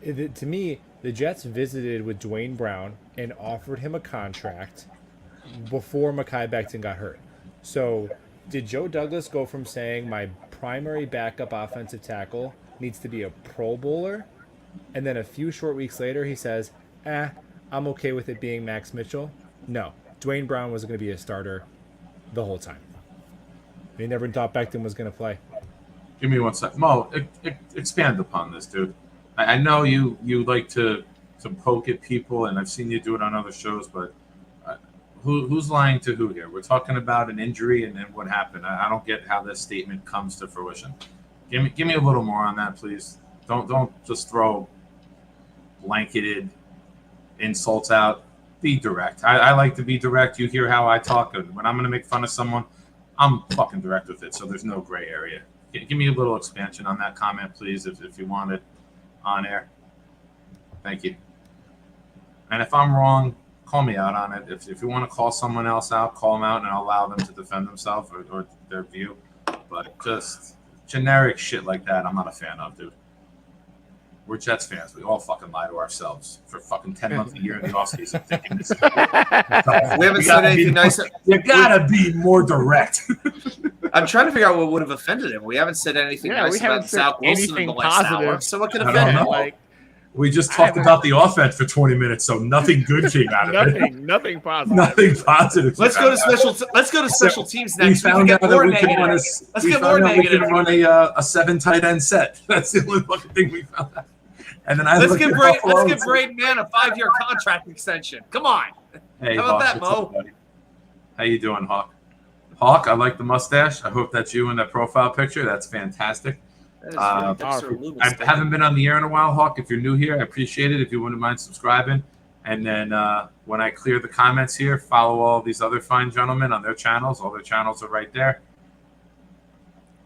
to me, the Jets visited with Dwayne Brown and offered him a contract before Mekhi Becton got hurt. So did Joe Douglas go from saying my primary backup offensive tackle needs to be a Pro Bowler, and then a few short weeks later he says, I'm okay with it being Max Mitchell? No. Dwayne Brown was going to be a starter the whole time. They never thought Becton was going to play. Give me 1 second. Mo, expand upon this, dude. I know you like to poke at people, and I've seen you do it on other shows, but who's lying to who here? We're talking about an injury and then what happened. I don't get how this statement comes to fruition. Give me a little more on that, please. Don't just throw blanketed insults out. Be direct. I like to be direct. You hear how I talk. When I'm going to make fun of someone, I'm fucking direct with it, so there's no gray area. Give me a little expansion on that comment, please, if you want it on air. Thank you. And if I'm wrong, call me out on it. If you want to call someone else out, call them out, and I'll allow them to defend themselves or their view. But just generic shit like that, I'm not a fan of, dude. We're Jets fans. We all fucking lie to ourselves for fucking 10 months a year in the offseason. Thinking this is We haven't said anything nice. You gotta be more direct. I'm trying to figure out what would have offended him. We haven't said anything Yeah, nice we about haven't said Zach Wilson in anything the last positive. hour. So what could I offend don't him? know. Like We just talked about the offense for 20 minutes, so nothing good came out of it. nothing positive. Nothing positive. Let's go to special teams We next. We can found get out that more we can run negative. we found out we can run a 7 tight end set. That's the only fucking thing we found out. And then Let's give Braden Mann a 5-year contract extension. Come on. Hey, How about Hawk, that, what's Mo? up, buddy? How you doing, Hawk? Hawk, I like the mustache. I hope that's you in that profile picture. That's fantastic. That is really Dexter I Loomis. haven't been on the air in a while, Hawk. If you're new here, I appreciate it. If you wouldn't mind subscribing. And then when I clear the comments here, follow all these other fine gentlemen on their channels. All their channels are right there.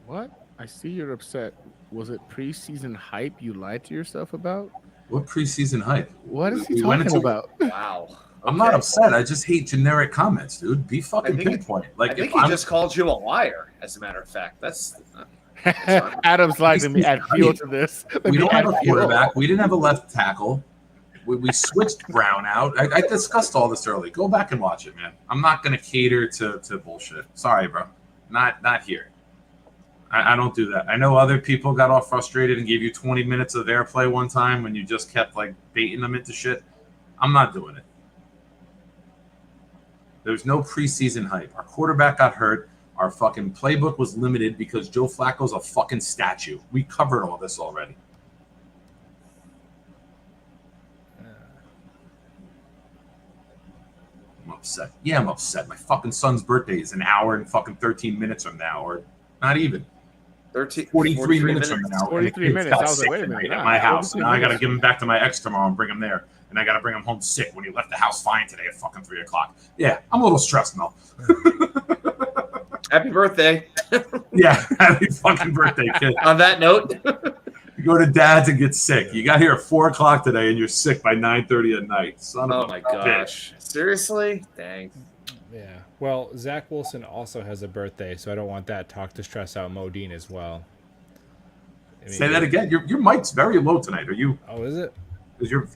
What? I see you're upset. Was it preseason hype you lied to yourself about? What preseason hype? What is he We went talking into- about? Wow. I'm not Okay. upset. I just hate generic comments, dude. Be fucking I think pinpoint. I Like think if he I'm just called you a liar, as a matter of fact. That's Adam's like, let me add fuel to this. Let we me don't add have a fuel. quarterback. We didn't have a left tackle. We switched Brown out. I discussed all this early. Go back and watch it, man. I'm not going to cater to bullshit. Sorry, bro. Not here. I don't do that. I know other people got all frustrated and gave you 20 minutes of airplay one time when you just kept like baiting them into shit. I'm not doing it. There's no preseason hype. Our quarterback got hurt. Our fucking playbook was limited because Joe Flacco's a fucking statue. We covered all this already. I'm upset. Yeah, I'm upset. My fucking son's birthday is an hour and fucking 13 minutes from now, or not even. 43 minutes from now. 43 and the kid's minutes. got I was like, sick wait a tonight minute, at nah, my house. 43 Now I got to minutes. give him back to my ex tomorrow and bring him there. And I got to bring him home sick when he left the house fine today at fucking 3 o'clock. Yeah, I'm a little stressed, Mel. happy birthday. Yeah, happy fucking birthday, kid. On that note, You go to dad's and get sick. You got here at 4 o'clock today and you're sick by 9:30 at night. Son of oh a my bitch. gosh, seriously? Dang. Yeah. Well, Zach Wilson also has a birthday, so I don't want that talk to stress out Modine as well. I mean, Say that again. Your mic's very low tonight. Are you? Oh, is it? Is your?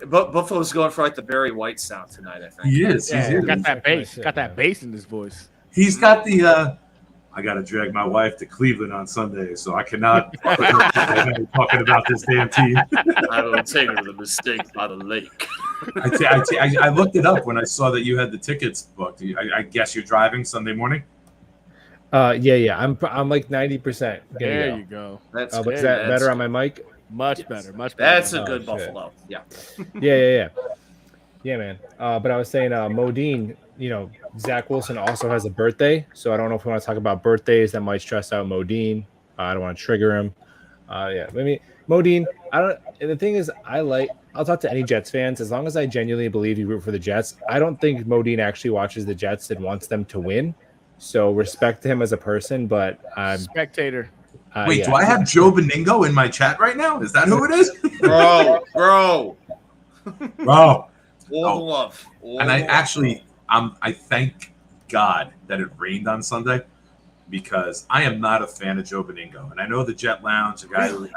Buffalo's going for like the Barry White sound tonight, I think. He is. Yeah, He's, got that bass. Shit, Got that man. bass in his voice. he's got the. I got to drag my wife to Cleveland on Sunday, so I cannot talking about this damn team. I will take her to the mistake by the lake. I looked it up when I saw that you had the tickets booked. I guess you're driving Sunday morning. Yeah. I'm like 90%. There you go. That's But good. is that That's- better on my mic? Much Yes. better. Much better. That's a Oh, good shit. Buffalo. Yeah. Yeah. Yeah, man. But I was saying, Modine, Zach Wilson also has a birthday, so I don't know if we want to talk about birthdays that might stress out Modine. I don't want to trigger him. Yeah, I mean, Modine, I don't. And the thing is, I'll talk to any Jets fans as long as I genuinely believe you root for the Jets. I don't think Modine actually watches the Jets and wants them to win. So respect to him as a person, but Spectator. Wait, yeah. do I have Joe Beningo in my chat right now? Is that who it is? Bro. Bro. All the Oh. love. All And I the love. actually, I thank God that it rained on Sunday because I am not a fan of Joe Beningo. And I know the Jet Lounge, the guy who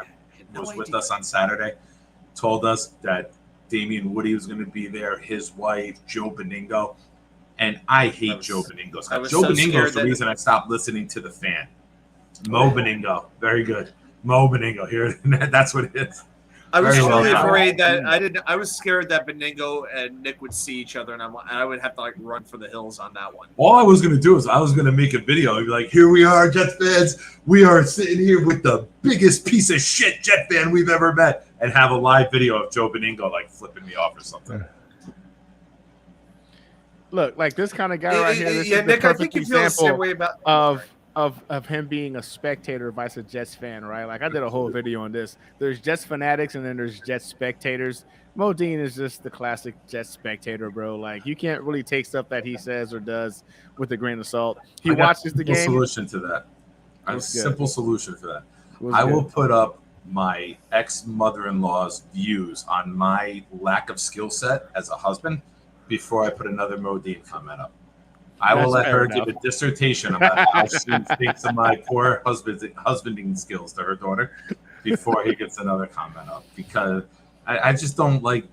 was with us on Saturday, told us that Damian Woody was going to be there, his wife, Joe Beningo. And I hate Joe Beningo. I was Joe so Beningo scared is the that- reason I stopped listening to The Fan. Mo Beningo. Very good. Mo Beningo. Here, that's what it is. I was Very well truly done. afraid that I was scared that Beningo and Nick would see each other, and I would have to like run for the hills on that one. All I was going to do is I was going to make a video and be like, here we are, Jets fans. We are sitting here with the biggest piece of shit Jet fan we've ever met, and have a live video of Joe Beningo like flipping me off or something. Look, like this kind of guy right here. This Yeah, is the Nick, I think perfect you feel the same example way about of him being a spectator vice a Jets fan, right? Like I did a whole video on this. There's Jets fanatics and then there's Jets spectators. Modine is just the classic Jets spectator, bro. Like you can't really take stuff that he says or does with a grain of salt. He I got watches the a simple game. solution to that. I have a What's good? simple solution for that. What's I good? will put up my ex-mother-in-law's views on my lack of skill set as a husband before I put another Modine comment up. I will That's let fair her enough. give a dissertation about how she thinks of my poor husbanding skills to her daughter before he gets another comment up, because I just don't like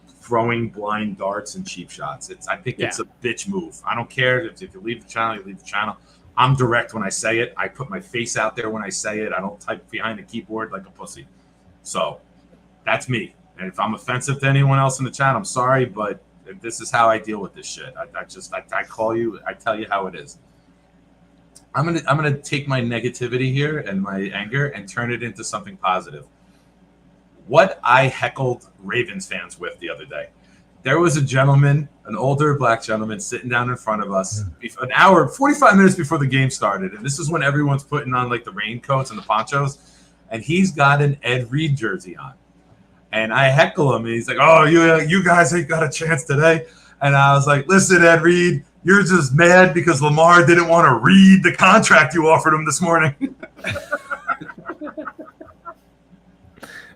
throwing blind darts and cheap shots. I think it's a bitch move. I don't care if you leave the channel, you leave the channel. I'm direct when I say it. I put my face out there when I say it. I don't type behind the keyboard like a pussy. So that's me. And if I'm offensive to anyone else in the chat, I'm sorry, but this is how I deal with this shit. I call you, I tell you how it is. I'm gonna take my negativity here and my anger and turn it into something positive. What I heckled Ravens fans with the other day. There was a gentleman, an older black gentleman, sitting down in front of us an hour, 45 minutes before the game started. And this is when everyone's putting on like the raincoats and the ponchos. And he's got an Ed Reed jersey on. And I heckle him, and he's like, "Oh, you guys ain't got a chance today." And I was like, "Listen, Ed Reed, you're just mad because Lamar didn't want to read the contract you offered him this morning."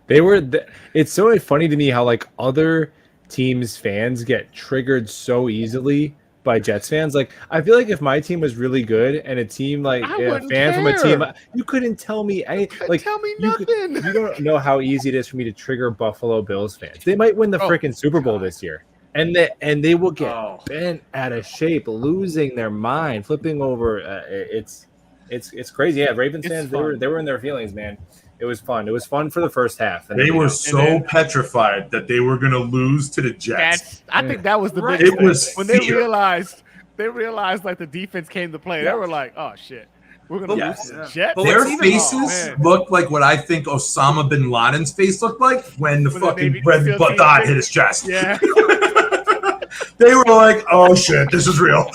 It's so funny to me how like other teams' fans get triggered so easily by Jets fans. Like I feel like if my team was really good and a team like I a wouldn't fan from a care. team, you couldn't tell me like Tell me you nothing. you don't know how easy it is for me to trigger Buffalo Bills fans. They might win the Oh, freaking Super Bowl this year, and they will get Oh. bent out of shape, losing their mind, flipping over. It's crazy. Yeah, Ravens It's fans, fun. they were in their feelings, man. It was fun. It was fun for the first half. And They then, were you know, so then- petrified that they were going to lose to the Jets. I think that was the Right. biggest It thing. was When they fear. realized like the defense came to play. Yeah. They were like, "Oh shit, we're gonna Yes. lose to the Yeah. Jets." But Their what's even- faces man. looked like what I think Osama bin Laden's face looked like when the When the fucking Navy red SEAL butt team dot thing- hit his chest. Yeah. They were like, "Oh shit, this is real."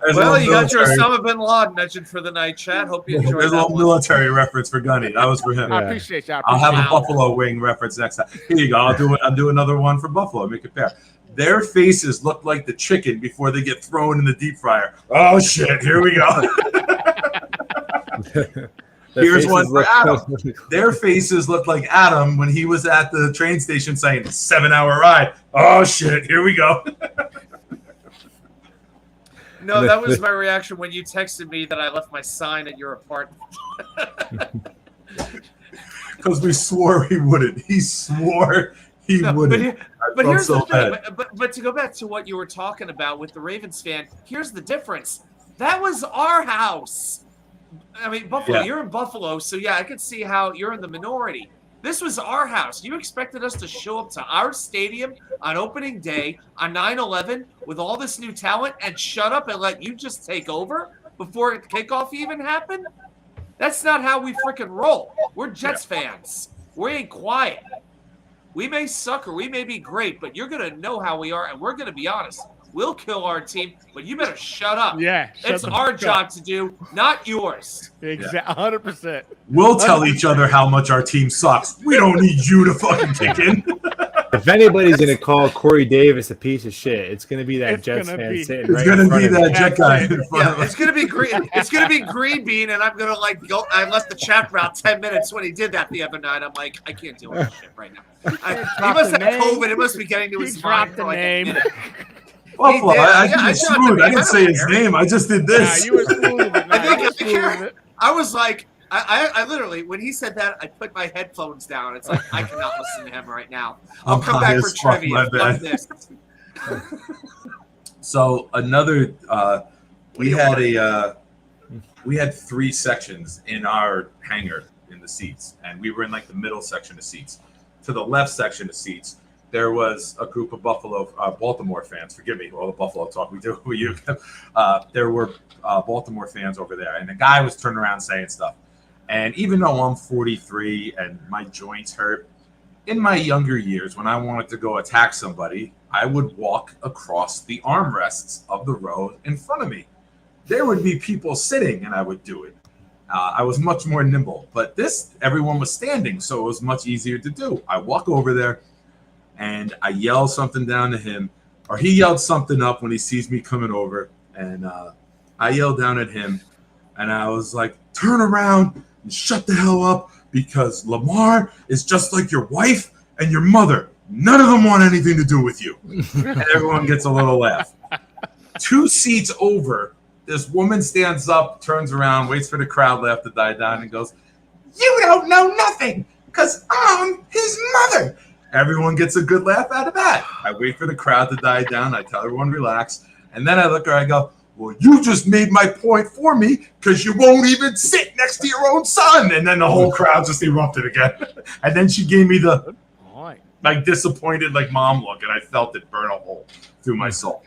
There's a Well, little you got your military- Osama bin Laden mentioned for the night, chat. Hope you enjoyed There's a that little one. military reference for Gunny. That was for him. I Yeah. appreciate y'all. I'll have a Wow. Buffalo wing reference next time. Here you go. I'll do another one for Buffalo. Make it fair. Their faces look like the chicken before they get thrown in the deep fryer. Oh shit! Here we go. their Here's faces one for look- Adam. Their faces look like Adam when he was at the train station saying 7-hour ride. Oh shit! Here we go. No, that was my reaction when you texted me that I left my sign at your apartment. Because we swore he wouldn't. He swore he No, wouldn't. but felt here's so the thing. bad. But to go back to what you were talking about with the Ravens fan, here's the difference. That was our house. I mean, Buffalo. Yeah. You're in Buffalo, so yeah, I could see how you're in the minority. This was our house. You expected us to show up to our stadium on opening day on 9/11 with all this new talent and shut up and let you just take over before kickoff even happened? That's not how we freaking roll. We're Jets fans. We ain't quiet. We may suck or we may be great, but you're going to know how we are, and we're going to be honest. We'll kill our team, but you better shut up. Yeah, It's our job to do, not yours. Exactly, 100%. We'll tell each other how much our team sucks. We don't need you to fucking kick in. If anybody's gonna call Corey Davis a piece of shit, it's gonna be that It's Jets gonna fan be. sitting It's right gonna in front be of that me. jet guy in front Yeah, of it's us. gonna be green. It's gonna be green bean, and I'm gonna like go. I left the chat for about 10 minutes when he did that the other night. I'm like, I can't deal with this shit right now. He Drop must the have name. COVID. It must be getting to He his dropped mind the for like a name. minute. Buffalo. He did. I Yeah, I did shot the smooth. I name. didn't I say don't his care. name. I just did Nah, this. you were smooth with it. I Nah, think you were I smooth care. with it. I was like, I literally, when he said that, I put my headphones down. It's like, I cannot listen to him right now. I'll I'm come high back for as fuck, trivia. my Fuck bad. this. So another, we do you had we had 3 sections in our hangar in the seats, and we were in like the middle section of seats. To the left section of seats, there was a group of Baltimore fans. Forgive me, all the Buffalo talk we do with you. There were Baltimore fans over there, and the guy was turning around saying stuff. And even though I'm 43 and my joints hurt, in my younger years, when I wanted to go attack somebody, I would walk across the armrests of the row in front of me. There would be people sitting, and I would do it. I was much more nimble, but everyone was standing, so it was much easier to do. I walk over there, and I yell something down to him, or he yelled something up when he sees me coming over, and I yelled down at him, and I was like, turn around and shut the hell up, because Lamar is just like your wife and your mother. None of them want anything to do with you. And everyone gets a little laugh. 2 seats over, this woman stands up, turns around, waits for the crowd laugh to die down, and goes, you don't know nothing, because I'm his mother. Everyone gets a good laugh out of that. I wait for the crowd to die down. I tell everyone relax. And then I look at her, I go, well, you just made my point for me because you won't even sit next to your own son. And then the whole crowd just erupted again. And then she gave me the like disappointed like mom look, and I felt it burn a hole through my soul.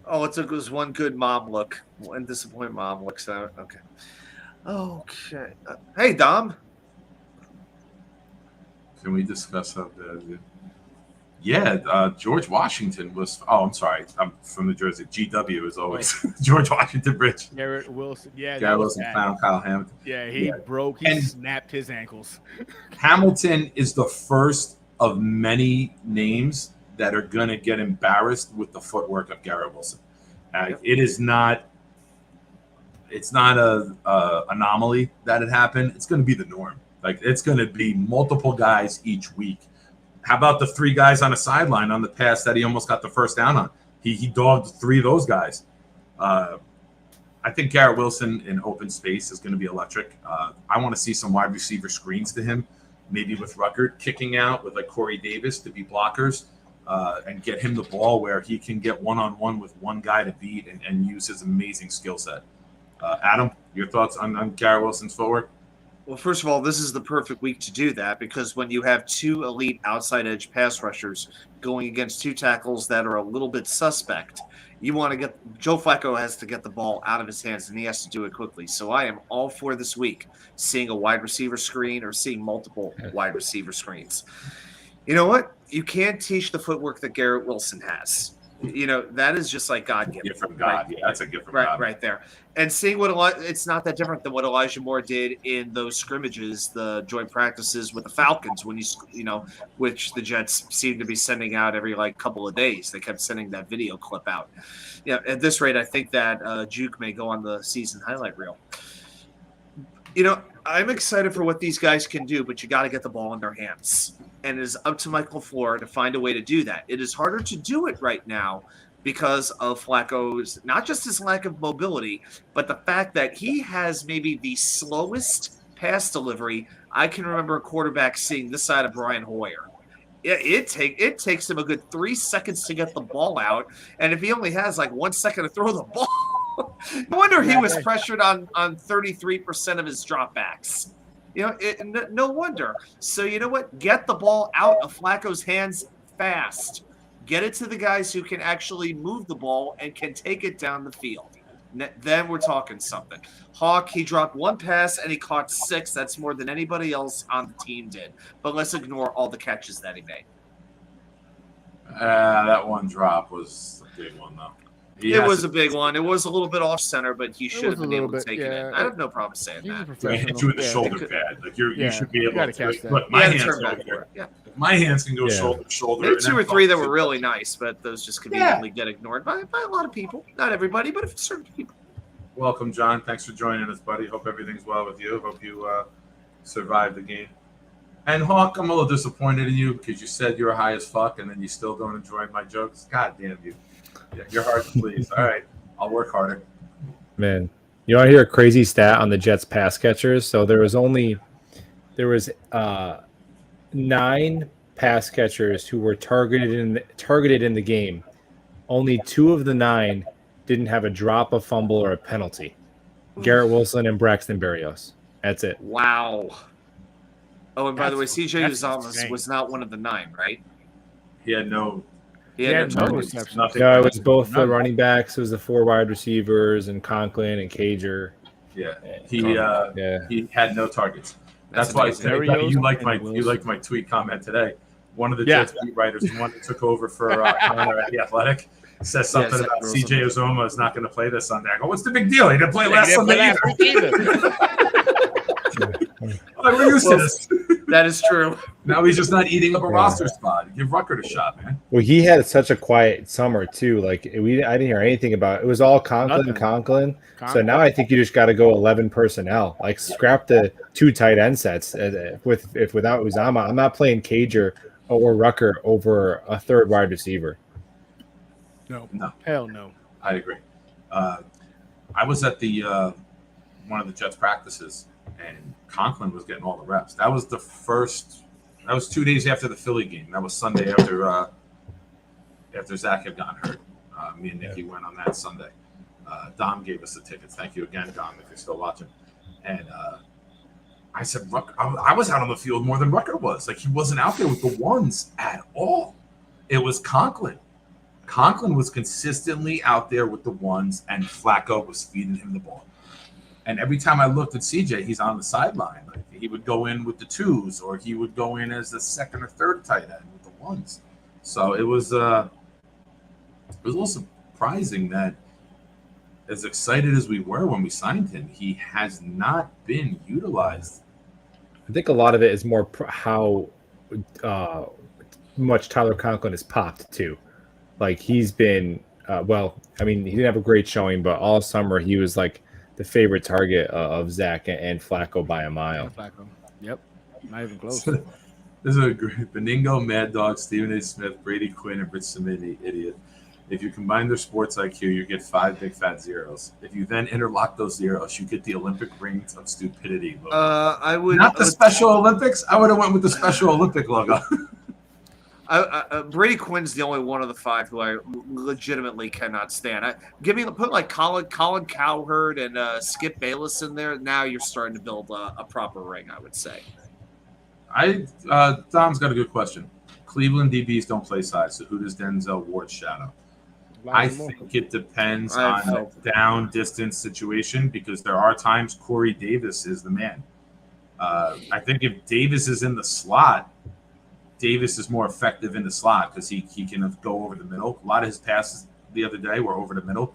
Oh, it was one good mom look, one disappointed mom look. So okay. Hey, Dom. Can we discuss how the George Washington was. Oh, I'm sorry. I'm from New Jersey. GW is always George Washington Bridge. Garrett Wilson. Yeah. Garrett Wilson found Kyle Hamilton. Yeah, he snapped his ankles. Hamilton is the first of many names that are going to get embarrassed with the footwork of Garrett Wilson. It is not. It's not a anomaly that it happened. It's going to be the norm. Like, it's going to be multiple guys each week. How about the 3 guys on the sideline on the pass that he almost got the first down on? He dogged 3 of those guys. I think Garrett Wilson in open space is going to be electric. I want to see some wide receiver screens to him, maybe with Ruckert kicking out with like Corey Davis to be blockers, and get him the ball where he can get one-on-one with one guy to beat and use his amazing skill set. Adam, your thoughts on Garrett Wilson's footwork? Well, first of all, this is the perfect week to do that, because when you have 2 elite outside edge pass rushers going against 2 tackles that are a little bit suspect, you want to get Joe Flacco has to get the ball out of his hands, and he has to do it quickly. So I am all for this week seeing a wide receiver screen or seeing multiple wide receiver screens. You know what? You can't teach the footwork that Garrett Wilson has. You know, that is just like God-given. Gift from God. Right? Yeah, that's a gift from God. God. Right there. And seeing it's not that different than what Elijah Moore did in those scrimmages, the joint practices with the Falcons, when which the Jets seem to be sending out every like couple of days. They kept sending that video clip out. Yeah, at this rate, I think that Juke may go on the season highlight reel. You know, I'm excited for what these guys can do, but you got to get the ball in their hands. And it is up to Michael LaFleur to find a way to do that. It is harder to do it right now because of Flacco's, not just his lack of mobility, but the fact that he has maybe the slowest pass delivery I can remember a quarterback seeing this side of Brian Hoyer. It takes him a good 3 seconds to get the ball out. And if he only has like 1 second to throw the ball, no wonder he was pressured on 33% of his dropbacks. You know, no wonder. So you know what? Get the ball out of Flacco's hands fast. Get it to the guys who can actually move the ball and can take it down the field. Then we're talking something. Hawk, he dropped 1 pass and he caught 6. That's more than anybody else on the team did. But let's ignore all the catches that he made. That one drop was a big one, though. It was a big one. It was a little bit off center, but he should have been able to take it in. I have no problem saying that. He hit you in the shoulder pad. Like you should be able to catch that. Look, my hands over there. My hands can go shoulder to shoulder. There were 2 or 3 that were really nice, but those just conveniently get ignored by a lot of people. Not everybody, but certain people. Welcome, John. Thanks for joining us, buddy. Hope everything's well with you. Hope you survived the game. And Hawk, I'm a little disappointed in you because you said you were high as fuck, and then you still don't enjoy my jokes. God damn you. Yeah, you're hard to please. All right. I'll work harder. Man, you want to hear a crazy stat on the Jets pass catchers? So there was 9 pass catchers who were targeted in the game. Only 2 of the 9 didn't have a drop, a fumble, or a penalty. Garrett Wilson and Braxton Berrios. That's it. Wow. Oh, and by the way, That's- CJ that's Uzomah insane. was not one of the 9, right? He had no. He Yeah, had no no reception. Nothing. No, it was both the None. running backs. It was the 4 wide receivers and Conklin and Cager. Yeah, Yeah. he had no targets. That's why I amazing. said Arios you liked and my Wilson. tweet comment today. One of the Yeah. Jets beat writers, the one that took over for Connor at the Athletic, says something Zach about Wilson. CJ Uzomah is not going to play this Sunday. I go, what's the big deal? He didn't play Yeah, last he didn't play Sunday last week either. Oh, we're used to Well, this. That is true. Now he's just not eating up a Yeah. roster spot. Give Rucker a shot, man. Well, he had such a quiet summer too. Like I didn't hear anything about it. It was all Nothing. Conklin. So now I think you just got to go 11 personnel. Like scrap the 2 tight end sets. Without Uzomah, I'm not playing Cager or Rucker over a 3rd wide receiver. No, No. hell no. I agree. I was at the one of the Jets practices, and Conklin was getting all the reps. That was the first. That was 2 days after the Philly game. That was Sunday after Zach had gotten hurt. Me and Nikki went on that Sunday. Dom gave us the tickets. Thank you again, Dom, if you're still watching. And I said, Rucker, I was out on the field more than Rucker was. Like, he wasn't out there with the ones at all. It was Conklin. Conklin was consistently out there with the ones, and Flacco was feeding him the ball. And every time I looked at CJ, he's on the sideline. Like, he would go in with the 2s, or he would go in as the 2nd or 3rd tight end with the 1s. So it was a little surprising that, as excited as we were when we signed him, he has not been utilized. I think a lot of it is more how much Tyler Conklin has popped too. Like he's been he didn't have a great showing, but all summer he was like the favorite target of Zach and Flacco by a mile. Flacco. Yep, not even close. This is a great Beningo, Mad Dog, Stephen A. Smith, Brady Quinn, and Rich Samini, idiot. If you combine their sports IQ, you get 5 big fat zeros. If you then interlock those zeros, you get the Olympic rings of stupidity logo. I would Not the Special Olympics. I would have went with the Special Olympic logo. Brady Quinn's the only one of the 5 who I legitimately cannot stand. Put like Colin Cowherd and Skip Bayless in there. Now you're starting to build a proper ring, I would say. Dom's got a good question. Cleveland DBs don't play size, so who does Denzel Ward shadow? I think it depends on the down distance situation, because there are times Corey Davis is the man. I think if Davis is in the slot, Davis is more effective in the slot because he can go over the middle. A lot of his passes the other day were over the middle.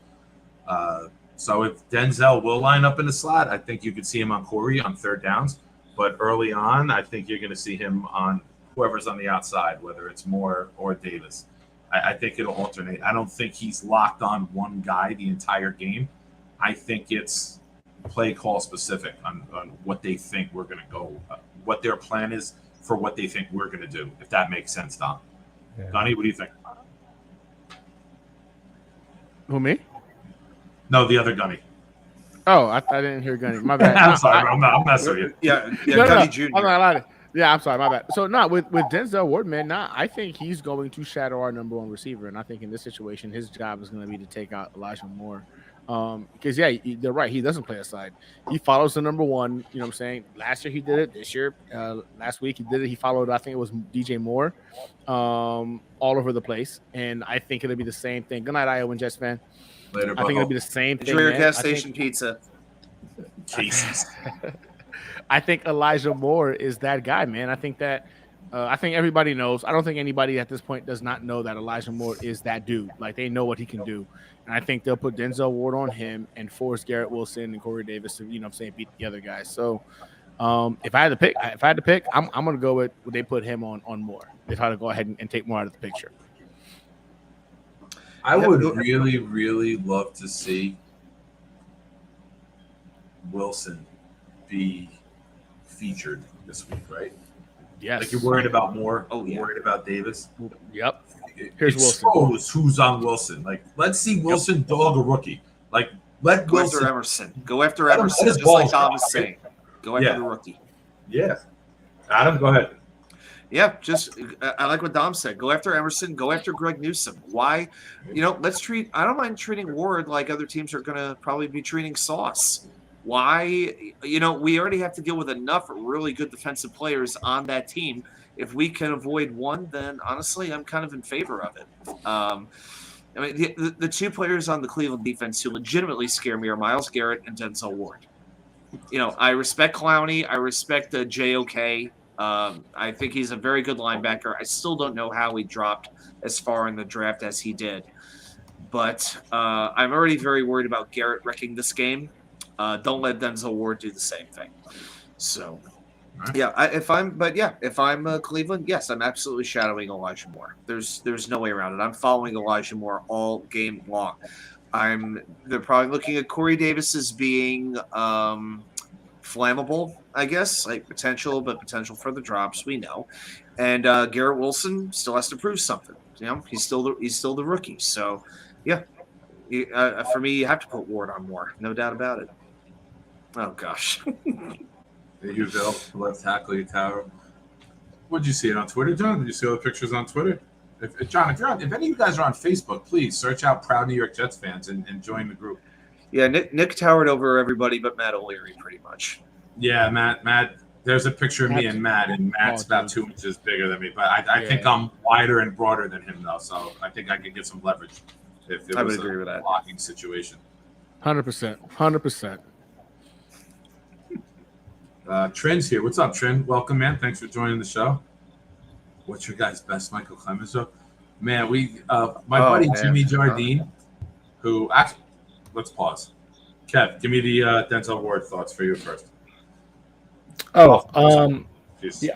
So if Denzel will line up in the slot, I think you could see him on Corey on 3rd downs. But early on, I think you're going to see him on whoever's on the outside, whether it's Moore or Davis. I think it'll alternate. I don't think he's locked on one guy the entire game. I think it's play call specific on what they think we're going to go, what their plan is for what they think we're going to do, if that makes sense, Dom. Yeah. Donnie, what do you think? Who, me? No, the other Gunny. Oh, I didn't hear Gunny. My bad. I'm sorry, I'm messing with you. Yeah, No, Gunny no, Jr. I'm not allowed to. Yeah, I'm sorry, my bad. So with Denzel Ward, man, I think he's going to shadow our number 1 receiver, and I think in this situation, his job is going to be to take out Elijah Moore. Because they're right, he doesn't play aside. He follows the number 1. You know what I'm saying? Last year he did it. This year, last week he did it. He followed, I think it was DJ Moore, all over the place, and I think it'll be the same thing. Good night, Iowa Jets fan. Later, I think it'll be the same thing. Enjoy your man. gas I think- station pizza. Cases. I think Elijah Moore is that guy, man. I think everybody knows. I don't think anybody at this point does not know that Elijah Moore is that dude. Like, they know what he can do. And I think they'll put Denzel Ward on him and force Garrett Wilson and Corey Davis to, beat the other guys. So if I had to pick, I'm going to go with they put him on Moore. They try to go ahead and take Moore out of the picture. I would really, really love to see Wilson be featured this week, right? Yes. Like, you're worried about Moore. Oh, yeah. Worried about Davis. Yep. Here's Wilson. Expose who's on Wilson. Like, let's see Wilson dog a rookie. Like, let Go Wilson. after Emerson. Go after Let him Emerson, let his just like balls Dom drop, is saying. Go after Yeah. the rookie. Yeah. Adam, go ahead. Yeah, I like what Dom said. Go after Emerson. Go after Greg Newsome. Why? I don't mind treating Ward like other teams are going to probably be treating Sauce. Why? We already have to deal with enough really good defensive players on that team. If we can avoid one, then honestly, I'm kind of in favor of it. I mean, the two players on the Cleveland defense who legitimately scare me are Myles Garrett and Denzel Ward. I respect Clowney. I respect JOK. I think he's a very good linebacker. I still don't know how he dropped as far in the draft as he did. But I'm already very worried about Garrett wrecking this game. Don't let Denzel Ward do the same thing. So, yeah, if I'm Cleveland, yes, I'm absolutely shadowing Elijah Moore. There's no way around it. I'm following Elijah Moore all game long. They're probably looking at Corey Davis as being flammable, I guess, like potential for the drops. We know, and Garrett Wilson still has to prove something. He's still the rookie. So, yeah, for me, you have to put Ward on Moore, no doubt about it. Oh gosh. You, Bill, left tackle, you tower. What'd you see it on Twitter, John? Did you see all the pictures on Twitter? If any of you guys are on Facebook, please search out Proud New York Jets fans and join the group. Yeah, Nick towered over everybody but Matt O'Leary, pretty much. Yeah, Matt. There's a picture of me and Matt, and Matt's about 2 inches bigger than me. But I think I'm wider and broader than him, though. So I think I could get some leverage if it was agree with that. blocking situation. 100%. Trent's here. What's up, Trent? Welcome, man. Thanks for joining the show. What's your guys' best Michael Clemens show? Man, my buddy Jimmy Jardine, who actually, let's pause. Kev, give me the Denzel Ward thoughts for you first. Yeah,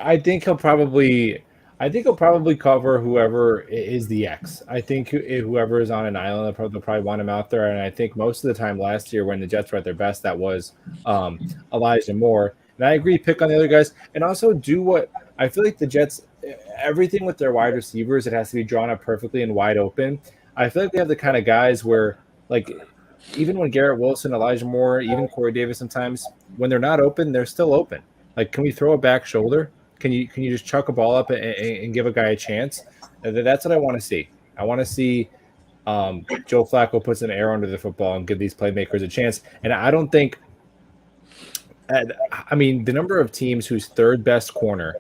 I think he'll probably cover whoever is the X. I think whoever is on an island, they'll probably want him out there. And I think most of the time last year when the Jets were at their best, that was Elijah Moore. And I agree, pick on the other guys, and also do what I feel like the Jets, everything with their wide receivers, it has to be drawn up perfectly and wide open. I feel like they have the kind of guys where, like, even when Garrett Wilson, Elijah Moore, even Corey Davis, sometimes when they're not open, they're still open. Like, can we throw a back shoulder? Can you just chuck a ball up and give a guy a chance? That's what I want to see. I want to see Joe Flacco put some air under the football and give these playmakers a chance. And I don't think – I mean, the number of teams whose third best corner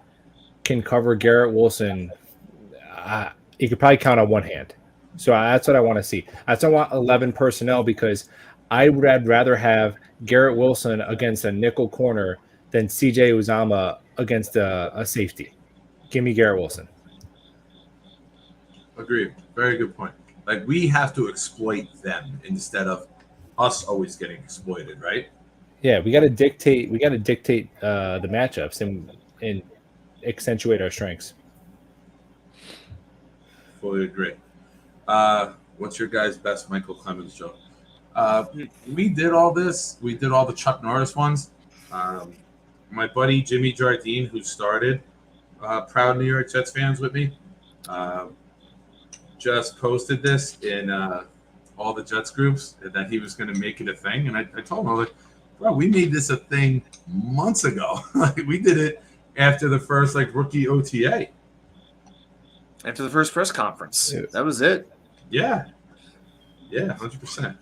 can cover Garrett Wilson, you could probably count on one hand. So that's what I want to see. That's why I want 11 personnel, because I would rather have Garrett Wilson against a nickel corner than CJ Uzama against a safety. Give me Garrett Wilson. Agreed. Very good point. Like, we have to exploit them instead of us always getting exploited, right? Yeah, we got to dictate. The matchups and accentuate our strengths. Fully agree. What's your guys' best Michael Clemens joke? We did all this. We did all the Chuck Norris ones. My buddy Jimmy Jardine, who started Proud New York Jets fans with me, just posted this in all the Jets groups that he was going to make it a thing. And I told him, I was like, bro, we made this a thing months ago. Like, we did it after the first rookie OTA. After the first press conference. That was it. Yeah. Yeah, 100%.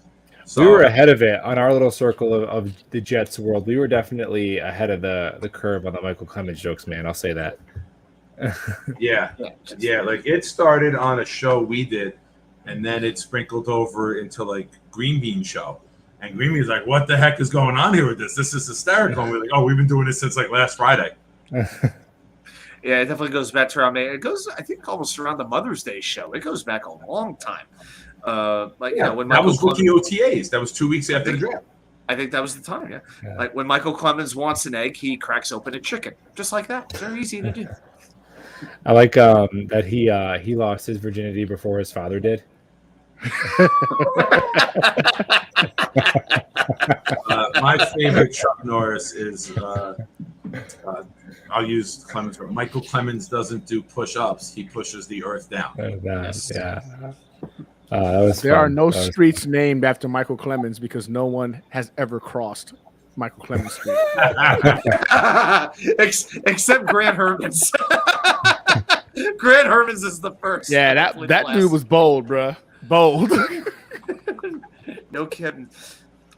So, we were ahead of it on our little circle of the Jets world. We were definitely ahead of the curve on the Michael Clemens jokes, man. I'll say that. Yeah. Like, it started on a show we did, and then it sprinkled over into Green Bean show. And Green Bean's like, what the heck is going on here with this? This is hysterical. And we're like, we've been doing this since last Friday. Yeah, it definitely goes back to around. It goes, I think, almost around the Mother's Day show. It goes back a long time. When that was rookie OTAs. That was 2 weeks after the draft. I think that was the time. Yeah. Like when Michael Clemens wants an egg, he cracks open a chicken, just like that. Very easy to do. I like that he lost his virginity before his father did. My favorite Chuck Norris is I'll use Clemens. Michael Clemens doesn't do push-ups; he pushes the earth down. Yeah. That was there fun. are no streets named after Michael Clemens because no one has ever crossed Michael Clemens Street. Except Grant Hermans. Grant Hermans is the first. Yeah, that dude was bold, bruh. Bold. No kidding.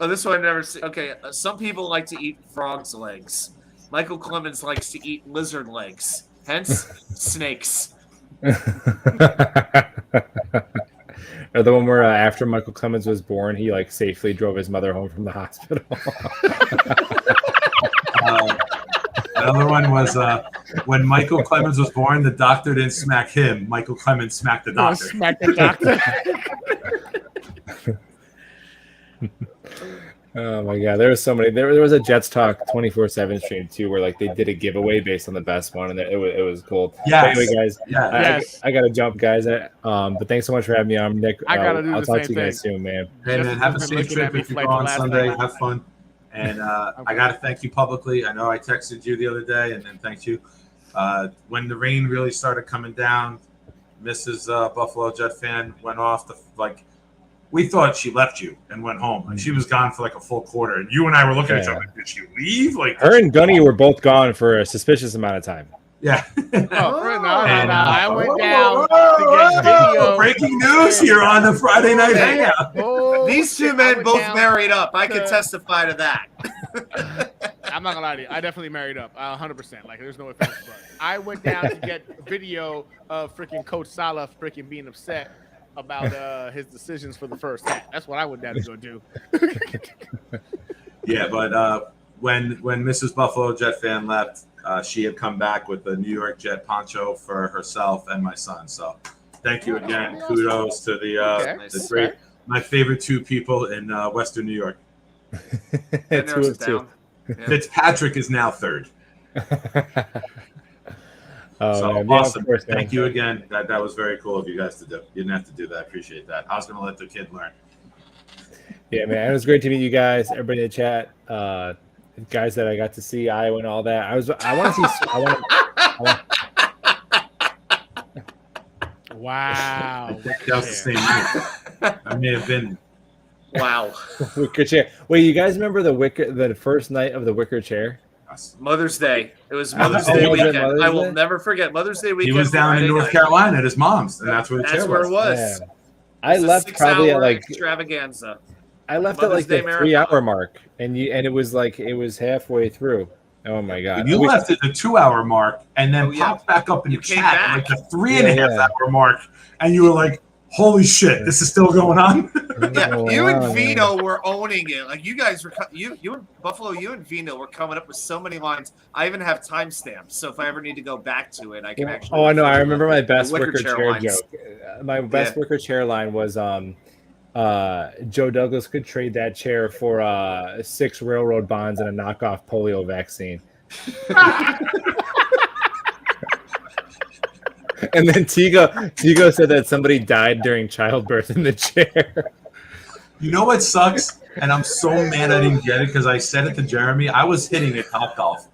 Oh, this one I never see. Okay, some people like to eat frogs' legs. Michael Clemens likes to eat lizard legs. Hence, snakes. Or the one where after Michael Clemens was born, he like safely drove his mother home from the hospital. Another one was when Michael Clemens was born, the doctor didn't smack him. Michael Clemens smacked the doctor. Smack the doctor. Oh my god, there was so many. There was a Jets Talk 24/7 stream too, where like they did a giveaway based on the best one, and it was cool. Yes. Anyway, guys, Yeah. Yes. I gotta jump, guys. But thanks so much for having me on, Nick. I gotta do I'll the talk same to you guys thing. soon, man. Hey, man, have a Justin's been safe looking trip at me if you like go the on last Sunday. night. Have fun. And I got to thank you publicly. I know I texted you the other day and then thanked you. When the rain really started coming down, Mrs. Buffalo Jet fan went off the we thought she left you and went home, and she was gone for like a full quarter. And you and I were looking at each other. Did she leave? Like Her and Gunny were both gone for a suspicious amount of time. yeah. I went down to get video. Breaking news here on the Friday Night Hangout. Oh, These two shit, I men went both down married up. I can to- testify to that. I'm not gonna lie to you. I definitely married up, 100%. Like, there's no offense, but I went down to get video of freaking Coach Salah freaking being upset about his decisions for the first half. That's what I went down to go do. Yeah, but when Mrs. Buffalo Jet fan left, she had come back with a New York Jet poncho for herself and my son. So thank you again. Kudos to the great, my favorite two people in Western New York. That Two narrows of it two. down. Yeah. Fitzpatrick is now third. Oh, So man. Yeah, awesome. of course, man. Thank you again. That was very cool of you guys to do. You didn't have to do that. I appreciate that. I was going to let the kid learn. Yeah, man, it was great to meet you guys. Everybody in the chat, guys that I got to see, Iowa and all that. I want to see. Wow. That was the same night. I may have been. Wow. Wicker chair. Wait, you guys remember the first night of the wicker chair? Mother's Day. It was Oh, Mother's was Day it weekend. Mother's I will Day? never forget Mother's Day He weekend. was down in Friday North night. Carolina at his mom's, and that's where the That's chair where was. it was. Man. I It's a left probably at 6-hour like extravaganza. I left at Mother's like the Day marathon. 3-hour mark, and it was halfway through. Oh my god! You left at the 2-hour mark and then Oh, yeah. popped back up in You the came chat at back. like the 3.5 Yeah. hour mark, and you were like, "Holy shit, this is still going on!" Yeah, Oh, you wow, and man. Vino were owning it. Like you guys were, you and Buffalo, you and Vino were coming up with so many lines. I even have timestamps, so if I ever need to go back to it, I can actually. Oh, I know. I remember my best wicker wicker chair chair lines. joke. My best wicker chair line was Joe Douglas could trade that chair for 6 railroad bonds and a knockoff polio vaccine. And then Tigo said that somebody died during childbirth in the chair. You know what sucks? And I'm so mad I didn't get it because I said it to Jeremy. I was hitting at Topgolf.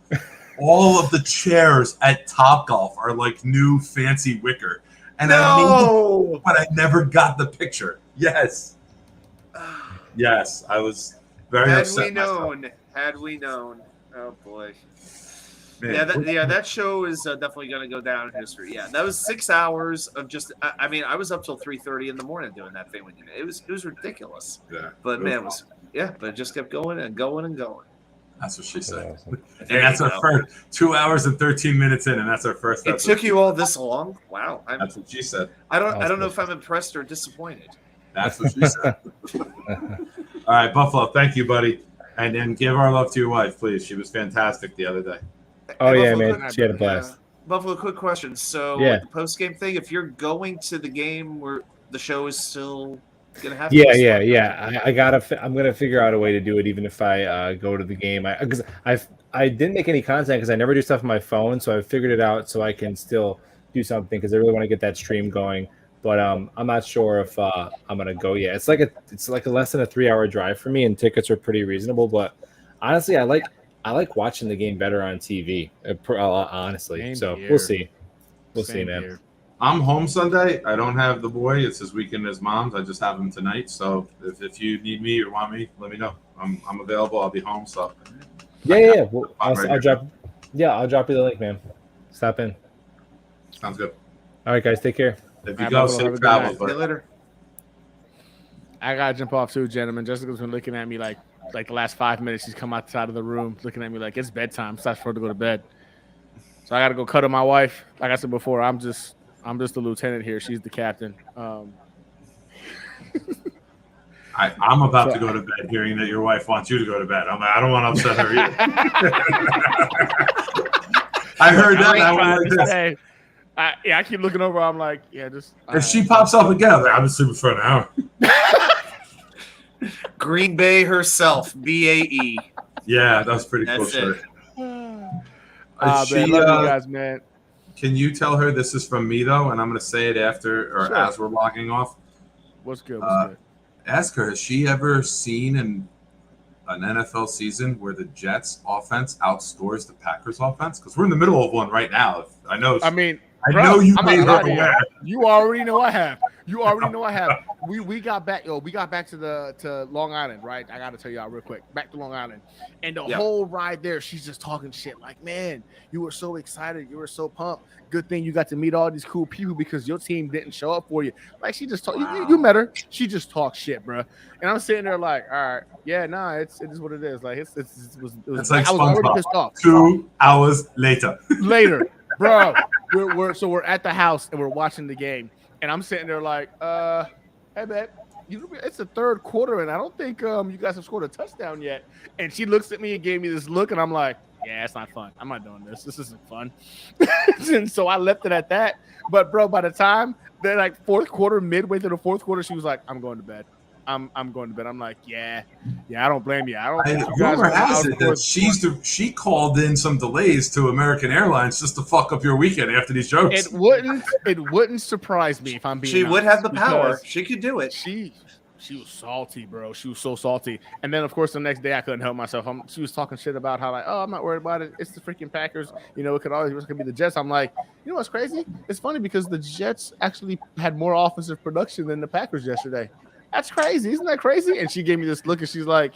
All of the chairs at Topgolf are like new fancy wicker, and I made but I never got the picture. Yes, yes, I was very Had upset. we known, had we known. Oh boy. Man, That show is definitely going to go down in history. Yeah, that was 6 hours of just. I mean, I was up till 3:30 in the morning doing that thing. It was ridiculous. yeah, But man, but it just kept going and going and going. that's what she said. Awesome. And that's our first 2 hours and 13 minutes in, and that's our first. It episode. took you all this long? Wow. That's what she said. I don't know if I'm impressed or disappointed. That's what she said. All right, Buffalo. Thank you, buddy, and give our love to your wife, please. She was fantastic the other day. Oh Hey, yeah, Buffalo, man, she had a blast. Buffalo, quick question. So Yeah. with the post game thing, if you're going to the game where the show is still gonna happen, Yeah. I'm gonna figure out a way to do it, even if I go to the game. Because I didn't make any content because I never do stuff on my phone, so I figured it out so I can still do something because I really want to get that stream going. But I'm not sure if I'm gonna go yet. It's like a less than a 3-hour drive for me, and tickets are pretty reasonable. But honestly, I like watching the game better on TV. Honestly, Same so here. we'll see. We'll see, Same man. here. I'm home Sunday. I don't have the boy. It's his weekend as mom's. I just have him tonight. So if you need me or want me, let me know. I'm available. I'll be home. So Yeah. Well, I'm right I'll here. drop. Yeah, I'll drop you the link, man. Stop in. sounds good. All right, guys, take care. If you All right, go, Buffalo, have a safe good travels. night. See you But later. I gotta jump off too, gentlemen. Jessica's been looking at me like the last 5 minutes. She's come outside of the room, looking at me like it's bedtime. It's time for her to go to bed. So I gotta go cuddle my wife. Like I said before, I'm just the lieutenant here. She's the captain. I'm about to go to bed, hearing that your wife wants you to go to bed. I'm like, I don't want to upset her either. I heard that. And I went like this. I keep looking over. I'm like, yeah, just. If she pops up again, I'm like, I've been sleeping for an hour. Green Bay herself, BAE. Yeah, that's pretty That's cool. it. Man, She, love you guys, man. Can you tell her this is from me though, and I'm going to say it after or Sure. as we're logging off? What's good? What's good? Ask her, has she ever seen an NFL season where the Jets offense outscores the Packers offense? Because we're in the middle of one right now. I know. I mean, I bro, know you I'm made not her lying to you. aware. You already know I have. We got back, we got back to Long Island, right? I gotta tell y'all real quick. Back to Long Island. And the whole ride there, she's just talking shit like, man, you were so excited, you were so pumped. Good thing you got to meet all these cool people because your team didn't show up for you. Like she just talked, you met her, she just talked shit, bro. And I'm sitting there like, all right, yeah, nah, it is what it is. Like it was like I was already SpongeBob. pissed off. 2 hours later. Bro, we're at the house and we're watching the game, and I'm sitting there like, hey babe, it's the third quarter and I don't think you guys have scored a touchdown yet. And she looks at me and gave me this look, and I'm like, yeah, it's not fun. I'm not doing this. This isn't fun. And so I left it at that. But bro, by the time they're like fourth quarter, midway through the fourth quarter, she was like, I'm going to bed. I'm going to bed. I'm like, yeah, I don't blame you. I don't think you guys Rumor are has it that outscored. she called in some delays to American Airlines just to fuck up your weekend after these jokes. It wouldn't surprise me if I'm being She would honest, have the power. because She could do it. She was salty, bro. She was so salty. And then, of course, the next day I couldn't help myself. She was talking shit about how, like, oh, I'm not worried about it. It's the freaking Packers. You know, it could be the Jets. I'm like, you know what's crazy? It's funny because the Jets actually had more offensive production than the Packers yesterday. That's crazy. Isn't that crazy? And she gave me this look, and she's like,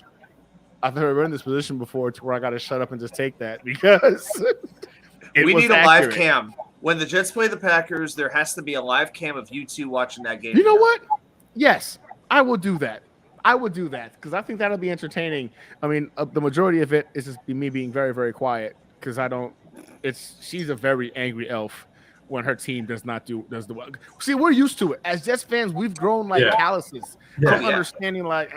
I've never been in this position before to where I got to shut up and just take that because We was need a live accurate. cam. When the Jets play the Packers, there has to be a live cam of you two watching that game. You know what? Yes, I will do that. Because I think that'll be entertaining. I mean, the majority of it is just me being very, very quiet because she's a very angry elf when her team does the work. See, we're used to it. As Jets fans, we've grown like calluses from understanding like,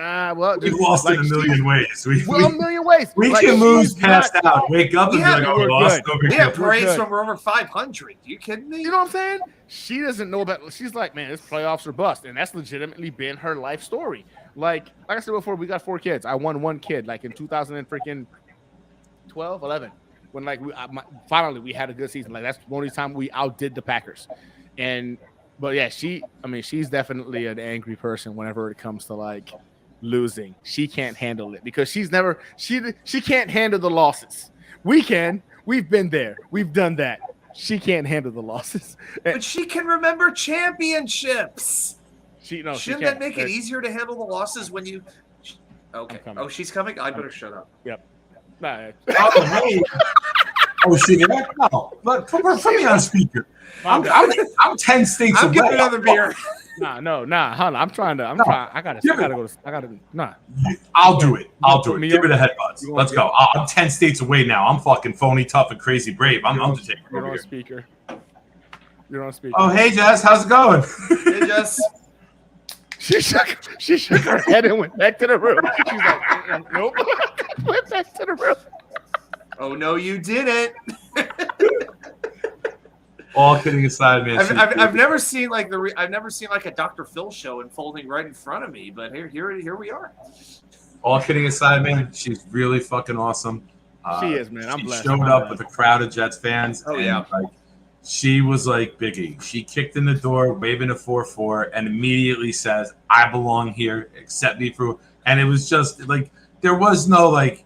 We've lost in a million ways. Well, a million ways. We Like, can lose she's passed not- out, wake up and be Yeah, like, oh, we're we lost. good. No big We have deal. parades good. when we're over 500. You kidding me? You know what I'm saying? She doesn't know about. She's like, man, this playoffs are bust, and that's legitimately been her life story. Like I said before, we got 4 kids. I won 1 kid, like in 2012, 11, when like finally we had a good season. Like that's the only time we outdid the Packers. But yeah, she's definitely an angry person whenever it comes to like losing. She can't handle it because she can't handle the losses. We can. We've been there. We've done that. She can't handle the losses. But she can remember championships. Shouldn't Shouldn't that make it easier to handle the losses when you? Okay. Oh, she's coming. I better shut up. Yep. Nah, Oh, hey. Oh, she did that? No. But put me on speaker. I'm 10 states I'm away. getting another beer. Hold on. I gotta go. Nah. I'll do it. Put me Give on? me the headbuds. You want Let's to go. I'm 10 states away now. I'm fucking phony, tough, and crazy brave. I'm just taking You're over on here. speaker. You're on speaker. Oh, hey, Jess. How's it going? Hey, Jess. She shook her head and went back to the room. She's like, nope. Went back to the room. Oh no, you didn't. All kidding aside, man. I've never seen like I've never seen like a Dr. Phil show unfolding right in front of me, but here we are. All kidding aside, man, she's really fucking awesome. She is, man. I'm blessed. She showed up with a crowd of Jets fans. Oh, and, yeah. like, she was like Biggie. She kicked in the door, waving a 4-4, and immediately says, I belong here. Accept me for. And it was just like, there was no like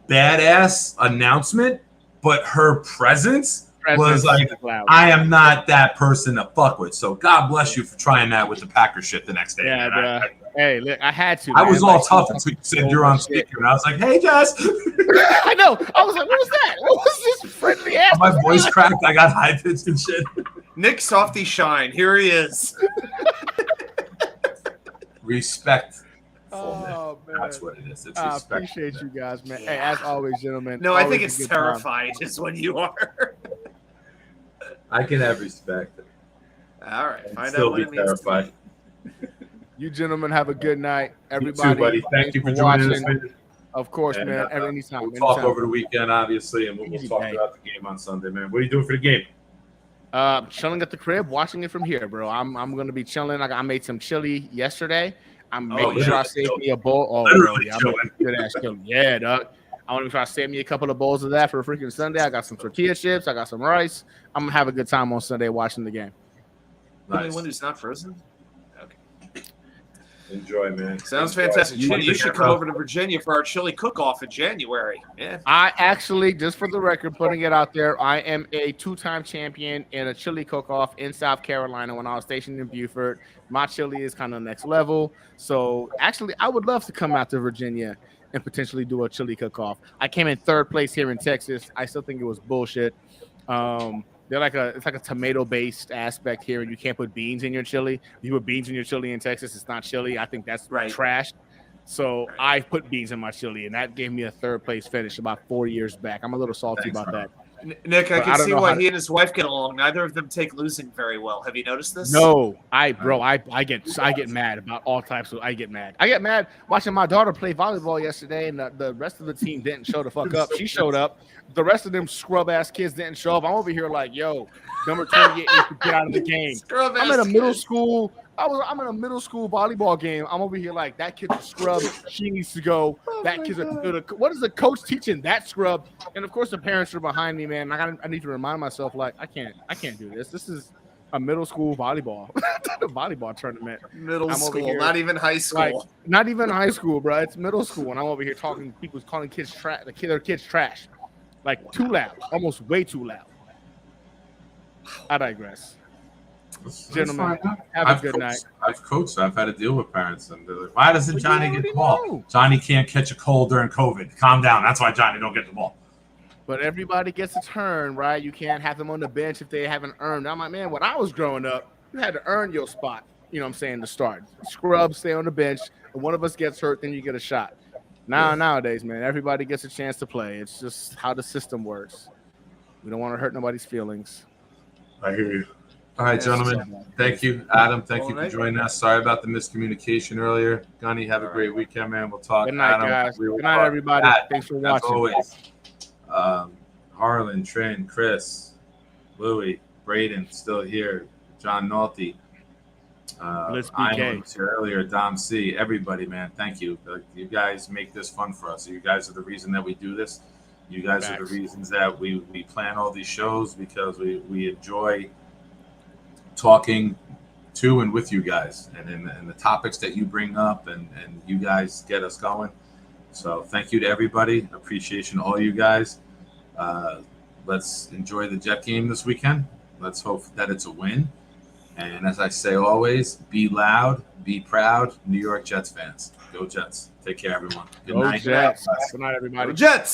badass announcement, but her presence was like, I am not that person to fuck with. So God bless you for trying that with the Packer shit the next day. Yeah, man. bro. Hey, look, I had to. I man. was all Like, tough until you said you're on speaker, and I was like, "Hey, Jess." I know. I was like, what was that? What was this friendly ass? My voice cracked. I got high pitched and shit. Nick Softy Shine, here he is. Respect. Oh, man. That's what it is. It's I respect. appreciate you guys, man. Hey, as always, gentlemen. No, I always think a it's good time. terrified is what you are. I can have respect. All right, And find still out what be it means to terrified. me. You gentlemen have a good night. You Everybody, too, buddy. Thank thanks you for joining us, watching. man. Of course, And, man. Anytime. We'll talk anytime. over the weekend, obviously, and we'll Easy talk day. about the game on Sunday, man. What are you doing for the game? Chilling at the crib, watching it from here, bro. I'm gonna be chilling. I made some chili yesterday. I'm Oh, making sure I literally save me a bowl. Oh, Literally bro, yeah, I'm chilling. making good ass chili. Yeah, dog. I want to try to save me a couple of bowls of that for freaking Sunday. I got some tortilla chips. I got some rice. I'm gonna have a good time on Sunday watching the game. The only Nice. one who's not frozen. Enjoy, man. Sounds Enjoy. fantastic. You- You should come over to Virginia for our chili cook-off in January. Yeah. I actually, just for the record, putting it out there, I am a 2-time champion in a chili cook-off in South Carolina when I was stationed in Beaufort. My chili is kind of next level. So actually, I would love to come out to Virginia and potentially do a chili cook-off. I came in 3rd place here in Texas. I still think it was bullshit. It's like a tomato-based aspect here, and you can't put beans in your chili. If you put beans in your chili in Texas, it's not chili. I think that's Right. trash. So I put beans in my chili, and that gave me a 3rd place finish about 4 years back. I'm a little salty Thanks, about Ron. that. Nick, I But I can don't see know why how to- he and his wife get along. Neither of them take losing very well. Have you noticed this? No, I get mad about all types of. I get mad watching my daughter play volleyball yesterday, and the rest of the team didn't show the fuck up. She showed up. The rest of them scrub ass kids didn't show up. I'm over here like, yo, number 28 needs to get out of the game. I'm in a middle school. I'm in a middle school volleyball game. I'm over here like, that kid's a scrub. She needs to go. That kid's what is the coach teaching that scrub? And of course the parents are behind me, man. I need to remind myself like, I can't do this. This is a middle school volleyball volleyball tournament. Middle I'm over school, here, not even high school. Like, not even high school, bro. It's middle school, and I'm over here talking. People calling kids trash. Their kids trash, like too loud, almost way too loud. I digress. That's Gentlemen, fine. have a good night. I've coached. I've had to deal with parents, and they're like, "Why doesn't Well, Johnny you get the already ball? know. Johnny can't catch a cold during COVID. Calm down. That's why Johnny don't get the ball." But everybody gets a turn, right? You can't have them on the bench if they haven't earned. I'm like, man, when I was growing up, you had to earn your spot. You know what I'm saying? To start. Scrub, stay on the bench. If one of us gets hurt, then you get a shot. Nowadays, man, everybody gets a chance to play. It's just how the system works. We don't want to hurt nobody's feelings. I hear you. All right, Yes, gentlemen. Thank you, Adam. Thank All you for right. joining us. Sorry about the miscommunication earlier. Gunny, have a All great weekend, man. We'll talk. Good night, Adam, guys. we will Good night, talk. everybody. Pat, Thanks for as watching. always. Harlan, Trin, Chris, Louie, Braden, still here. John Nolte. Let's Ian PK. was here earlier. Dom C. Everybody, man. Thank you. You guys make this fun for us. You guys are the reason that we do this. You guys are Facts. the reasons that we plan all these shows because we enjoy talking to and with you guys and the topics that you bring up and you guys get us going. So thank you to everybody. Appreciation all you guys. Let's enjoy the Jet game this weekend. Let's hope that it's a win. And as I say always, be loud, be proud, New York Jets fans. Go Jets. Take care, everyone. Good Go night. Jets. Good night, everybody. Jets.